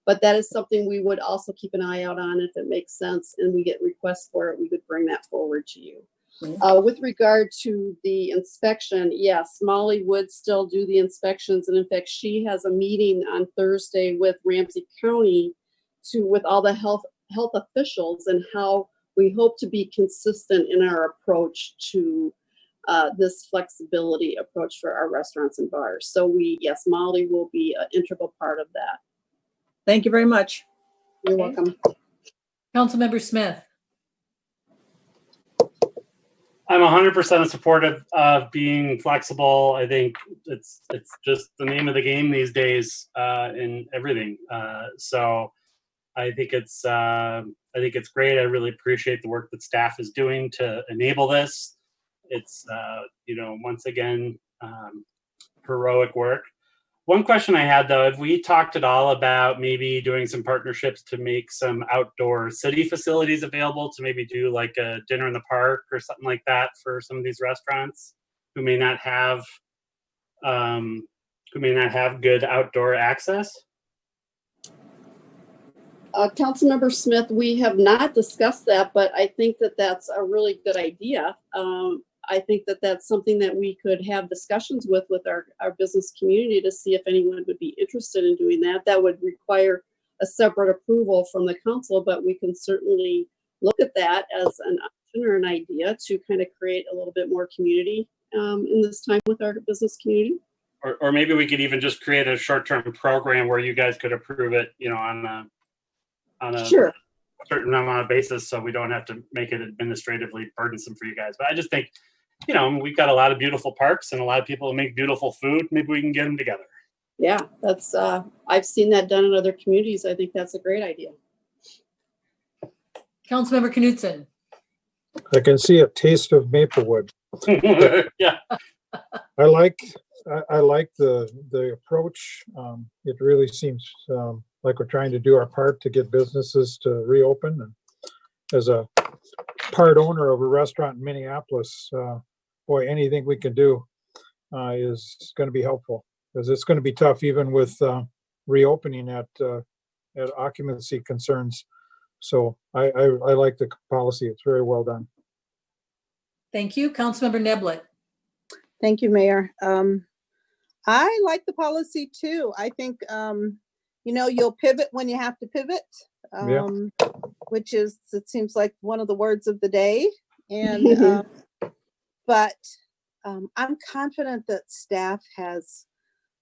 But that is something we would also keep an eye out on. If it makes sense and we get requests for it, we could bring that forward to you. With regard to the inspection, yes, Molly would still do the inspections. And in fact, she has a meeting on Thursday with Ramsey County with all the health officials and how we hope to be consistent in our approach to this flexibility approach for our restaurants and bars. So yes, Molly will be an integral part of that. Thank you very much. You're welcome. Councilmember Smith. I'm 100% supportive of being flexible. I think it's just the name of the game these days in everything. So I think it's great. I really appreciate the work that staff is doing to enable this. It's once again heroic work. One question I had, though, have we talked at all about maybe doing some partnerships to make some outdoor city facilities available to maybe do like a dinner in the park or something like that for some of these restaurants who may not have good outdoor access? Councilmember Smith, we have not discussed that, but I think that that's a really good idea. I think that that's something that we could have discussions with our business community to see if anyone would be interested in doing that. That would require a separate approval from the council, but we can certainly look at that as an option or an idea to kind of create a little bit more community in this time with our business community. Or maybe we could even just create a short-term program where you guys could approve it, on a sure. certain amount of basis, so we don't have to make it administratively burdensome for you guys. But I just think, we've got a lot of beautiful parks and a lot of people who make beautiful food. Maybe we can get them together. Yeah, that's I've seen that done in other communities. I think that's a great idea. Councilmember Knutson. I can see a taste of Maplewood. Yeah. I like the approach. It really seems like we're trying to do our part to get businesses to reopen. And as a part owner of a restaurant in Minneapolis, boy, anything we can do is going to be helpful, because it's going to be tough even with reopening at occupancy concerns. So I like the policy. It's very well done. Thank you. Councilmember Neblett. Thank you, Mayor. I like the policy too. I think, you'll pivot when you have to pivot, which is, it seems like one of the words of the day. And, but I'm confident that staff has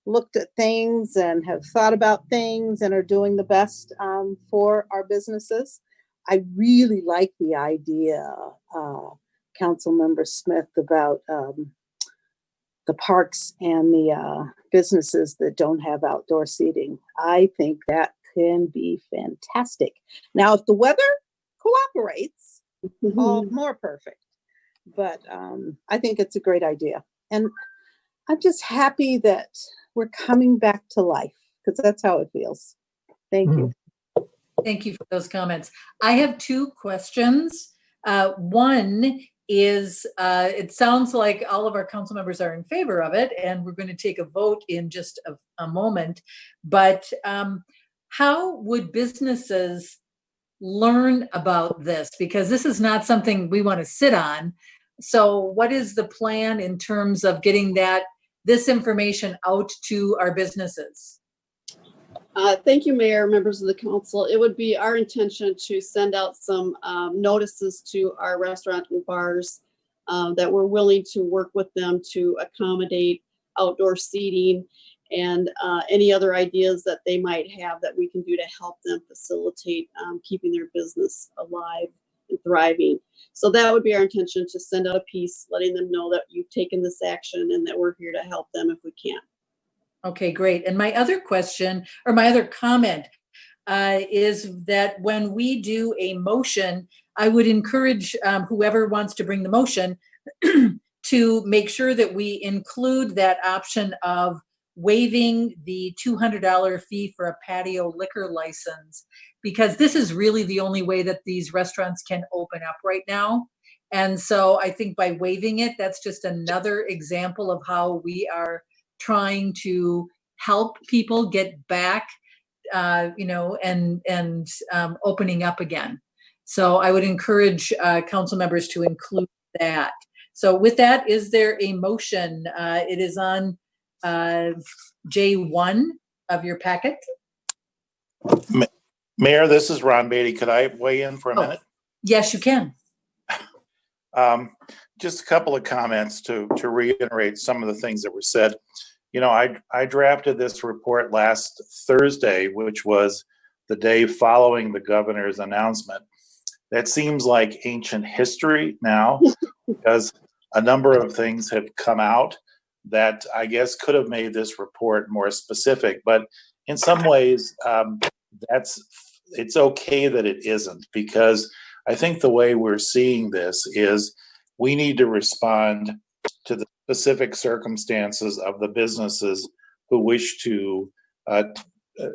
looked at things and have thought about things and are doing the best for our businesses. I really like the idea, Councilmember Smith, about the parks and the businesses that don't have outdoor seating. I think that can be fantastic. Now, if the weather cooperates, all more perfect. But I think it's a great idea. And I'm just happy that we're coming back to life, because that's how it feels. Thank you. Thank you for those comments. I have two questions. One is, it sounds like all of our council members are in favor of it, and we're going to take a vote in just a moment. But how would businesses learn about this? Because this is not something we want to sit on. So what is the plan in terms of getting this information out to our businesses? Thank you, Mayor, members of the council. It would be our intention to send out some notices to our restaurant and bars that we're willing to work with them to accommodate outdoor seating and any other ideas that they might have that we can do to help them facilitate keeping their business alive and thriving. So that would be our intention, to send out a piece letting them know that you've taken this action and that we're here to help them if we can. Okay, great. And my other question, or my other comment, is that when we do a motion, I would encourage whoever wants to bring the motion to make sure that we include that option of waiving the $200 fee for a patio liquor license, because this is really the only way that these restaurants can open up right now. And so I think by waiving it, that's just another example of how we are trying to help people get back, and opening up again. So I would encourage council members to include that. So with that, is there a motion? It is on J1 of your packet. Mayor, this is Ron Beatty. Could I weigh in for a minute? Yes, you can. Just a couple of comments to reiterate some of the things that were said. I drafted this report last Thursday, which was the day following the governor's announcement. That seems like ancient history now, because a number of things have come out that I guess could have made this report more specific. But in some ways, it's okay that it isn't, because I think the way we're seeing this is we need to respond to the specific circumstances of the businesses who wish to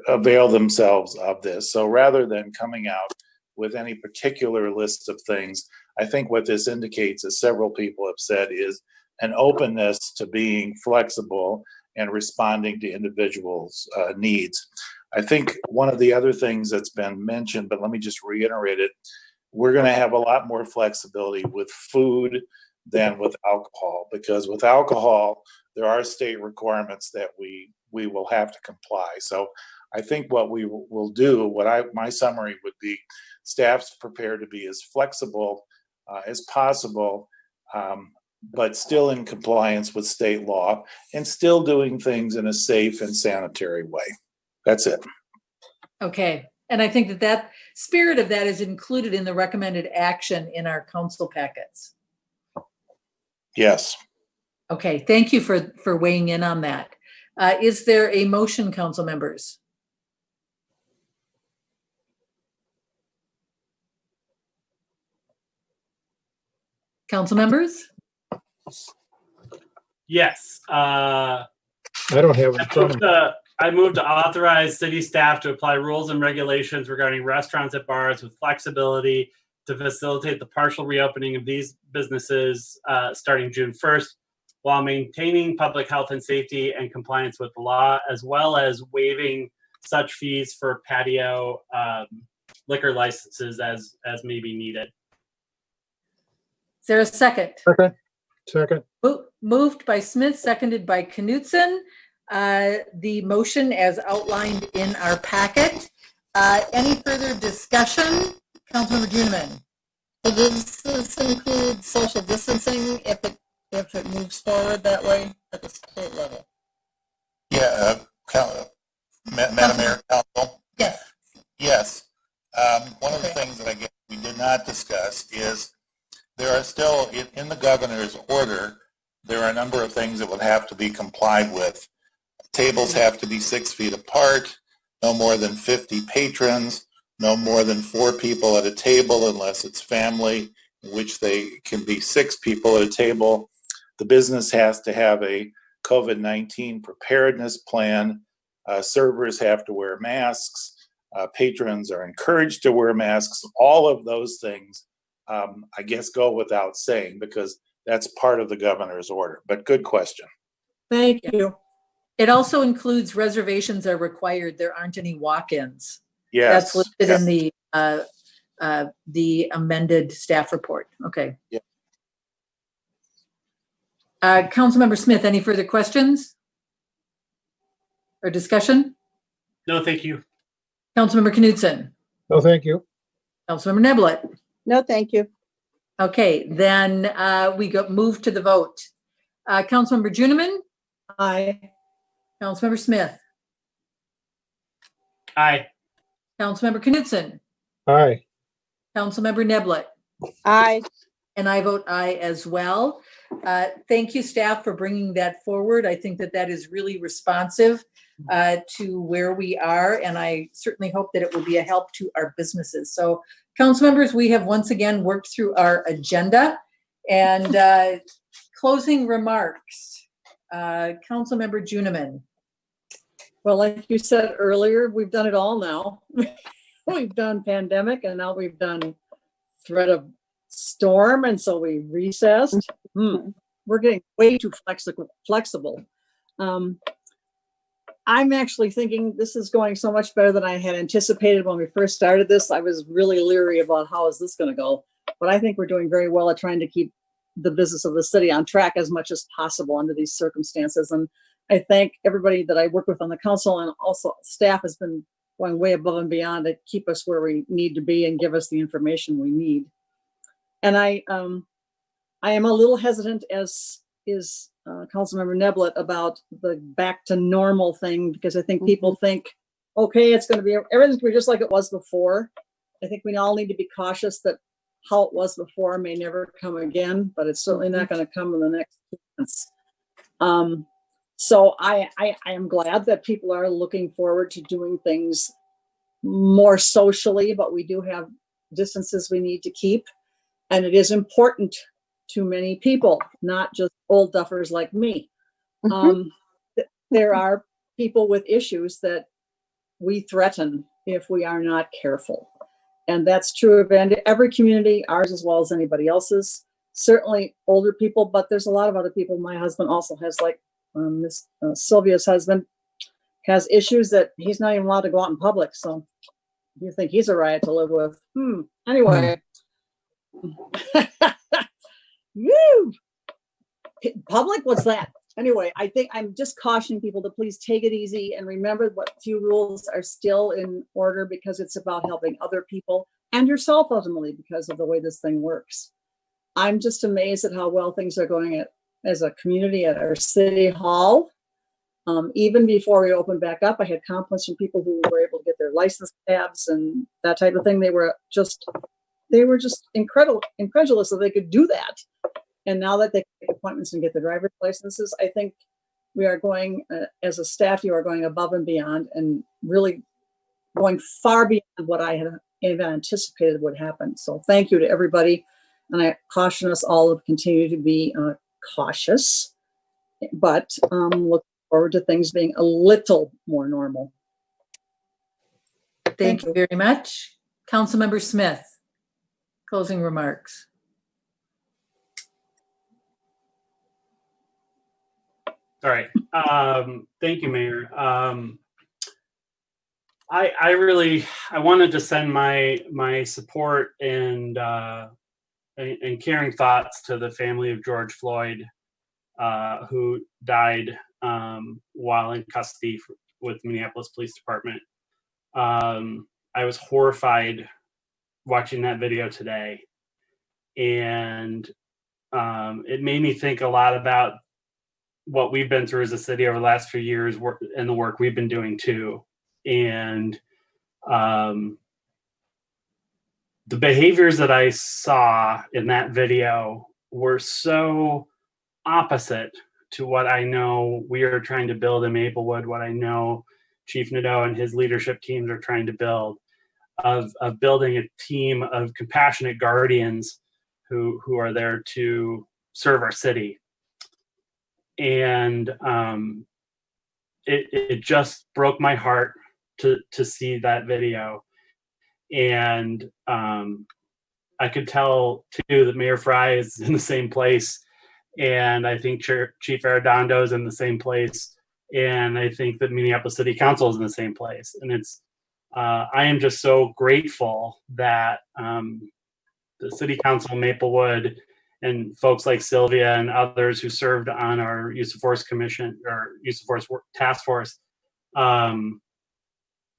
avail themselves of this. So rather than coming out with any particular list of things, I think what this indicates, as several people have said, is an openness to being flexible and responding to individuals' needs. I think one of the other things that's been mentioned, but let me just reiterate it, we're going to have a lot more flexibility with food than with alcohol, because with alcohol, there are state requirements that we will have to comply. So I think what we will do, my summary would be, staff's prepared to be as flexible as possible, but still in compliance with state law and still doing things in a safe and sanitary way. That's it. Okay. And I think that spirit of that is included in the recommended action in our council packets. Yes. Okay. Thank you for weighing in on that. Is there a motion, council members? Council members? Yes. I don't have it in front of me. I move to authorize city staff to apply rules and regulations regarding restaurants and bars with flexibility to facilitate the partial reopening of these businesses starting June 1st, while maintaining public health and safety and compliance with the law, as well as waiving such fees for patio liquor licenses as may be needed. Is there a second? Second. Moved by Smith, seconded by Knutson. The motion as outlined in our packet. Any further discussion? Councilmember Juniman. Does this include social distancing if it moves forward that way at the state level? Yeah, Madam Mayor, Council. Yes. Yes. One of the things that I guess we did not discuss is there are still, in the governor's order, there are a number of things that would have to be complied with. Tables have to be 6 feet apart, no more than 50 patrons, no more than 4 people at a table unless it's family, in which they can be 6 people at a table. The business has to have a COVID-19 preparedness plan. Servers have to wear masks. Patrons are encouraged to wear masks. All of those things I guess go without saying because that's part of the governor's order. But good question. Thank you. It also includes reservations are required. There aren't any walk-ins. Yes. That's listed in the amended staff report. Okay. Yeah. Councilmember Smith, any further questions or discussion? No, thank you. Councilmember Knutson? No, thank you. Councilmember Neblett? No, thank you. Okay, then we move to the vote. Councilmember Juniman? Aye. Councilmember Smith? Aye. Councilmember Knutson? Aye. Councilmember Neblett? Aye. And I vote aye as well. Thank you, staff, for bringing that forward. I think that that is really responsive to where we are, and I certainly hope that it will be a help to our businesses. So, council members, we have once again worked through our agenda, and closing remarks. Councilmember Juniman. Well, like you said earlier, we've done it all now. We've done pandemic, and now we've done threat of storm, and so we recessed. We're getting way too flexible. I'm actually thinking this is going so much better than I had anticipated when we first started this. I was really leery about how is this going to go, but I think we're doing very well at trying to keep the business of the city on track as much as possible under these circumstances. And I thank everybody that I work with on the council, and also staff has been going way above and beyond to keep us where we need to be and give us the information we need. And I am a little hesitant, as is Councilmember Neblett, about the back to normal thing, because I think people think, okay, it's going to be, everything's going to be just like it was before. I think we all need to be cautious that how it was before may never come again, but it's certainly not going to come in the next 2 months. So I am glad that people are looking forward to doing things more socially, but we do have distances we need to keep. And it is important to many people, not just old duffers like me. There are people with issues that we threaten if we are not careful. And that's true of every community, ours as well as anybody else's. Certainly older people, but there's a lot of other people. My husband also has, like Miss Sylvia's husband, has issues that he's not even allowed to go out in public. So you think he's a riot to live with. Anyway. Woo! Public, what's that? Anyway, I think I'm just cautioning people to please take it easy and remember what few rules are still in order, because it's about helping other people and yourself ultimately because of the way this thing works. I'm just amazed at how well things are going as a community at our city hall. Even before we opened back up, I had compliments from people who were able to get their license tabs and that type of thing. They were just incredulous that they could do that. And now that they can make appointments and get their driver's licenses, I think we are going, as a staff, you are going above and beyond and really going far beyond what I had even anticipated would happen. So thank you to everybody. And I caution us all to continue to be cautious, but look forward to things being a little more normal. Thank you very much. Councilmember Smith, closing remarks. All right. Thank you, Mayor. I wanted to send my support and caring thoughts to the family of George Floyd, who died while in custody with Minneapolis Police Department. I was horrified watching that video today, and it made me think a lot about what we've been through as a city over the last few years and the work we've been doing too. And the behaviors that I saw in that video were so opposite to what I know we are trying to build in Maplewood, what I know Chief Nadeau and his leadership teams are trying to build, of building a team of compassionate guardians who are there to serve our city. And it just broke my heart to see that video. And I could tell too that Mayor Fry is in the same place, and I think Chief Arredondo is in the same place, and I think that Minneapolis City Council is in the same place. And it's I am just so grateful that the City Council, Maplewood, and folks like Sylvia and others who served on our Use of Force Commission or Use of Force Task Force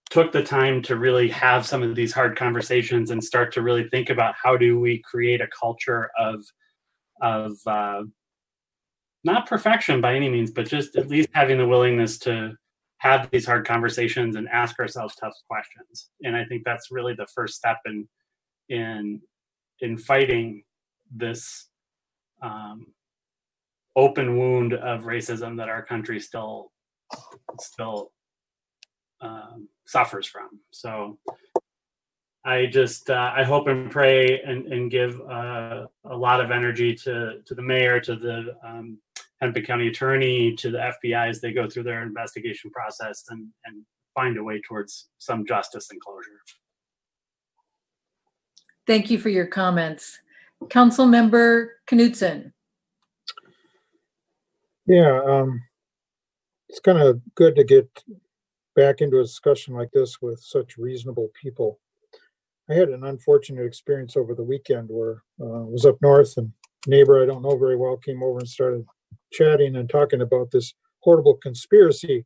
took the time to really have some of these hard conversations and start to really think about how do we create a culture of not perfection by any means, but just at least having the willingness to have these hard conversations and ask ourselves tough questions. And I think that's really the first step in fighting this open wound of racism that our country still suffers from. So I just I hope and pray and give a lot of energy to the mayor, to the Hennepin County attorney, to the FBI as they go through their investigation process and find a way towards some justice and closure. Thank you for your comments. Councilmember Knudsen. Yeah, it's kind of good to get back into a discussion like this with such reasonable people. I had an unfortunate experience over the weekend where I was up north and a neighbor I don't know very well came over and started chatting and talking about this horrible conspiracy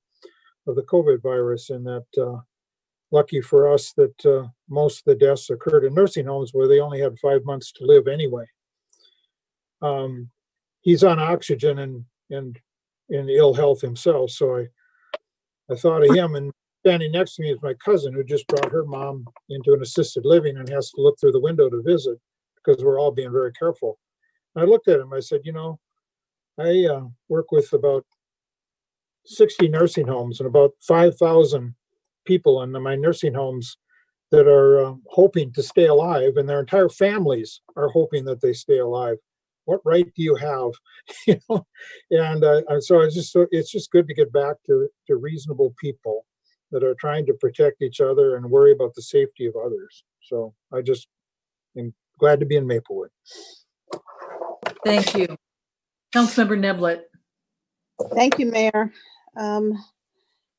of the COVID virus, and that lucky for us that most of the deaths occurred in nursing homes where they only had 5 months to live anyway. He's on oxygen and in ill health himself, so I thought of him, and standing next to me is my cousin who just brought her mom into an assisted living and has to look through the window to visit because we're all being very careful. I looked at him, I said, you know, I work with about 60 nursing homes and about 5,000 people in my nursing homes that are hoping to stay alive, and their entire families are hoping that they stay alive. What right do you have? You know, and so it's just good to get back to reasonable people that are trying to protect each other and worry about the safety of others. So I just am glad to be in Maplewood. Thank you. Councilmember Neblett. Thank you, Mayor.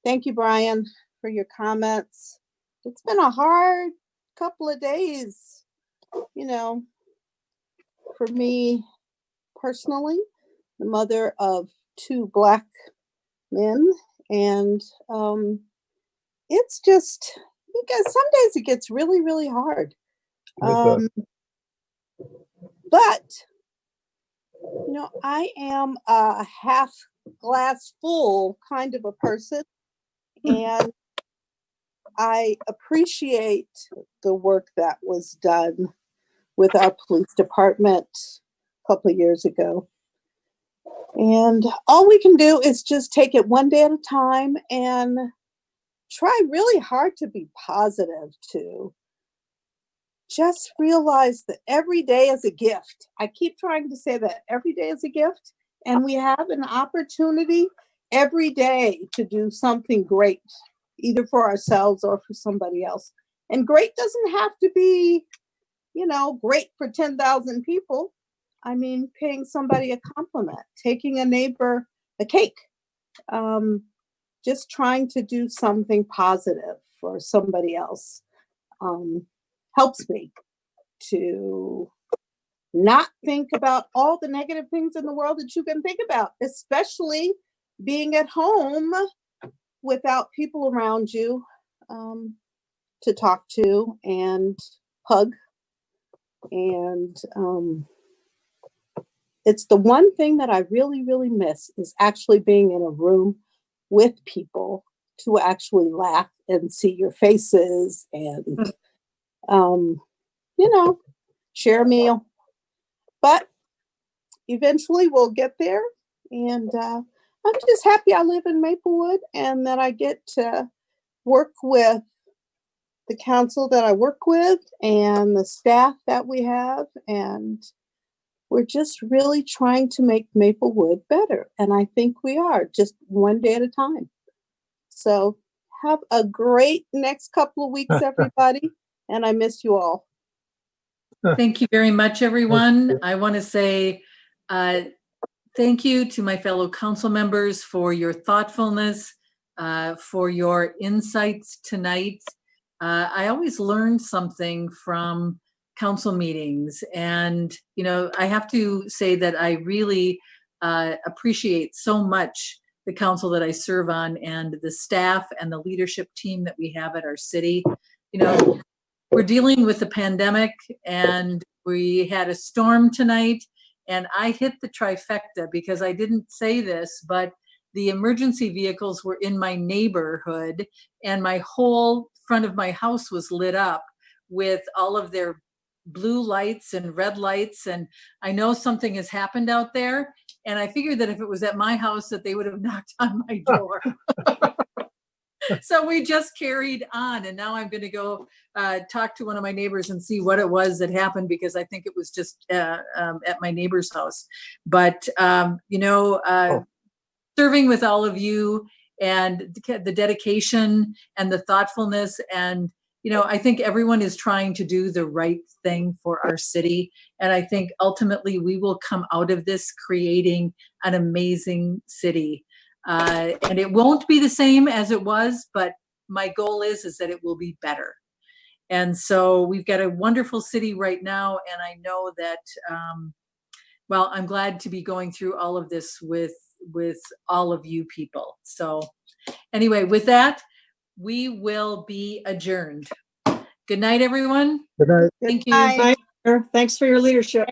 Thank you, Brian, for your comments. It's been a hard couple of days, you know, for me personally, the mother of 2 Black men, and it's just, because some days it gets really, really hard. But you know, I am a half glass full kind of a person, and I appreciate the work that was done with our police department a couple of years ago. And all we can do is just take it one day at a time and try really hard to be positive, to just realize that every day is a gift. I keep trying to say that every day is a gift, and we have an opportunity every day to do something great, either for ourselves or for somebody else. And great doesn't have to be, you know, great for 10,000 people. I mean, paying somebody a compliment, taking a neighbor a cake, just trying to do something positive for somebody else helps me to not think about all the negative things in the world that you can think about, especially being at home without people around you to talk to and hug. And it's the one thing that I really, really miss is actually being in a room with people to actually laugh and see your faces and, you know, share a meal. But eventually we'll get there. And I'm just happy I live in Maplewood and that I get to work with the council that I work with and the staff that we have. And we're just really trying to make Maplewood better. And I think we are, just one day at a time. So have a great next couple of weeks, everybody. And I miss you all. Thank you very much, everyone. I want to say thank you to my fellow council members for your thoughtfulness, for your insights tonight. I always learn something from council meetings, and I have to say that I really appreciate so much the council that I serve on and the staff and the leadership team that we have at our city. We're dealing with the pandemic, and we had a storm tonight, and I hit the trifecta because I didn't say this, but the emergency vehicles were in my neighborhood, and my whole front of my house was lit up with all of their blue lights and red lights. And I know something has happened out there. And I figured that if it was at my house, that they would have knocked on my door. So we just carried on. And now I'm going to go talk to one of my neighbors and see what it was that happened, because I think it was just at my neighbor's house. But, serving with all of you and the dedication and the thoughtfulness, and I think everyone is trying to do the right thing for our city. And I think ultimately we will come out of this creating an amazing city. And it won't be the same as it was, but my goal is that it will be better. And so we've got a wonderful city right now. And I know that, I'm glad to be going through all of this with all of you people. So anyway, with that, we will be adjourned. Good night, everyone. Good night. Thank you. Bye. Thanks for your leadership.